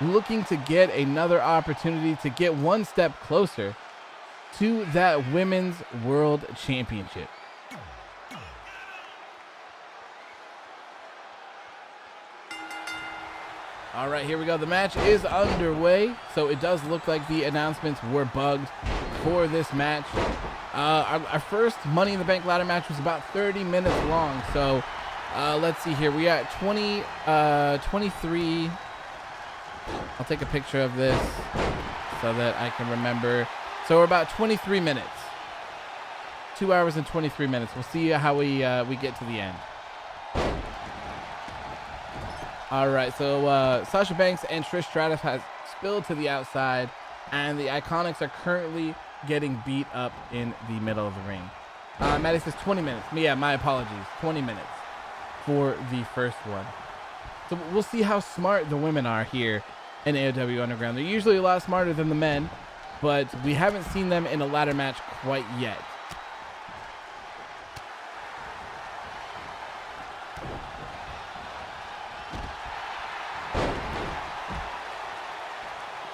looking to get another opportunity to get one step closer to that Women's World Championship. All right, here we go. The match is underway, so it does look like the announcements were bugged for this match. Our first Money in the Bank ladder match was about 30 minutes long, so let's see here. We are at 23. I'll take a picture of this so that I can remember. So we're about 23 minutes. 2 hours and 23 minutes. We'll see how we get to the end. All right, so Sasha Banks and Trish Stratus has spilled to the outside, and the Iconics are currently getting beat up in the middle of the ring. Maddie says 20 minutes. Yeah, my apologies. 20 minutes for the first one. So we'll see how smart the women are here in AOW Underground. They're usually a lot smarter than the men, but we haven't seen them in a ladder match quite yet.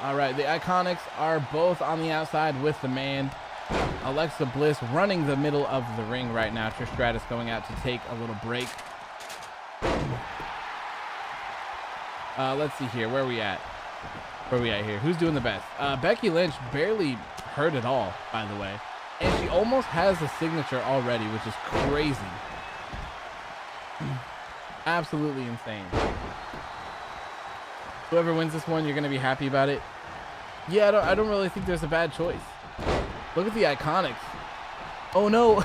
All right, the Iconics are both on the outside with the man. Alexa Bliss running the middle of the ring right now. Trish Stratus going out to take a little break. Let's see here. Where are we at? Where are we at here? Who's doing the best? Becky Lynch barely hurt at all, by the way. And she almost has a signature already, which is crazy. Absolutely insane. Whoever wins this one, you're going to be happy about it. Yeah, I don't really think there's a bad choice. Look at the Iconics. Oh, no.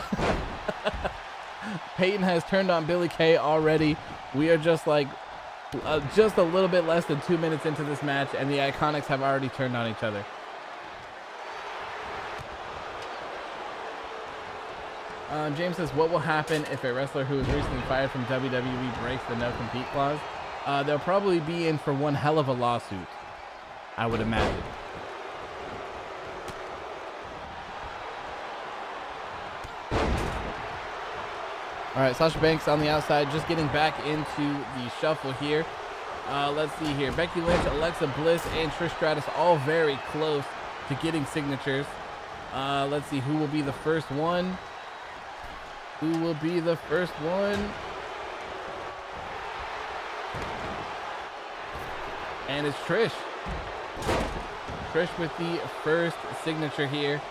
Peyton has turned on Billie Kay already. We are just like just a little bit less than 2 minutes into this match, and the Iconics have already turned on each other. James says, what will happen if a wrestler who was recently fired from WWE breaks the no-compete clause? They'll probably be in for one hell of a lawsuit, I would imagine. All right, Sasha Banks on the outside, just getting back into the shuffle here. Let's see here. Becky Lynch, Alexa Bliss, and Trish Stratus all very close to getting signatures. Let's see who will be the first one. Who will be the first one? And it's Trish. Trish with the first signature here.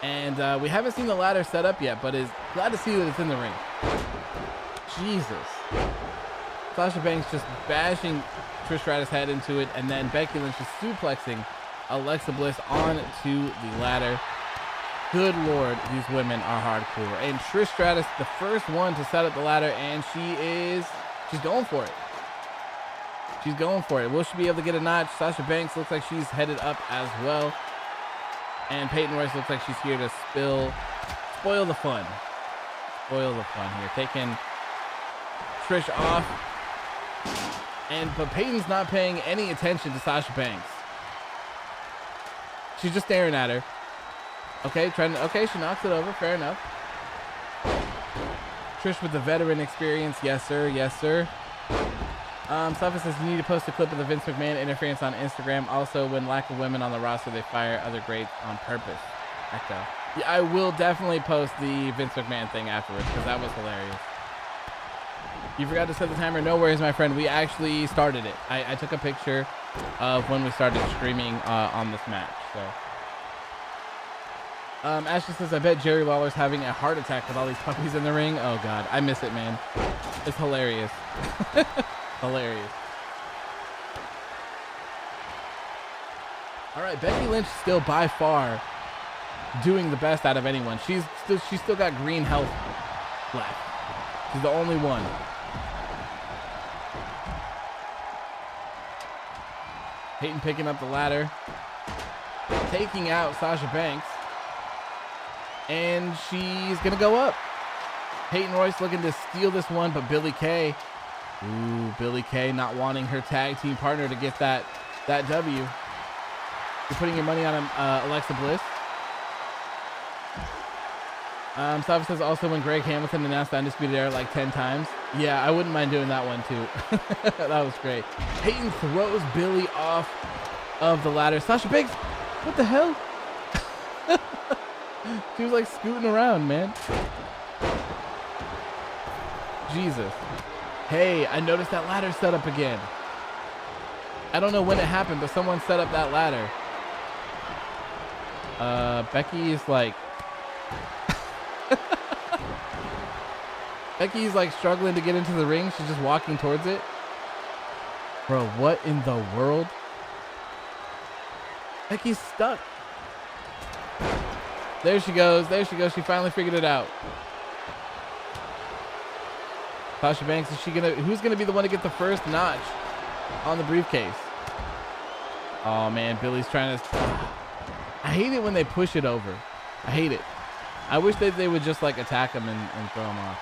And we haven't seen the ladder set up yet, but is glad to see that it's in the ring. Jesus. Sasha Banks just bashing Trish Stratus' head into it, and then Becky Lynch just suplexing Alexa Bliss onto the ladder. Good Lord, these women are hardcore. And Trish Stratus, the first one to set up the ladder, and she's going for it. She's going for it. Will she be able to get a notch? Sasha Banks looks like she's headed up as well. And Peyton Royce looks like she's here to spoil the fun. Spoil the fun here. Taking Trish off. But Peyton's not paying any attention to Sasha Banks. She's just staring at her. Okay, she knocks it over. Fair enough. Trish with the veteran experience. Yes, sir. Yes, sir. Suffolk says you need to post a clip of the Vince McMahon interference on Instagram. Also, when lack of women on the roster, they fire other greats on purpose. Echo. Yeah, I will definitely post the Vince McMahon thing afterwards because that was hilarious. You forgot to set the timer. No worries, my friend. We actually started it. I took a picture of when we started streaming on this match. So, Ashley says, I bet Jerry Lawler's having a heart attack with all these puppies in the ring. Oh, God. I miss it, man. It's hilarious. Hilarious. All right, Becky Lynch still by far doing the best out of anyone. She's still got green health left. She's the only one. Peyton picking up the ladder, taking out Sasha Banks, and she's gonna go up. Peyton Royce looking to steal this one, but Billie Kay, Billie Kay not wanting her tag team partner to get that W. You're putting your money on Alexa Bliss. Sava says also when Greg Hamilton announced the Undisputed Era like 10 times. Yeah, I wouldn't mind doing that one too. That was great. Peyton throws Billie off of the ladder. Sasha Banks, what the hell? She was like scooting around, man. Jesus. Hey, I noticed that ladder set up again. I don't know when it happened, but someone set up that ladder. Becky is like... Becky's like struggling to get into the ring. She's just walking towards it. Bro, what in the world? Becky's stuck. There she goes. There she goes. She finally figured it out. Sasha Banks, who's gonna be the one to get the first notch on the briefcase? Oh man, Billie's trying to... I hate it when they push it over. I hate it. I wish that they would just like attack him and throw him off.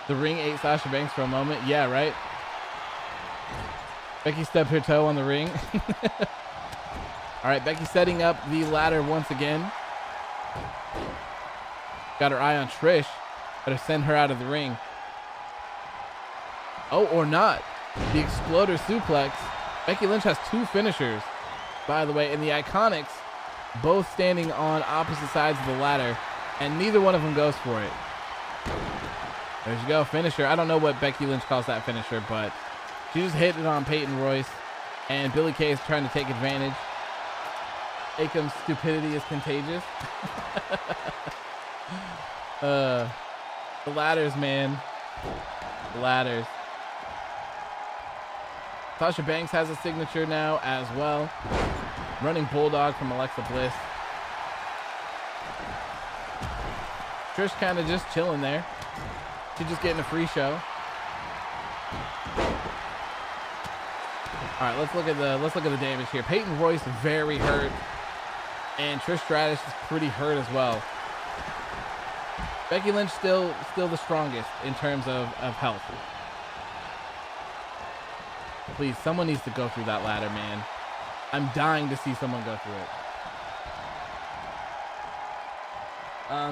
The ring ate Sasha Banks for a moment. Yeah, right? Becky stepped her toe on the ring. All right, Becky setting up the ladder once again. Got her eye on Trish. Better send her out of the ring. Oh, or not. The Exploder Suplex. Becky Lynch has 2 finishers, by the way, and the Iconics both standing on opposite sides of the ladder, and neither one of them goes for it. There you go, finisher. I don't know what Becky Lynch calls that finisher, but she just hit it on Peyton Royce, and Billie Kay is trying to take advantage. Akam's stupidity is contagious. The ladders, man. The ladders. Sasha Banks has a signature now as well. Running Bulldog from Alexa Bliss. Trish kind of just chilling there. She's just getting a free show. All right, let's look at the damage here. Peyton Royce very hurt, and Trish Stratus is pretty hurt as well. Becky Lynch still the strongest in terms of health. Please, someone needs to go through that ladder, man. I'm dying to see someone go through it.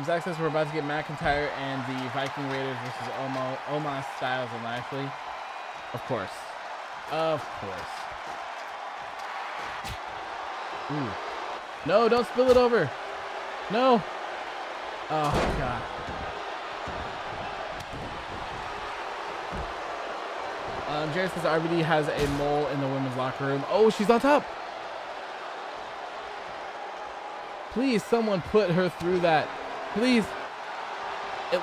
Zach says we're about to get McIntyre and the Viking Raiders versus Omos, Styles, and Lashley. Of course. Of course. Ooh. No, don't spill it over. No. Oh, God. Jerry says RBD has a mole in the women's locker room. Oh, she's on top. Please, someone put her through that. Please. It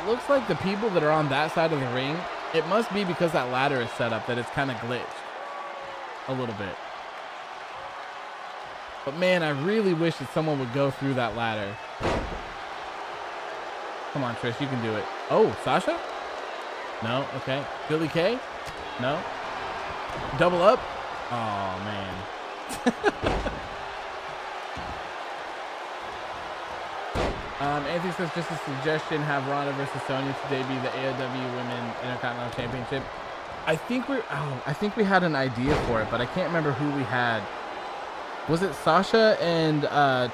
looks like the people that are on that side of the ring, it must be because that ladder is set up that it's kind of glitched a little bit. But man, I really wish that someone would go through that ladder. Come on, Trish, you can do it. Oh, Sasha? No, okay. Billie Kay? No. Double up? Oh, man. Anthony says, just a suggestion, have Ronda versus Sonya to debut the AOW Women Intercontinental Championship. I think we had an idea for it, but I can't remember who we had. Was it Sasha and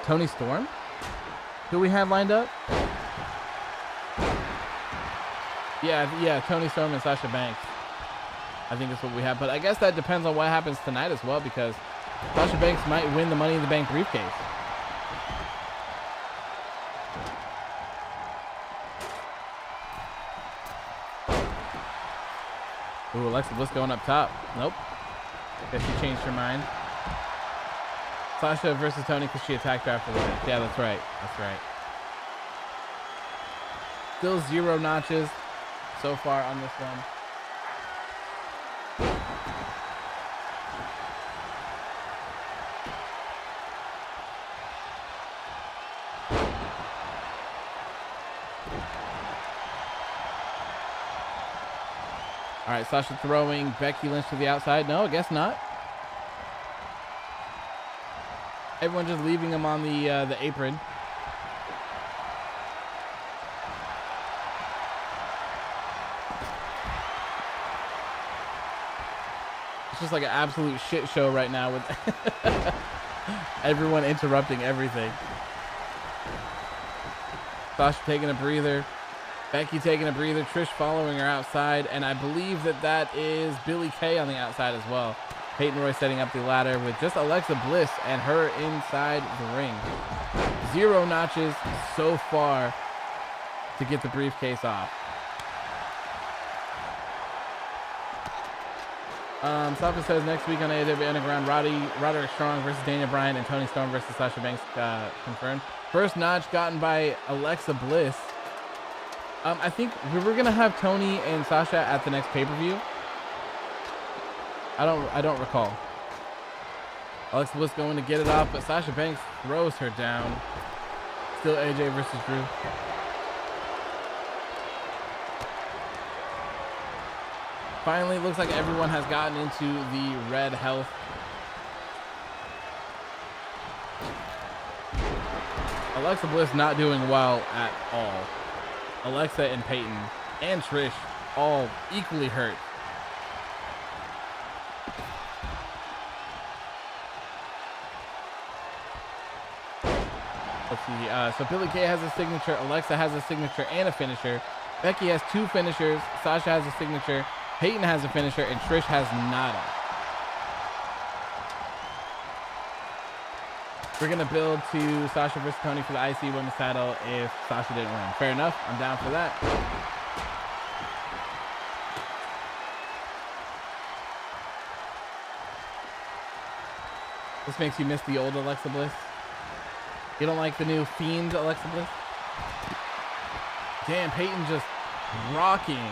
Toni Storm who we had lined up? Yeah, Toni Storm and Sasha Banks. I think that's what we have, but I guess that depends on what happens tonight as well, because Sasha Banks might win the Money in the Bank briefcase. Ooh, Alexa Bliss going up top. Nope. Guess she changed her mind. Sasha versus Toni because she attacked her after the match. Yeah, that's right. That's right. Still 0 notches so far on this one. All right, Sasha throwing Becky Lynch to the outside. No, I guess not. Everyone just leaving him on the apron. It's just like an absolute shit show right now with everyone interrupting everything. Sasha taking a breather. Becky taking a breather. Trish following her outside. And I believe that is Billie Kay on the outside as well. Peyton Royce setting up the ladder with just Alexa Bliss and her inside the ring. 0 notches so far to get the briefcase off. Sasha says next week on AOW Underground, Roderick Strong versus Daniel Bryan and Toni Storm versus Sasha Banks confirmed. First notch gotten by Alexa Bliss. I think we were gonna have Toni and Sasha at the next pay-per-view. I don't recall. Alexa Bliss going to get it off, but Sasha Banks throws her down. Still AJ versus Drew. Finally, looks like everyone has gotten into the red health. Alexa Bliss not doing well at all. Alexa and Peyton and Trish all equally hurt. Let's see. So Billie Kay has a signature. Alexa has a signature and a finisher. Becky has 2 finishers. Sasha has a signature. Peyton has a finisher. And Trish has nada. We're going to build to Sasha versus Toni for the IC Women's title if Sasha didn't win. Fair enough. I'm down for that. This makes you miss the old Alexa Bliss. You don't like the new Fiend Alexa Bliss? Damn, Peyton just rocking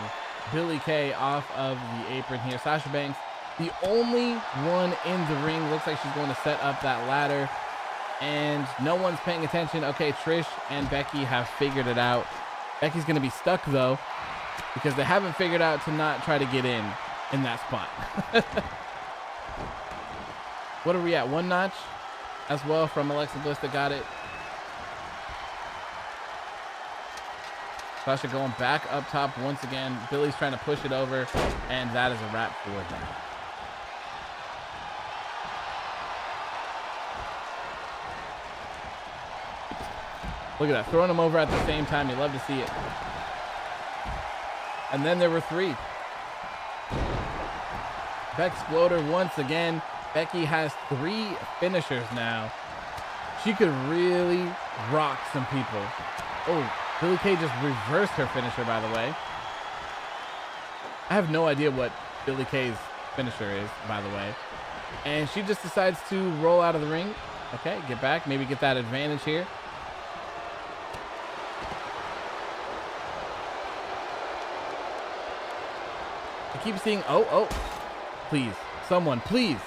Billie Kay off of the apron here. Sasha Banks, the only one in the ring. Looks like she's going to set up that ladder. And no one's paying attention. Okay, Trish and Becky have figured it out. Becky's going to be stuck, though, because they haven't figured out to not try to get in that spot. What are we at? 1 notch as well from Alexa Bliss that got it. Sasha going back up top once again. Billy's trying to push it over, and that is a wrap for them. Look at that, throwing them over at the same time. You love to see it. And then there were 3. Exploder once again. Becky has 3 finishers now. She could really rock some people. Oh, Billie Kay just reversed her finisher, by the way. I have no idea what Billie Kay's finisher is, by the way. And she just decides to roll out of the ring. Okay, get back, maybe get that advantage here. I keep seeing, oh, please, someone, please.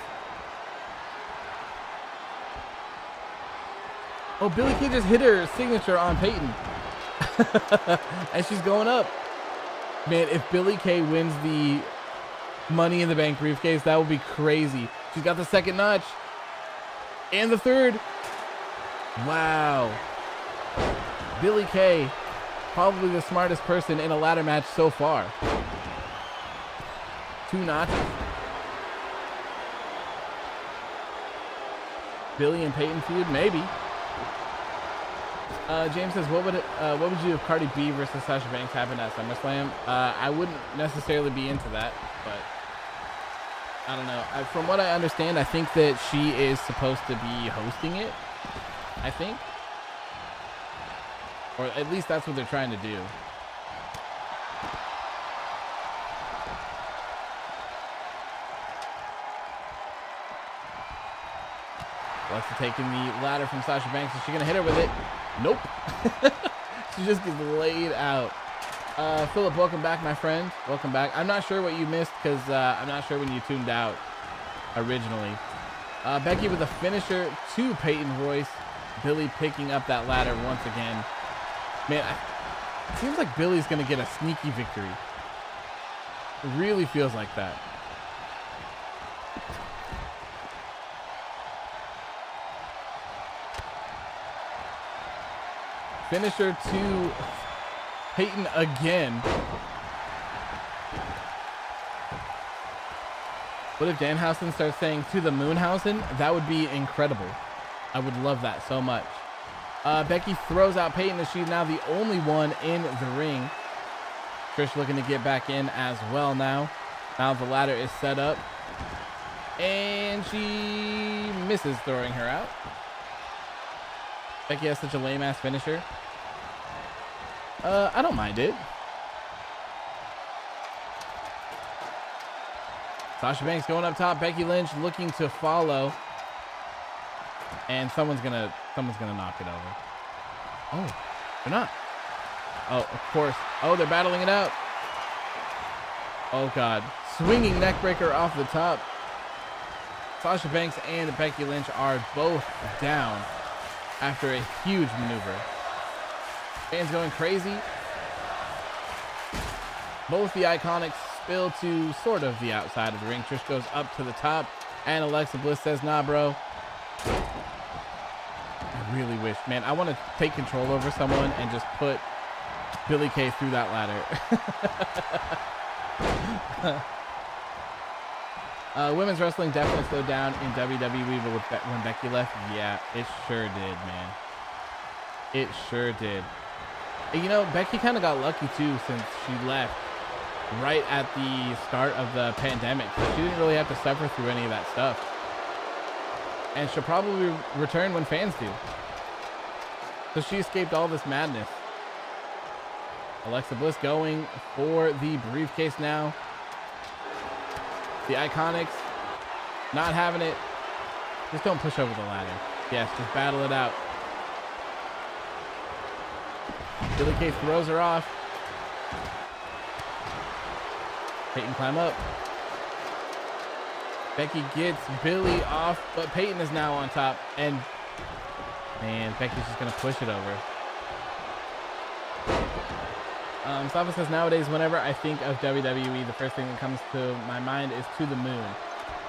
Oh, Billie Kay just hit her signature on Peyton. And she's going up. Man, if Billie Kay wins the Money in the Bank briefcase, that would be crazy. She's got the 2nd notch. And the 3rd. Wow. Billie Kay, probably the smartest person in a ladder match so far. 2 notches. Billie and Peyton feud, maybe. James says, what would you do if Cardi B versus Sasha Banks happened at SummerSlam? I wouldn't necessarily be into that, but I don't know. From what I understand, I think that she is supposed to be hosting it. I think, or at least that's what they're trying to do. Alexa taking the ladder from Sasha Banks. Is she gonna hit her with it? Nope. She just gets laid out. Philip, welcome back, my friend. Welcome back. I'm not sure what you missed because I'm not sure when you tuned out originally. Becky with a finisher to Peyton Royce. Billy picking up that ladder once again. Man, it seems like Billy's gonna get a sneaky victory. It really feels like that. Finisher to Peyton again. What if Danhausen starts saying to the Moonhausen? That would be incredible. I would love that so much. Becky throws out Peyton as she's now the only one in the ring. Trish looking to get back in as well now. Now the ladder is set up. And she misses throwing her out. Becky has such a lame-ass finisher. I don't mind it. Sasha Banks going up top. Becky Lynch looking to follow. And someone's gonna knock it over. Oh, they're not. Oh, of course. Oh, they're battling it out. Oh, God. Swinging neckbreaker off the top. Sasha Banks and Becky Lynch are both down after a huge maneuver. Fans going crazy. Both the Iconics spill to sort of the outside of the ring. Trish goes up to the top, and Alexa Bliss says, nah, bro. I really wish, man. I want to take control over someone and just put Billy Kay through that ladder. Women's wrestling definitely slowed down in WWE, but when Becky left, yeah, it sure did, man. It sure did. You know, Becky kind of got lucky too since she left right at the start of the pandemic. So she didn't really have to suffer through any of that stuff. And she'll probably return when fans do. So she escaped all this madness. Alexa Bliss going for the briefcase now. The Iconics not having it. Just don't push over the ladder. Yes, just battle it out. Billy Kay throws her off. Peyton climb up. Becky gets Billy off, but Peyton is now on top. And man, Becky's just gonna push it over. Safa says, nowadays, whenever I think of WWE, the first thing that comes to my mind is To the Moon.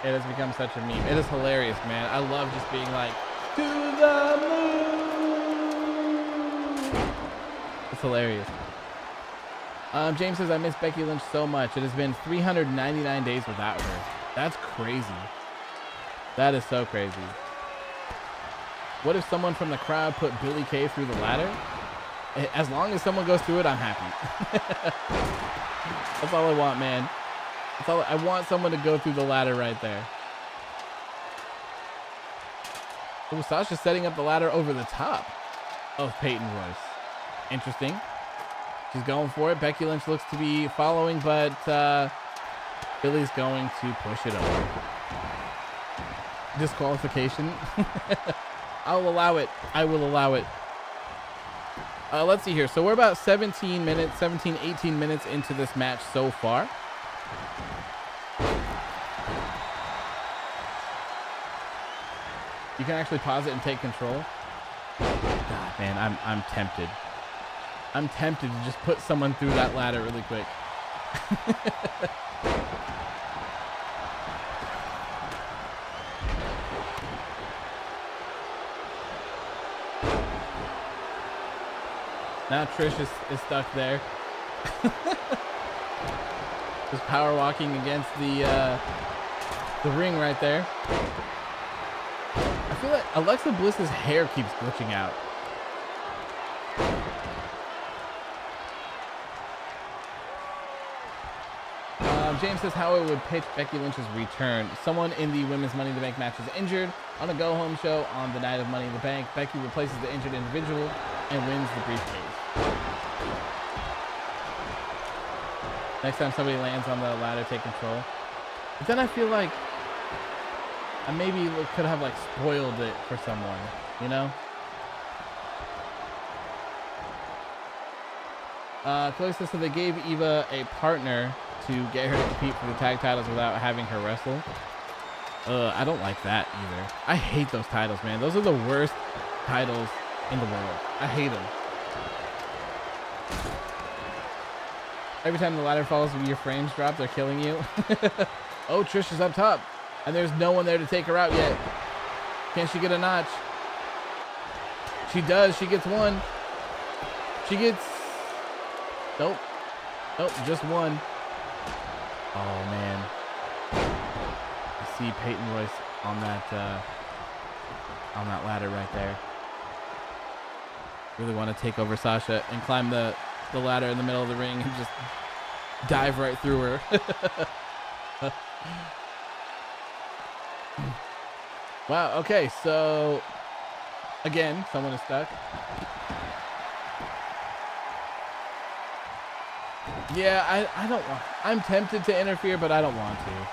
It has become such a meme. It is hilarious, man. I love just being like, to the moon. It's hilarious. James says, I miss Becky Lynch so much. It has been 399 days without her. That's crazy. That is so crazy. What if someone from the crowd put Billy Kay through the ladder? As long as someone goes through it, I'm happy. That's all I want, man. That's all I want, someone to go through the ladder right there. Oh, Sasha's setting up the ladder over the top of Peyton Royce. Interesting. She's going for it. Becky Lynch looks to be following, but Billy's going to push it over. Disqualification. I'll allow it. I will allow it. Let's see here. So we're about 18 minutes into this match so far. You can actually pause it and take control. God, man, I'm tempted. I'm tempted to just put someone through that ladder really quick. Now Trish is stuck there. Just power walking against the ring right there. I feel like Alexa Bliss's hair keeps glitching out. James says how it would pitch Becky Lynch's return. Someone in the Women's Money in the Bank match is injured. On a go-home show on the night of Money in the Bank, Becky replaces the injured individual and wins the briefcase. Next time somebody lands on the ladder, take control. But then I feel like I maybe could have like spoiled it for someone, you know? Chloe says, so they gave Eva a partner to get her to compete for the tag titles without having her wrestle. I don't like that either. I hate those titles, man. Those are the worst titles in the world. I hate them. Every time the ladder falls, your frames drop, they're killing you. Oh, Trish is up top, and there's no one there to take her out yet. Can she get a notch? She does. She gets one. She gets... Nope. Nope, just one. Oh, man. You see Peyton Royce on that ladder right there. Really want to take over Sasha and climb the ladder in the middle of the ring and just dive right through her. Wow, okay, so again, someone is stuck. Yeah, I don't want, I'm tempted to interfere, but I don't want to.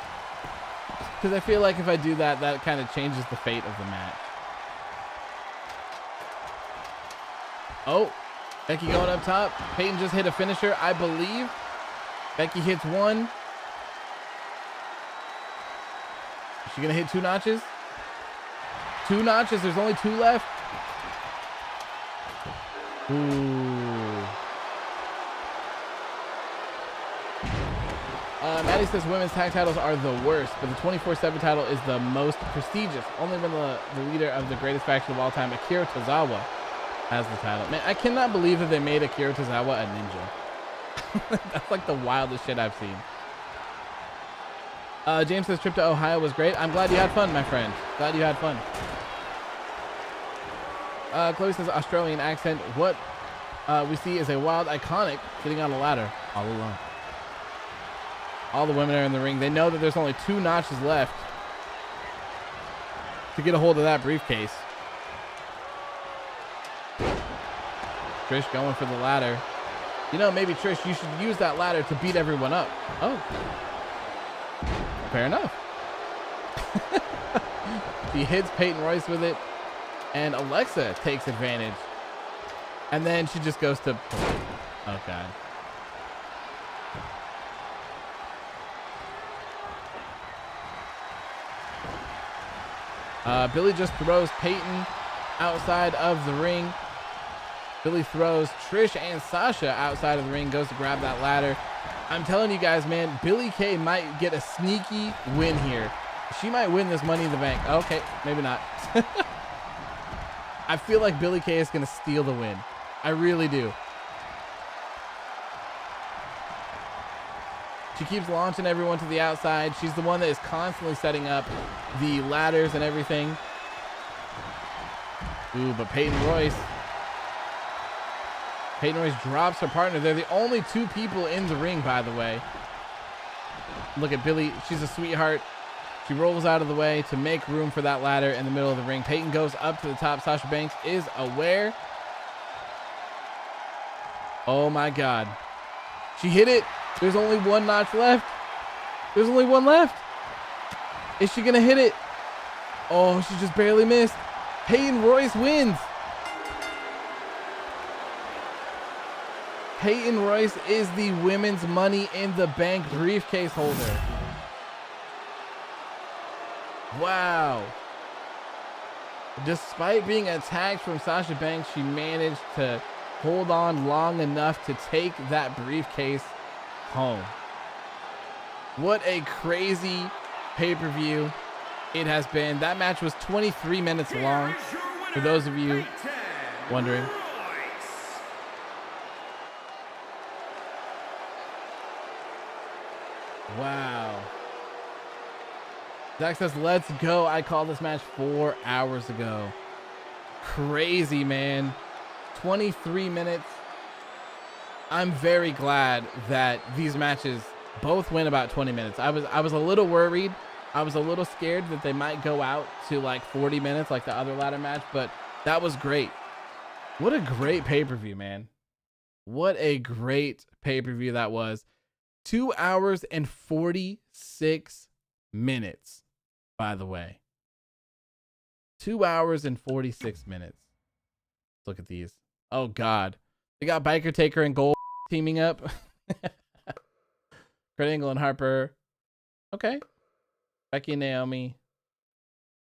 Because I feel like if I do that, that kind of changes the fate of the match. Oh, Becky going up top. Peyton just hit a finisher, I believe. Becky hits one. Is she going to hit 2 notches? 2 notches. There's only 2 left. Ooh. Maddie says women's tag titles are the worst, but the 24/7 title is the most prestigious. Only when the leader of the greatest faction of all time, Akira Tozawa, has the title. Man, I cannot believe that they made Akira Tozawa a ninja. That's like the wildest shit I've seen. James says trip to Ohio was great. I'm glad you had fun, my friend. Glad you had fun. Chloe says Australian accent. What we see is a wild iconic sitting on a ladder all alone. All the women are in the ring. They know that there's only 2 notches left to get a hold of that briefcase. Trish going for the ladder. You know, maybe Trish, you should use that ladder to beat everyone up. Oh, fair enough. She hits Peyton Royce with it, and Alexa takes advantage. And then she just goes to... Oh, God. Billy just throws Peyton outside of the ring. Billy throws Trish and Sasha outside of the ring, goes to grab that ladder. I'm telling you guys, man, Billie Kay might get a sneaky win here. She might win this Money in the Bank. Okay, maybe not. I feel like Billie Kay is going to steal the win. I really do. She keeps launching everyone to the outside. She's the one that is constantly setting up the ladders and everything. Ooh, but Peyton Royce drops her partner. They're the only 2 people in the ring, by the way. Look at Billy. She's a sweetheart. She rolls out of the way to make room for that ladder in the middle of the ring. Peyton goes up to the top. Sasha Banks is aware. Oh, my God. She hit it. There's only 1 notch left. There's only 1 left. Is she going to hit it? Oh, she just barely missed. Peyton Royce wins. Peyton Royce is the women's Money in the Bank briefcase holder. Wow. Despite being attacked from Sasha Banks, she managed to hold on long enough to take that briefcase home. What a crazy pay-per-view it has been. That match was 23 minutes long, for those of you wondering. Wow. Zach says, let's go. I called this match 4 hours ago. Crazy, man. 23 minutes. I'm very glad that these matches both went about 20 minutes. I was a little worried. I was a little scared that they might go out to like 40 minutes like the other ladder match, but that was great. What a great pay-per-view, man. What a great pay-per-view that was. 2 hours and 46 minutes, by the way. 2 hours and 46 minutes. Let's look at these. Oh God, they got Biker Taker and Gold teaming up. Kurt Angle and Harper. Okay. Becky and Naomi.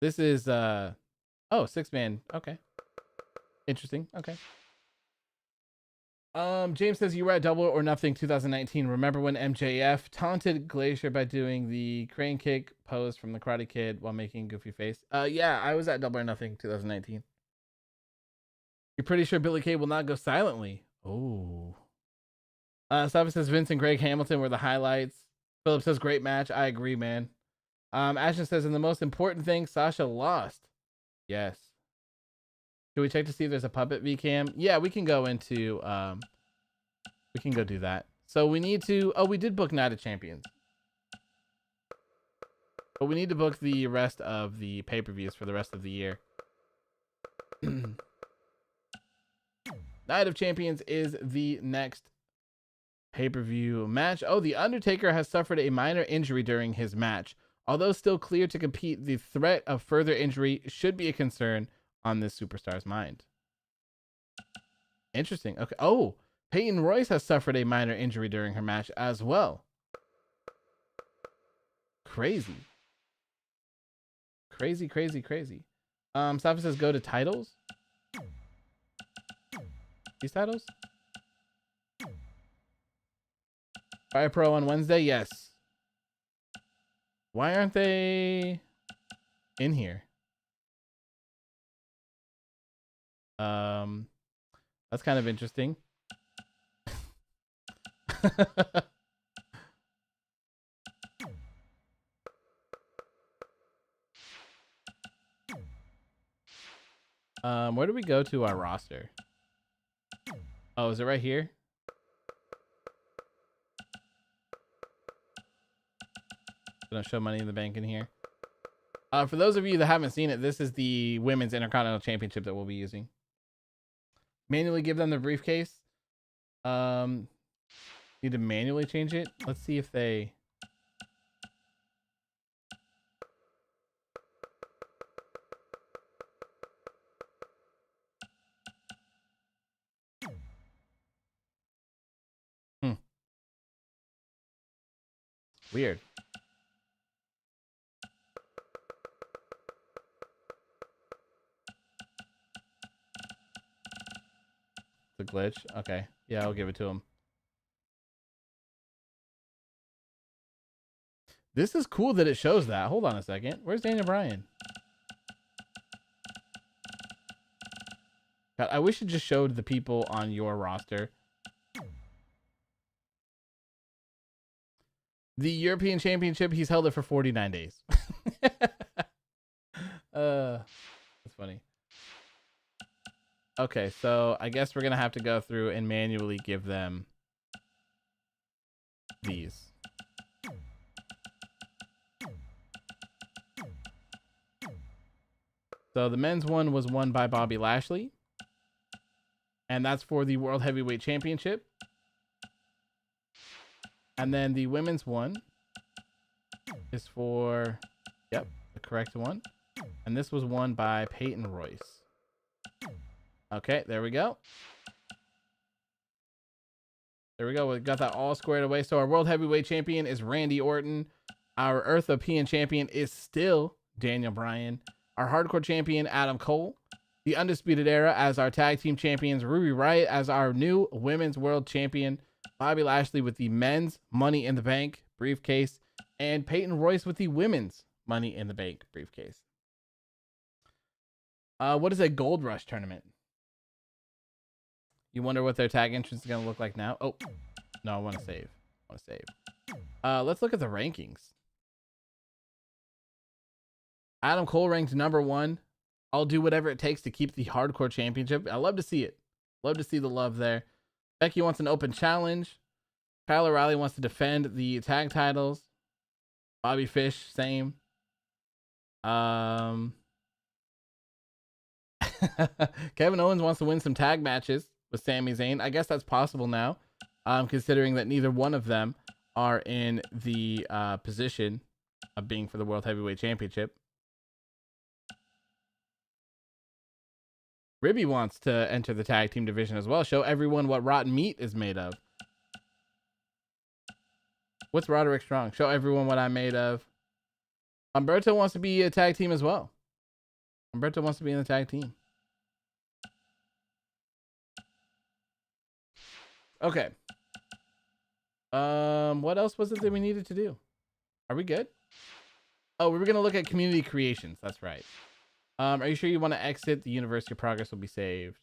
This is 6-man. Okay. Interesting. Okay. James says you were at Double or Nothing 2019. Remember when MJF taunted Glacier by doing the crane kick pose from the Karate Kid while making a goofy face? Yeah, I was at Double or Nothing 2019. You're pretty sure Billy Kay will not go silently. Oh. Sava says Vince and Greg Hamilton were the highlights. Philip says great match. I agree, man. Ashton says, and the most important thing, Sasha lost. Yes. Should we check to see if there's a puppet VCam? Yeah, we can go into we can go do that. So we need to we did book Night of Champions. But we need to book the rest of the pay-per-views for the rest of the year. Night of Champions is the next pay-per-view match. Oh, The Undertaker has suffered a minor injury during his match. Although still clear to compete, the threat of further injury should be a concern on this superstar's mind. Interesting. Okay. Oh, Peyton Royce has suffered a minor injury during her match as well. Crazy. Crazy, crazy, crazy. Safa says go to titles. These titles? Fire Pro on Wednesday? Yes. Why aren't they in here? That's kind of interesting. Where do we go to our roster? Oh, is it right here? Gonna show Money in the Bank in here. For those of you that haven't seen it, this is the Women's Intercontinental Championship that we'll be using. Manually give them the briefcase. Need to manually change it. Let's see if they... Weird. The glitch. Okay. Yeah, I'll give it to him. This is cool that it shows that. Hold on a second. Where's Daniel Bryan? God, I wish it just showed the people on your roster. The European Championship, he's held it for 49 days. That's funny. Okay, so I guess we're going to have to go through and manually give them these. So the men's one was won by Bobby Lashley. And that's for the World Heavyweight Championship. And then the women's one is for, yep, the correct one. And this was won by Peyton Royce. Okay, there we go. There we go. We got that all squared away. So our World Heavyweight Champion is Randy Orton. Our Earth European Champion is still Daniel Bryan. Our Hardcore Champion, Adam Cole. The Undisputed Era as our Tag Team Champions, Ruby Riot as our new Women's World Champion. Bobby Lashley with the men's Money in the Bank briefcase, and Peyton Royce with the women's Money in the Bank briefcase. What is a Gold Rush tournament? You wonder what their tag entrance is going to look like now? Oh, no, I want to save. Let's look at the rankings. Adam Cole ranked #1. I'll do whatever it takes to keep the Hardcore Championship. I love to see it. Love to see the love there. Becky wants an open challenge. Kyle O'Reilly wants to defend the tag titles. Bobby Fish, same. Kevin Owens wants to win some tag matches with Sami Zayn. I guess that's possible now, considering that neither one of them are in the position of being for the World Heavyweight Championship. Ribby wants to enter the tag team division as well. Show everyone what rotten meat is made of. What's Roderick Strong? Show everyone what I'm made of. Humberto wants to be a tag team as well. Humberto wants to be in the tag team. Okay. What else was it that we needed to do? Are we good? Oh, we were gonna look at community creations. That's right. Are you sure you want to exit? The University of Progress will be saved.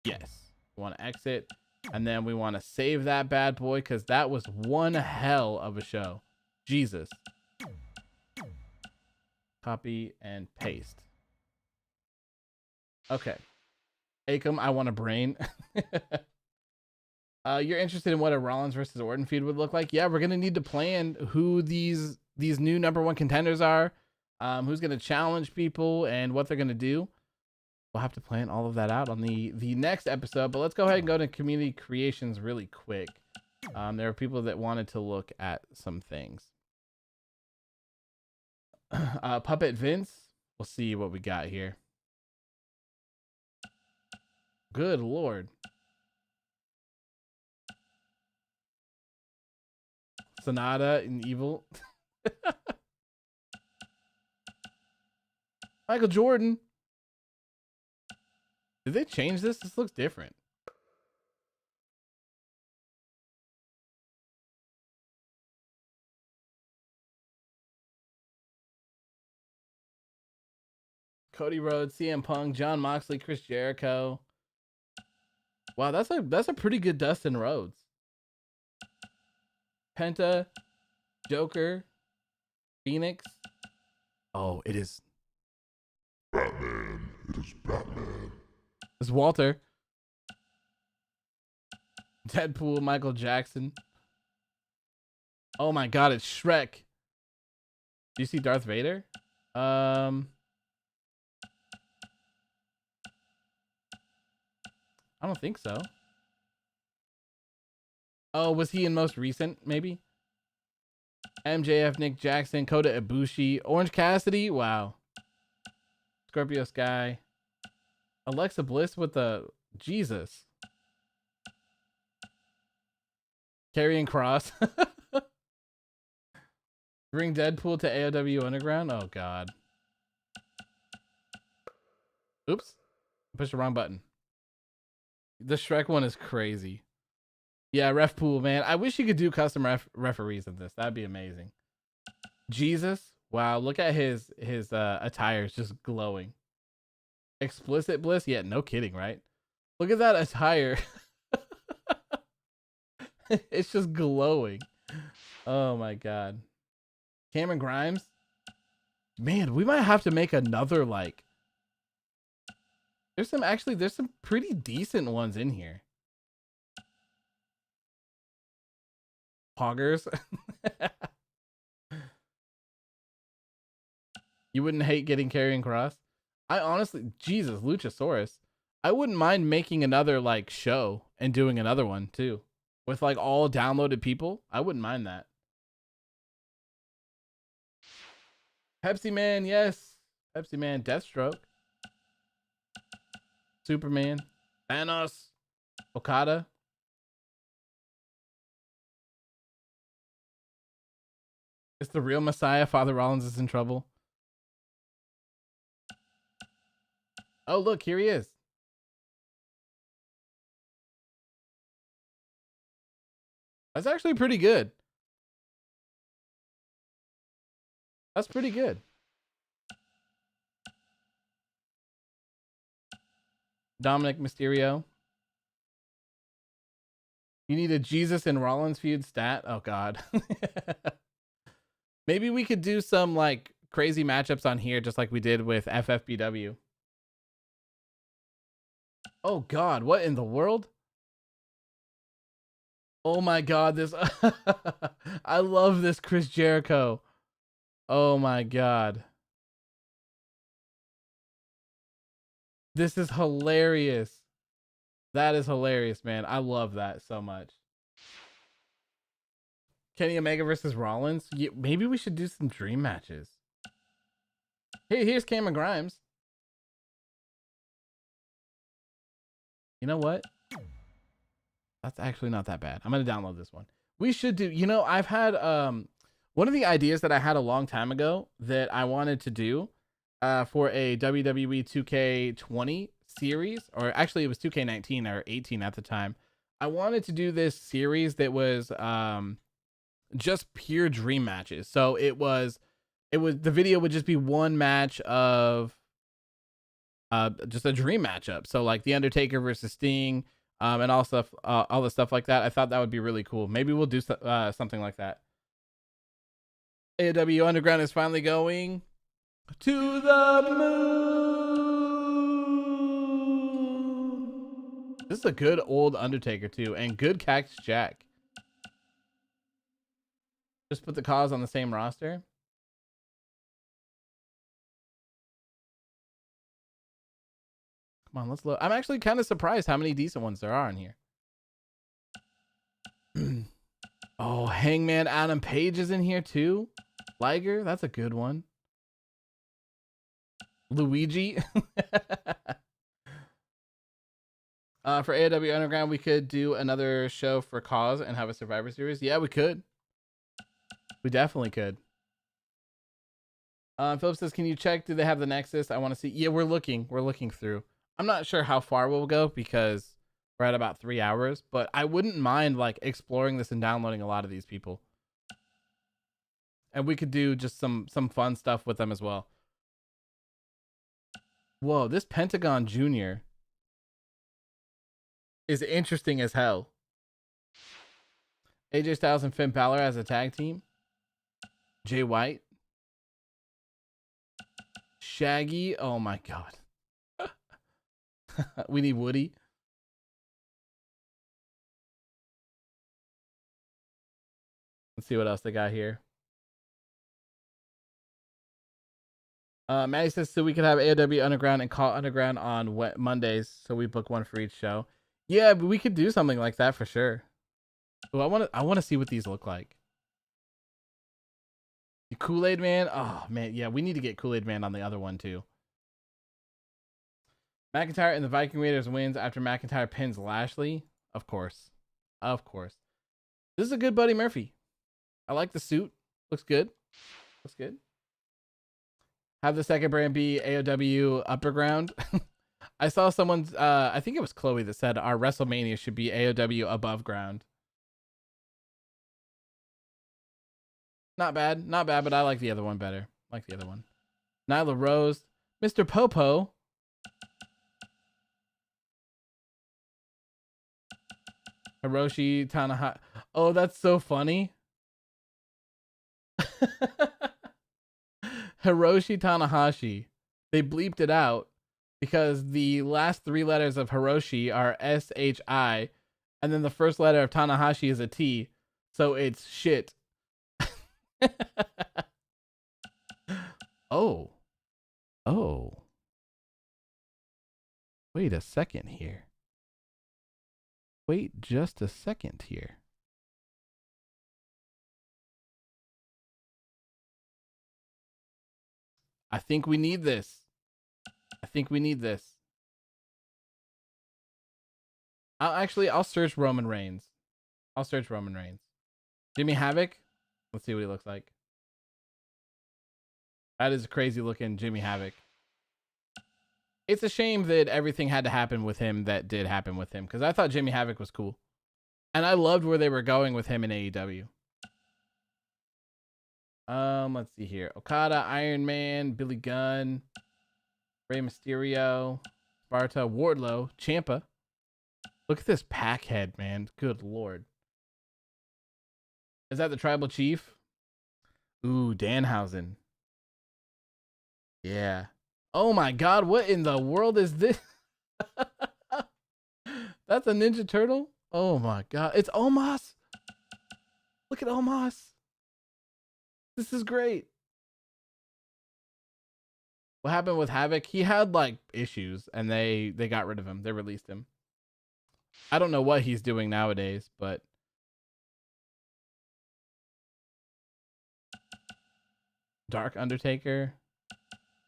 Yes. We want to exit, and then we want to save that bad boy because that was one hell of a show. Jesus. Copy and paste. Okay. Acom, I want a brain. You're interested in what a Rollins versus Orton feud would look like? Yeah, we're gonna need to plan who these new #1 contenders are, who's gonna challenge people, and what they're gonna do. We'll have to plan all of that out on the next episode. But let's go ahead and go to community creations really quick. There are people that wanted to look at some things. Puppet Vince. We'll see what we got here. Good Lord. Sonata and Evil. Michael Jordan. Did they change this? This looks different. Cody Rhodes, CM Punk, John Moxley, Chris Jericho. Wow, that's a pretty good Dustin Rhodes. Penta, Joker, Phoenix. Oh, it is Batman. It is Batman. It's Walter. Deadpool, Michael Jackson. Oh my God, it's Shrek. Do you see Darth Vader? I don't think so. Oh, was he in most recent, maybe? MJF, Nick Jackson, Kota Ibushi, Orange Cassidy. Wow. Scorpio Sky. Alexa Bliss with the Jesus. Karrion Kross. Bring Deadpool to AOW Underground. Oh God. Oops. Pushed the wrong button. The Shrek one is crazy. Yeah, ref pool, man. I wish you could do custom referees in this. That'd be amazing. Jesus. Wow, look at his attire. It's just glowing. Explicit Bliss? Yeah, no kidding, right? Look at that attire. It's just glowing. Oh my God. Cameron Grimes? Man, we might have to make another, like... There's some pretty decent ones in here. Poggers. You wouldn't hate getting Karrion Kross? I honestly, Jesus, Luchasaurus. I wouldn't mind making another like show and doing another one too. With like all downloaded people. I wouldn't mind that. Pepsi Man, yes. Pepsi Man, Deathstroke. Superman. Thanos. Okada. It's the real Messiah. Father Rollins is in trouble. Oh, look, here he is. That's actually pretty good. That's pretty good. Dominic Mysterio. You need a Jesus and Rollins feud stat? Oh, God. Maybe we could do some like crazy matchups on here, just like we did with FFBW. Oh God, what in the world? Oh my God, this I love this Chris Jericho. Oh my God. This is hilarious. That is hilarious, man. I love that so much. Kenny Omega versus Rollins. Yeah, maybe we should do some dream matches. Hey, here's Cameron Grimes. You know what? That's actually not that bad. I'm gonna download this one. We should do, you know, I've had one of the ideas that I had a long time ago that I wanted to do for a WWE 2K20 series, or actually it was 2K19 or 18 at the time. I wanted to do this series that was just pure dream matches. So the video would just be one match of just a dream matchup. So like the Undertaker versus Sting, and all the stuff like that. I thought that would be really cool. Maybe we'll do something like that. AOW Underground is finally going to the moon. This is a good old Undertaker too, and good Cactus Jack. Just put the Cause on the same roster. Come on, let's look. I'm actually kind of surprised how many decent ones there are in here. Oh, Hangman Adam Page is in here too. Liger, that's a good one. Luigi. For AOW Underground, we could do another show for Cause and have a Survivor Series. Yeah, we could. We definitely could. Philip says, can you check? Do they have the Nexus? I want to see. Yeah, we're looking. We're looking through. I'm not sure how far we'll go because we're at about 3 hours, but I wouldn't mind like exploring this and downloading a lot of these people. And we could do just some fun stuff with them as well. Whoa, this Pentagon Jr. is interesting as hell. AJ Styles and Finn Balor as a tag team. Jay White. Shaggy. Oh my god. We need Woody. Let's see what else they got here. Maddie says, so we could have AOW Underground and Call Underground on Mondays, so we book one for each show. Yeah, but we could do something like that for sure. Oh, I want to see what these look like. The Kool-Aid Man. Oh man, yeah, we need to get Kool-Aid Man on the other one too. McIntyre and the Viking Raiders wins after McIntyre pins Lashley. Of course. Of course. This is a good Buddy Murphy. I like the suit. Looks good. Looks good. Have the second brand be AOW Upper Ground. I saw someone's, I think it was Chloe that said our WrestleMania should be AOW Above Ground. Not bad. Not bad, but I like the other one better. Like the other one. Nyla Rose. Mr. Popo. Hiroshi Tanahashi. Oh, that's so funny. Hiroshi Tanahashi. They bleeped it out because the last 3 letters of Hiroshi are SHI, and then the first letter of Tanahashi is a T, so it's shit. Oh. Oh. Wait a second here. Wait just a second here. I think we need this. I think we need this. I'll search Roman Reigns. I'll search Roman Reigns. Jimmy Havoc. Let's see what he looks like. That is a crazy looking Jimmy Havoc. It's a shame that everything had to happen with him that did happen with him, because I thought Jimmy Havoc was cool. And I loved where they were going with him in AEW. Let's see here. Okada, Iron Man, Billy Gunn, Rey Mysterio, Sparta, Wardlow, Ciampa. Look at this pack head, man. Good lord. Is that the tribal chief? Ooh, Danhausen. Yeah. Oh my god, what in the world is this? That's a Ninja Turtle? Oh my god. It's Omos. Look at Omos. This is great. What happened with Havoc? He had like issues and they got rid of him. They released him. I don't know what he's doing nowadays, but Dark Undertaker.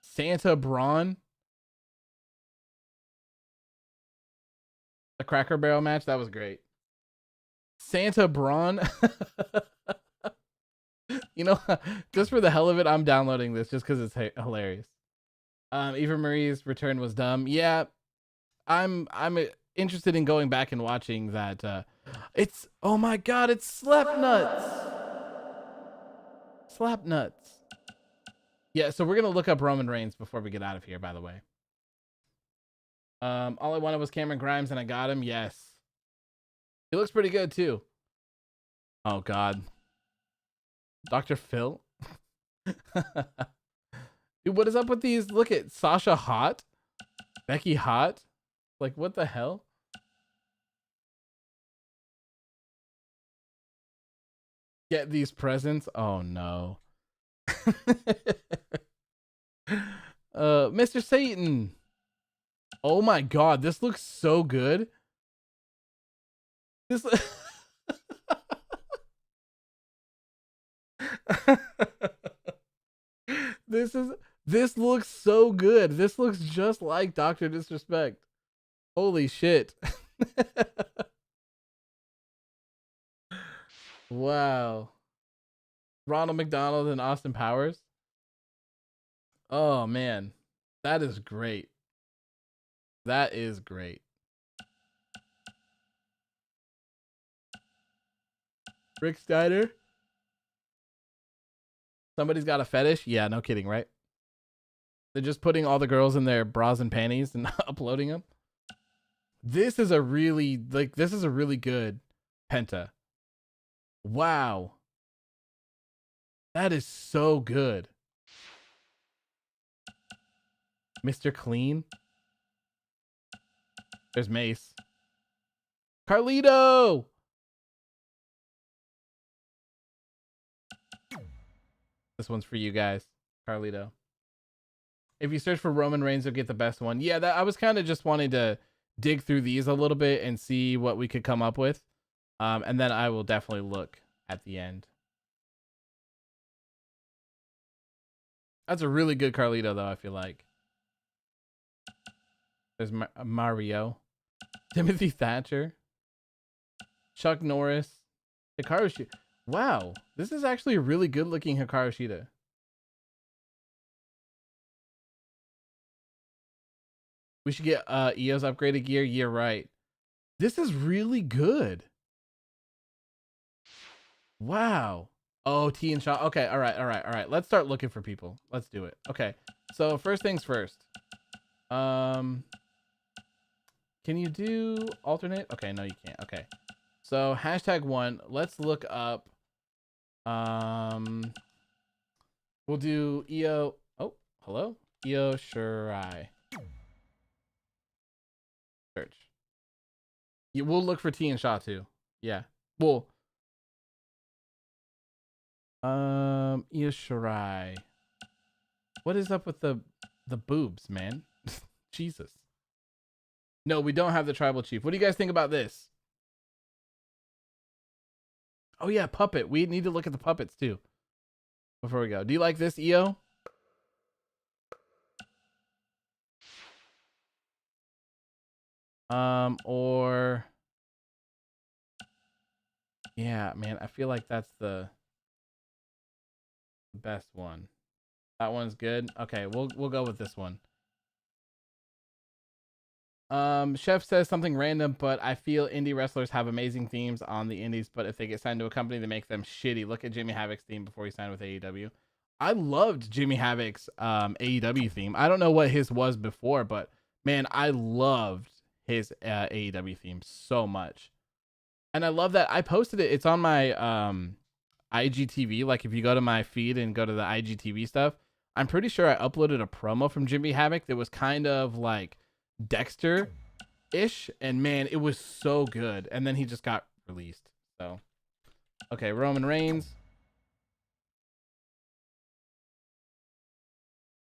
Santa Braun. The Cracker Barrel match, that was great. Santa Braun. You know, just for the hell of it, I'm downloading this just because it's hilarious. Eva Marie's return was dumb. Yeah, I'm interested in going back and watching that. It's, oh my god, it's Slap Nuts. Slap Nuts. Yeah, so we're gonna look up Roman Reigns before we get out of here, by the way. All I wanted was Cameron Grimes and I got him. Yes. He looks pretty good too. Oh god. Dr. Phil. Dude, what is up with these? Look at Sasha Hot. Becky Hot. Like, what the hell? Get these presents. Oh no. Mr. Satan. Oh my god, this looks so good. This this looks so good. This looks just like Dr. Disrespect. Holy shit. Wow. Ronald McDonald and Austin Powers. Oh man. That is great. That is great. Rick Steiner. Somebody's got a fetish? Yeah, no kidding, right? They're just putting all the girls in their bras and panties and uploading them. This is a really good Penta. Wow. That is so good. Mr. Clean. There's Mace. Carlito! This one's for you guys. Carlito. If you search for Roman Reigns, you'll get the best one. Yeah, I was kind of just wanting to dig through these a little bit and see what we could come up with. And then I will definitely look at the end. That's a really good Carlito, though, I feel like. There's Mario. Timothy Thatcher. Chuck Norris. Hikaru Shida. Wow, this is actually a really good looking Hikaru Shida. We should get EO's upgraded gear. Yeah, right. This is really good. Wow. Oh, T and Shaw. Okay, all right. Let's start looking for people. Let's do it. Okay, so first things first. Can you do alternate? Okay, no, you can't. Okay, so #1. Let's look up. We'll do EO. Oh, hello, EO Shirai. Search. Yeah, we'll look for T and Shaw too. Yeah. Well. Io Shirai. What is up with the boobs, man? Jesus. No, we don't have the tribal chief. What do you guys think about this? Oh yeah, puppet. We need to look at the puppets too before we go. Do you like this, EO? Or yeah, man, I feel like that's the best one. That one's good. Okay, we'll go with this one. Chef says something random, but I feel indie wrestlers have amazing themes on the indies, but if they get signed to a company, they make them shitty. Look at Jimmy Havoc's theme before he signed with AEW. I loved Jimmy Havoc's AEW theme. I don't know what his was before, but man, I loved his AEW theme so much. And I love that I posted it. It's on my IGTV. Like if you go to my feed and go to the IGTV stuff, I'm pretty sure I uploaded a promo from Jimmy Havoc that was kind of like Dexter-ish, and man, it was so good. And then he just got released. So, okay, Roman Reigns.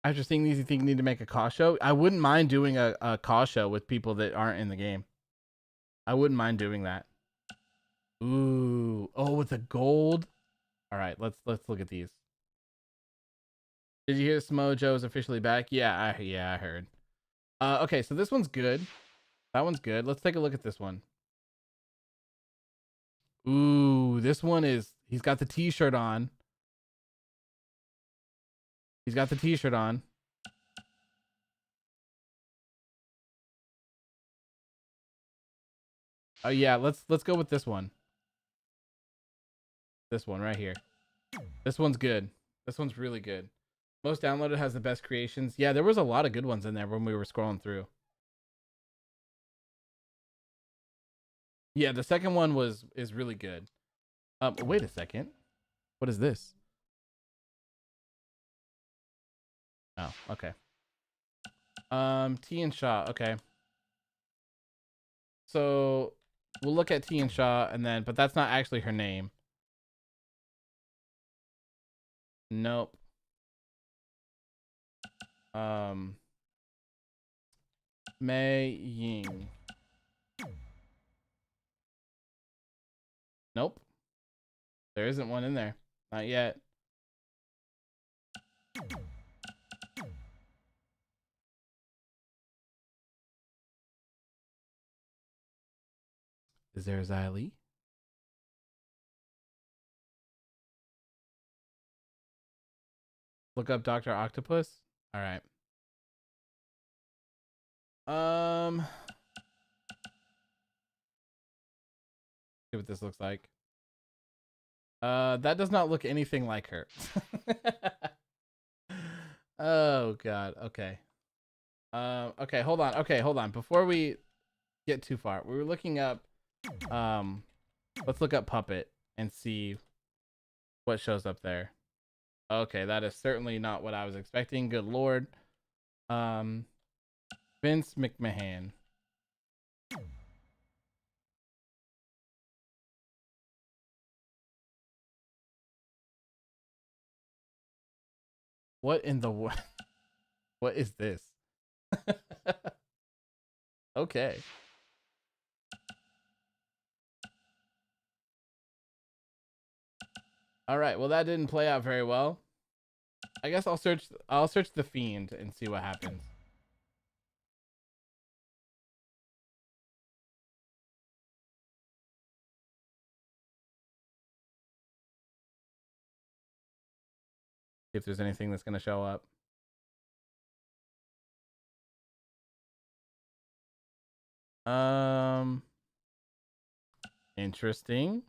After seeing these, you think you need to make a call show? I wouldn't mind doing a call show with people that aren't in the game. I wouldn't mind doing that. Ooh, oh, with the gold. All right, let's look at these. Did you hear Samoa Joe is officially back? Yeah, I heard. Okay, so this one's good. That one's good. Let's take a look at this one. Ooh, this one is, he's got the t-shirt on. He's got the t-shirt on. Oh yeah, let's go with this one. This one right here. This one's good. This one's really good. Most downloaded has the best creations. Yeah, there was a lot of good ones in there when we were scrolling through. Yeah, the second one is really good. Wait a second. What is this? Oh, okay. T and Shaw. Okay. So we'll look at T and Shaw and then, but that's not actually her name. Nope. Mei Ying. Nope. There isn't one in there. Not yet. Is there a Xylee? Look up Dr. Octopus. All right. See what this looks like. That does not look anything like her. Oh god. Okay. Okay, hold on. Okay, hold on. Before we get too far, we were looking up let's look up Puppet and see what shows up there. Okay, that is certainly not what I was expecting. Good lord. Vince McMahon. What in the what? What is this? Okay. All right. Well, that didn't play out very well. I guess I'll search the Fiend and see what happens. See if there's anything that's going to show up. Interesting.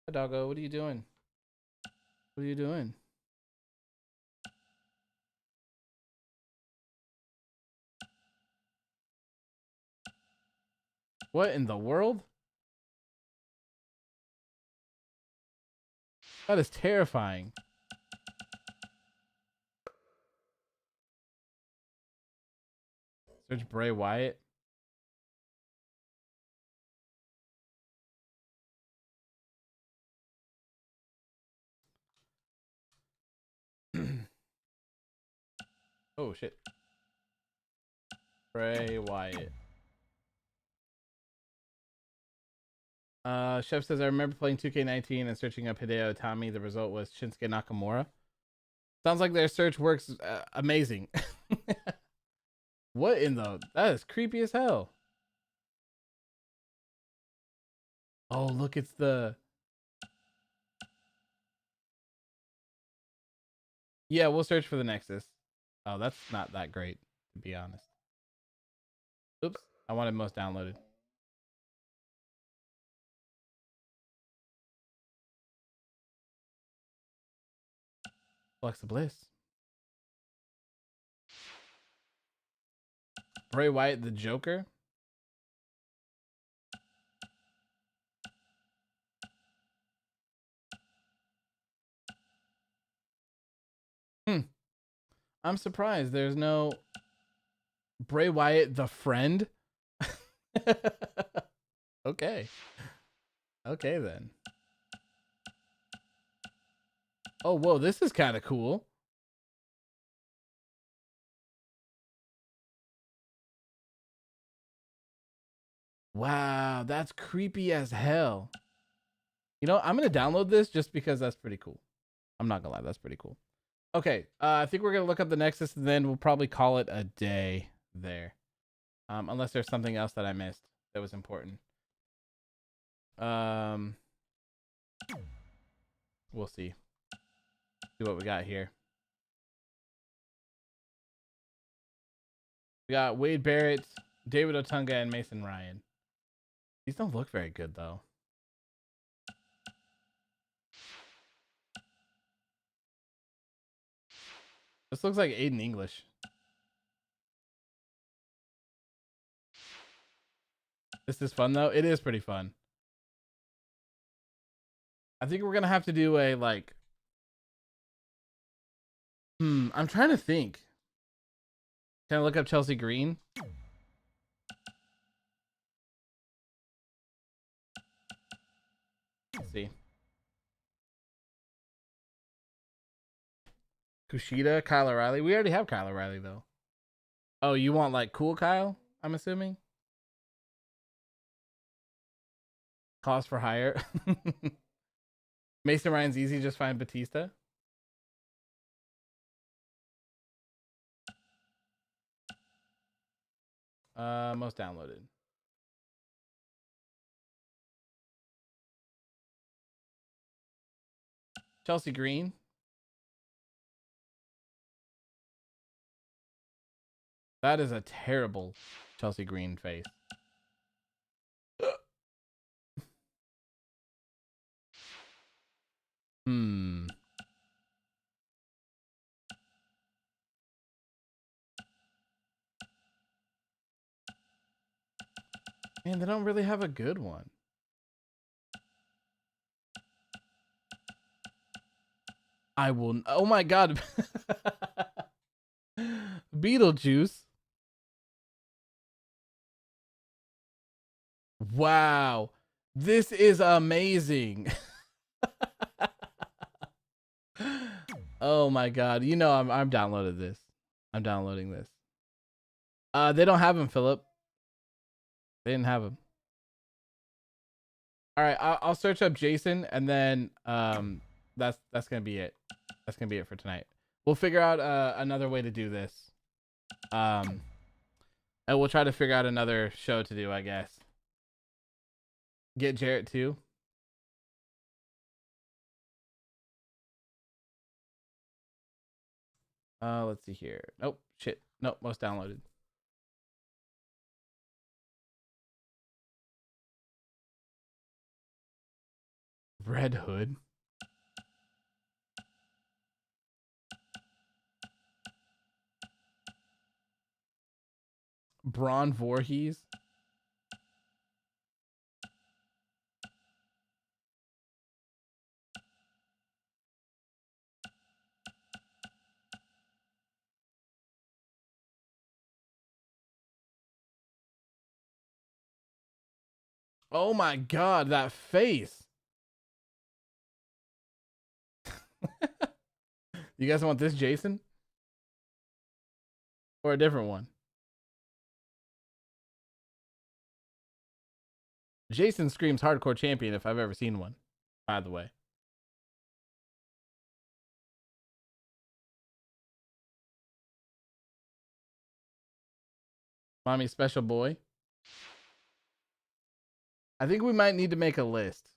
Hi, doggo. What are you doing? What are you doing? What in the world? That is terrifying. Search Bray Wyatt. Oh shit. Bray Wyatt. Chef says, I remember playing 2K19 and searching up Hideo Itami. The result was Shinsuke Nakamura. Sounds like their search works amazing. What in the... That is creepy as hell. Oh, look, it's the... Yeah, we'll search for the Nexus. Oh, that's not that great, to be honest. Oops, I wanted most downloaded. Alexa Bliss. Bray Wyatt, the Joker. I'm surprised there's no Bray Wyatt, the Friend. Okay. Okay, then. Oh, whoa, this is kind of cool. Wow, that's creepy as hell. You know, I'm going to download this just because that's pretty cool. I'm not going to lie, that's pretty cool. Okay, I think we're gonna look up the Nexus, and then we'll probably call it a day there. Unless there's something else that I missed that was important. We'll see. See what we got here. We got Wade Barrett, David Otunga, and Mason Ryan. These don't look very good though. This looks like Aiden English. This is fun though. It is pretty fun. I think we're gonna have to do a like. I'm trying to think. Can I look up Chelsea Green? Let's see. Kushida, Kyle O'Reilly. We already have Kyle O'Reilly though. Oh, you want like cool Kyle? I'm assuming. Cost for hire. Mason Ryan's easy. Just find Batista. Most downloaded. Chelsea Green. That is a terrible Chelsea Green face. Man, they don't really have a good one. I will. Oh my god. Beetlejuice. Wow. This is amazing. Oh my god. You know I'm downloaded this. I'm downloading this. They don't have him, Philip. They didn't have him. All right, I'll search up Jason, and then that's gonna be it. That's gonna be it for tonight. We'll figure out another way to do this. And we'll try to figure out another show to do, I guess. Get Jarrett too. Let's see here. Nope, shit. Nope, most downloaded. Red Hood. Braun Voorhees. Oh my god, that face. You guys want this Jason? Or a different one? Jason screams hardcore champion if I've ever seen one, by the way. Mommy special boy. I think we might need to make a list.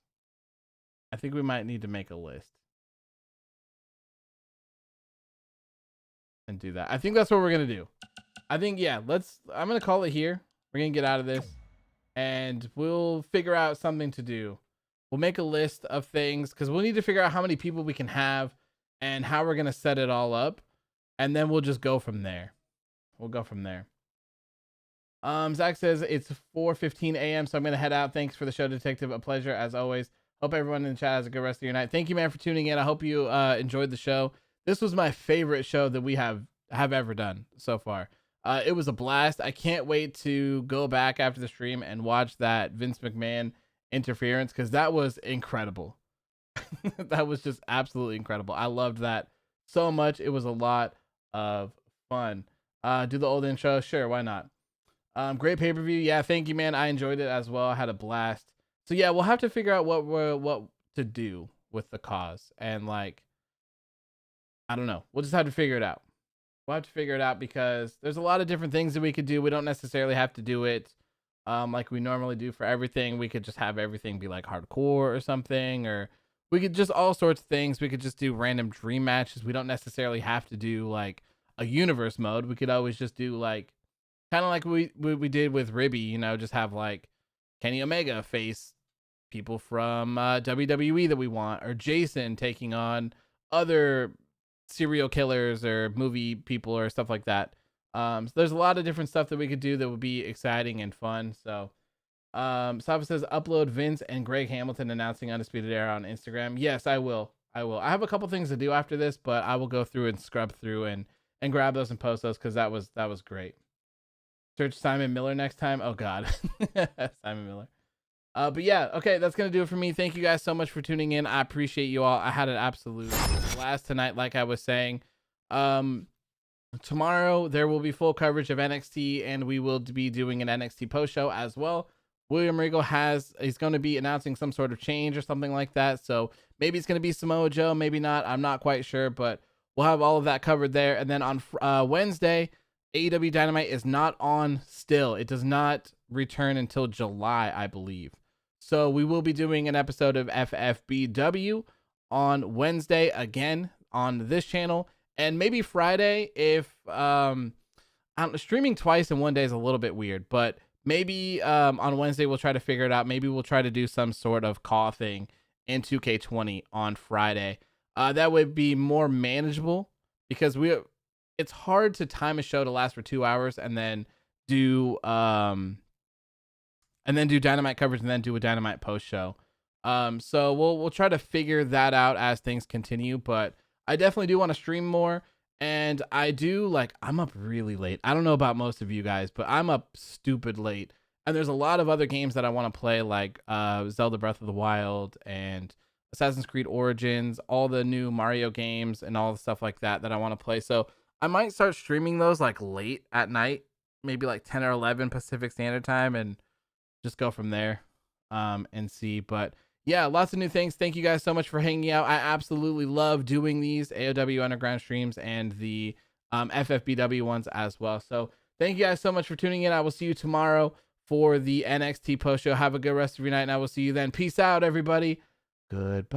And do that. I think that's what we're going to do. I think, yeah, I'm going to call it here. We're going to get out of this. And we'll figure out something to do. We'll make a list of things because we'll need to figure out how many people we can have and how we're going to set it all up. And then we'll just go from there. Zach says it's 4:15 a.m. So I'm going to head out. Thanks for the show, Detective. A pleasure as always. Hope everyone in the chat has a good rest of your night. Thank you, man, for tuning in. I hope you enjoyed the show. This was my favorite show that we have ever done so far. It was a blast. I can't wait to go back after the stream and watch that Vince McMahon interference because that was incredible. That was just absolutely incredible. I loved that so much. It was a lot of fun. Do the old intro? Sure, why not? Great pay-per-view. Yeah, thank you, man. I enjoyed it as well. I had a blast. So yeah, we'll have to figure out what to do with the cause and like I don't know. We'll just have to figure it out. We'll have to figure it out because there's a lot of different things that we could do. We don't necessarily have to do it like we normally do for everything. We could just have everything be like hardcore or something, or we could just all sorts of things. We could just do random dream matches. We don't necessarily have to do like a universe mode. We could always just do like kind of like we did with Ribby, you know, just have like Kenny Omega face people from WWE that we want, or Jason taking on other serial killers or movie people or stuff like that. So there's a lot of different stuff that we could do that would be exciting and fun. So Safa says upload Vince and Greg Hamilton announcing Undisputed Era on Instagram. Yes, I will. I have a couple things to do after this, but I will go through and scrub through and grab those and post those because that was great. Search Simon Miller next time. Oh God, Simon Miller. But yeah, okay, that's gonna do it for me. Thank you guys so much for tuning in. I appreciate you all. I had an absolute blast tonight, like I was saying. Tomorrow there will be full coverage of NXT, and we will be doing an NXT post show as well. William Regal he's going to be announcing some sort of change or something like that. So maybe it's going to be Samoa Joe, maybe not. I'm not quite sure, but we'll have all of that covered there. And then on Wednesday, AEW Dynamite is not on still. It does not return until July, I believe. So we will be doing an episode of FFBW on Wednesday again on this channel, and maybe Friday if streaming twice in one day is a little bit weird, but maybe on Wednesday we'll try to figure it out. Maybe we'll try to do some sort of call thing in 2K20 on Friday. That would be more manageable because it's hard to time a show to last for 2 hours and then do Dynamite coverage and then do a Dynamite post show. So we'll try to figure that out as things continue, but I definitely do want to stream more. And I'm up really late. I don't know about most of you guys, but I'm up stupid late. And there's a lot of other games that I want to play, like Zelda Breath of the Wild and Assassin's Creed Origins, all the new Mario games and all the stuff like that I want to play. So I might start streaming those like late at night, maybe like 10 or 11 Pacific Standard Time, and just go from there and see. But yeah, lots of new things. Thank you guys so much for hanging out. I absolutely love doing these AOW Underground streams and the FFBW ones as well. So thank you guys so much for tuning in. I will see you tomorrow for the NXT post show. Have a good rest of your night, and I will see you then. Peace out, everybody. Goodbye.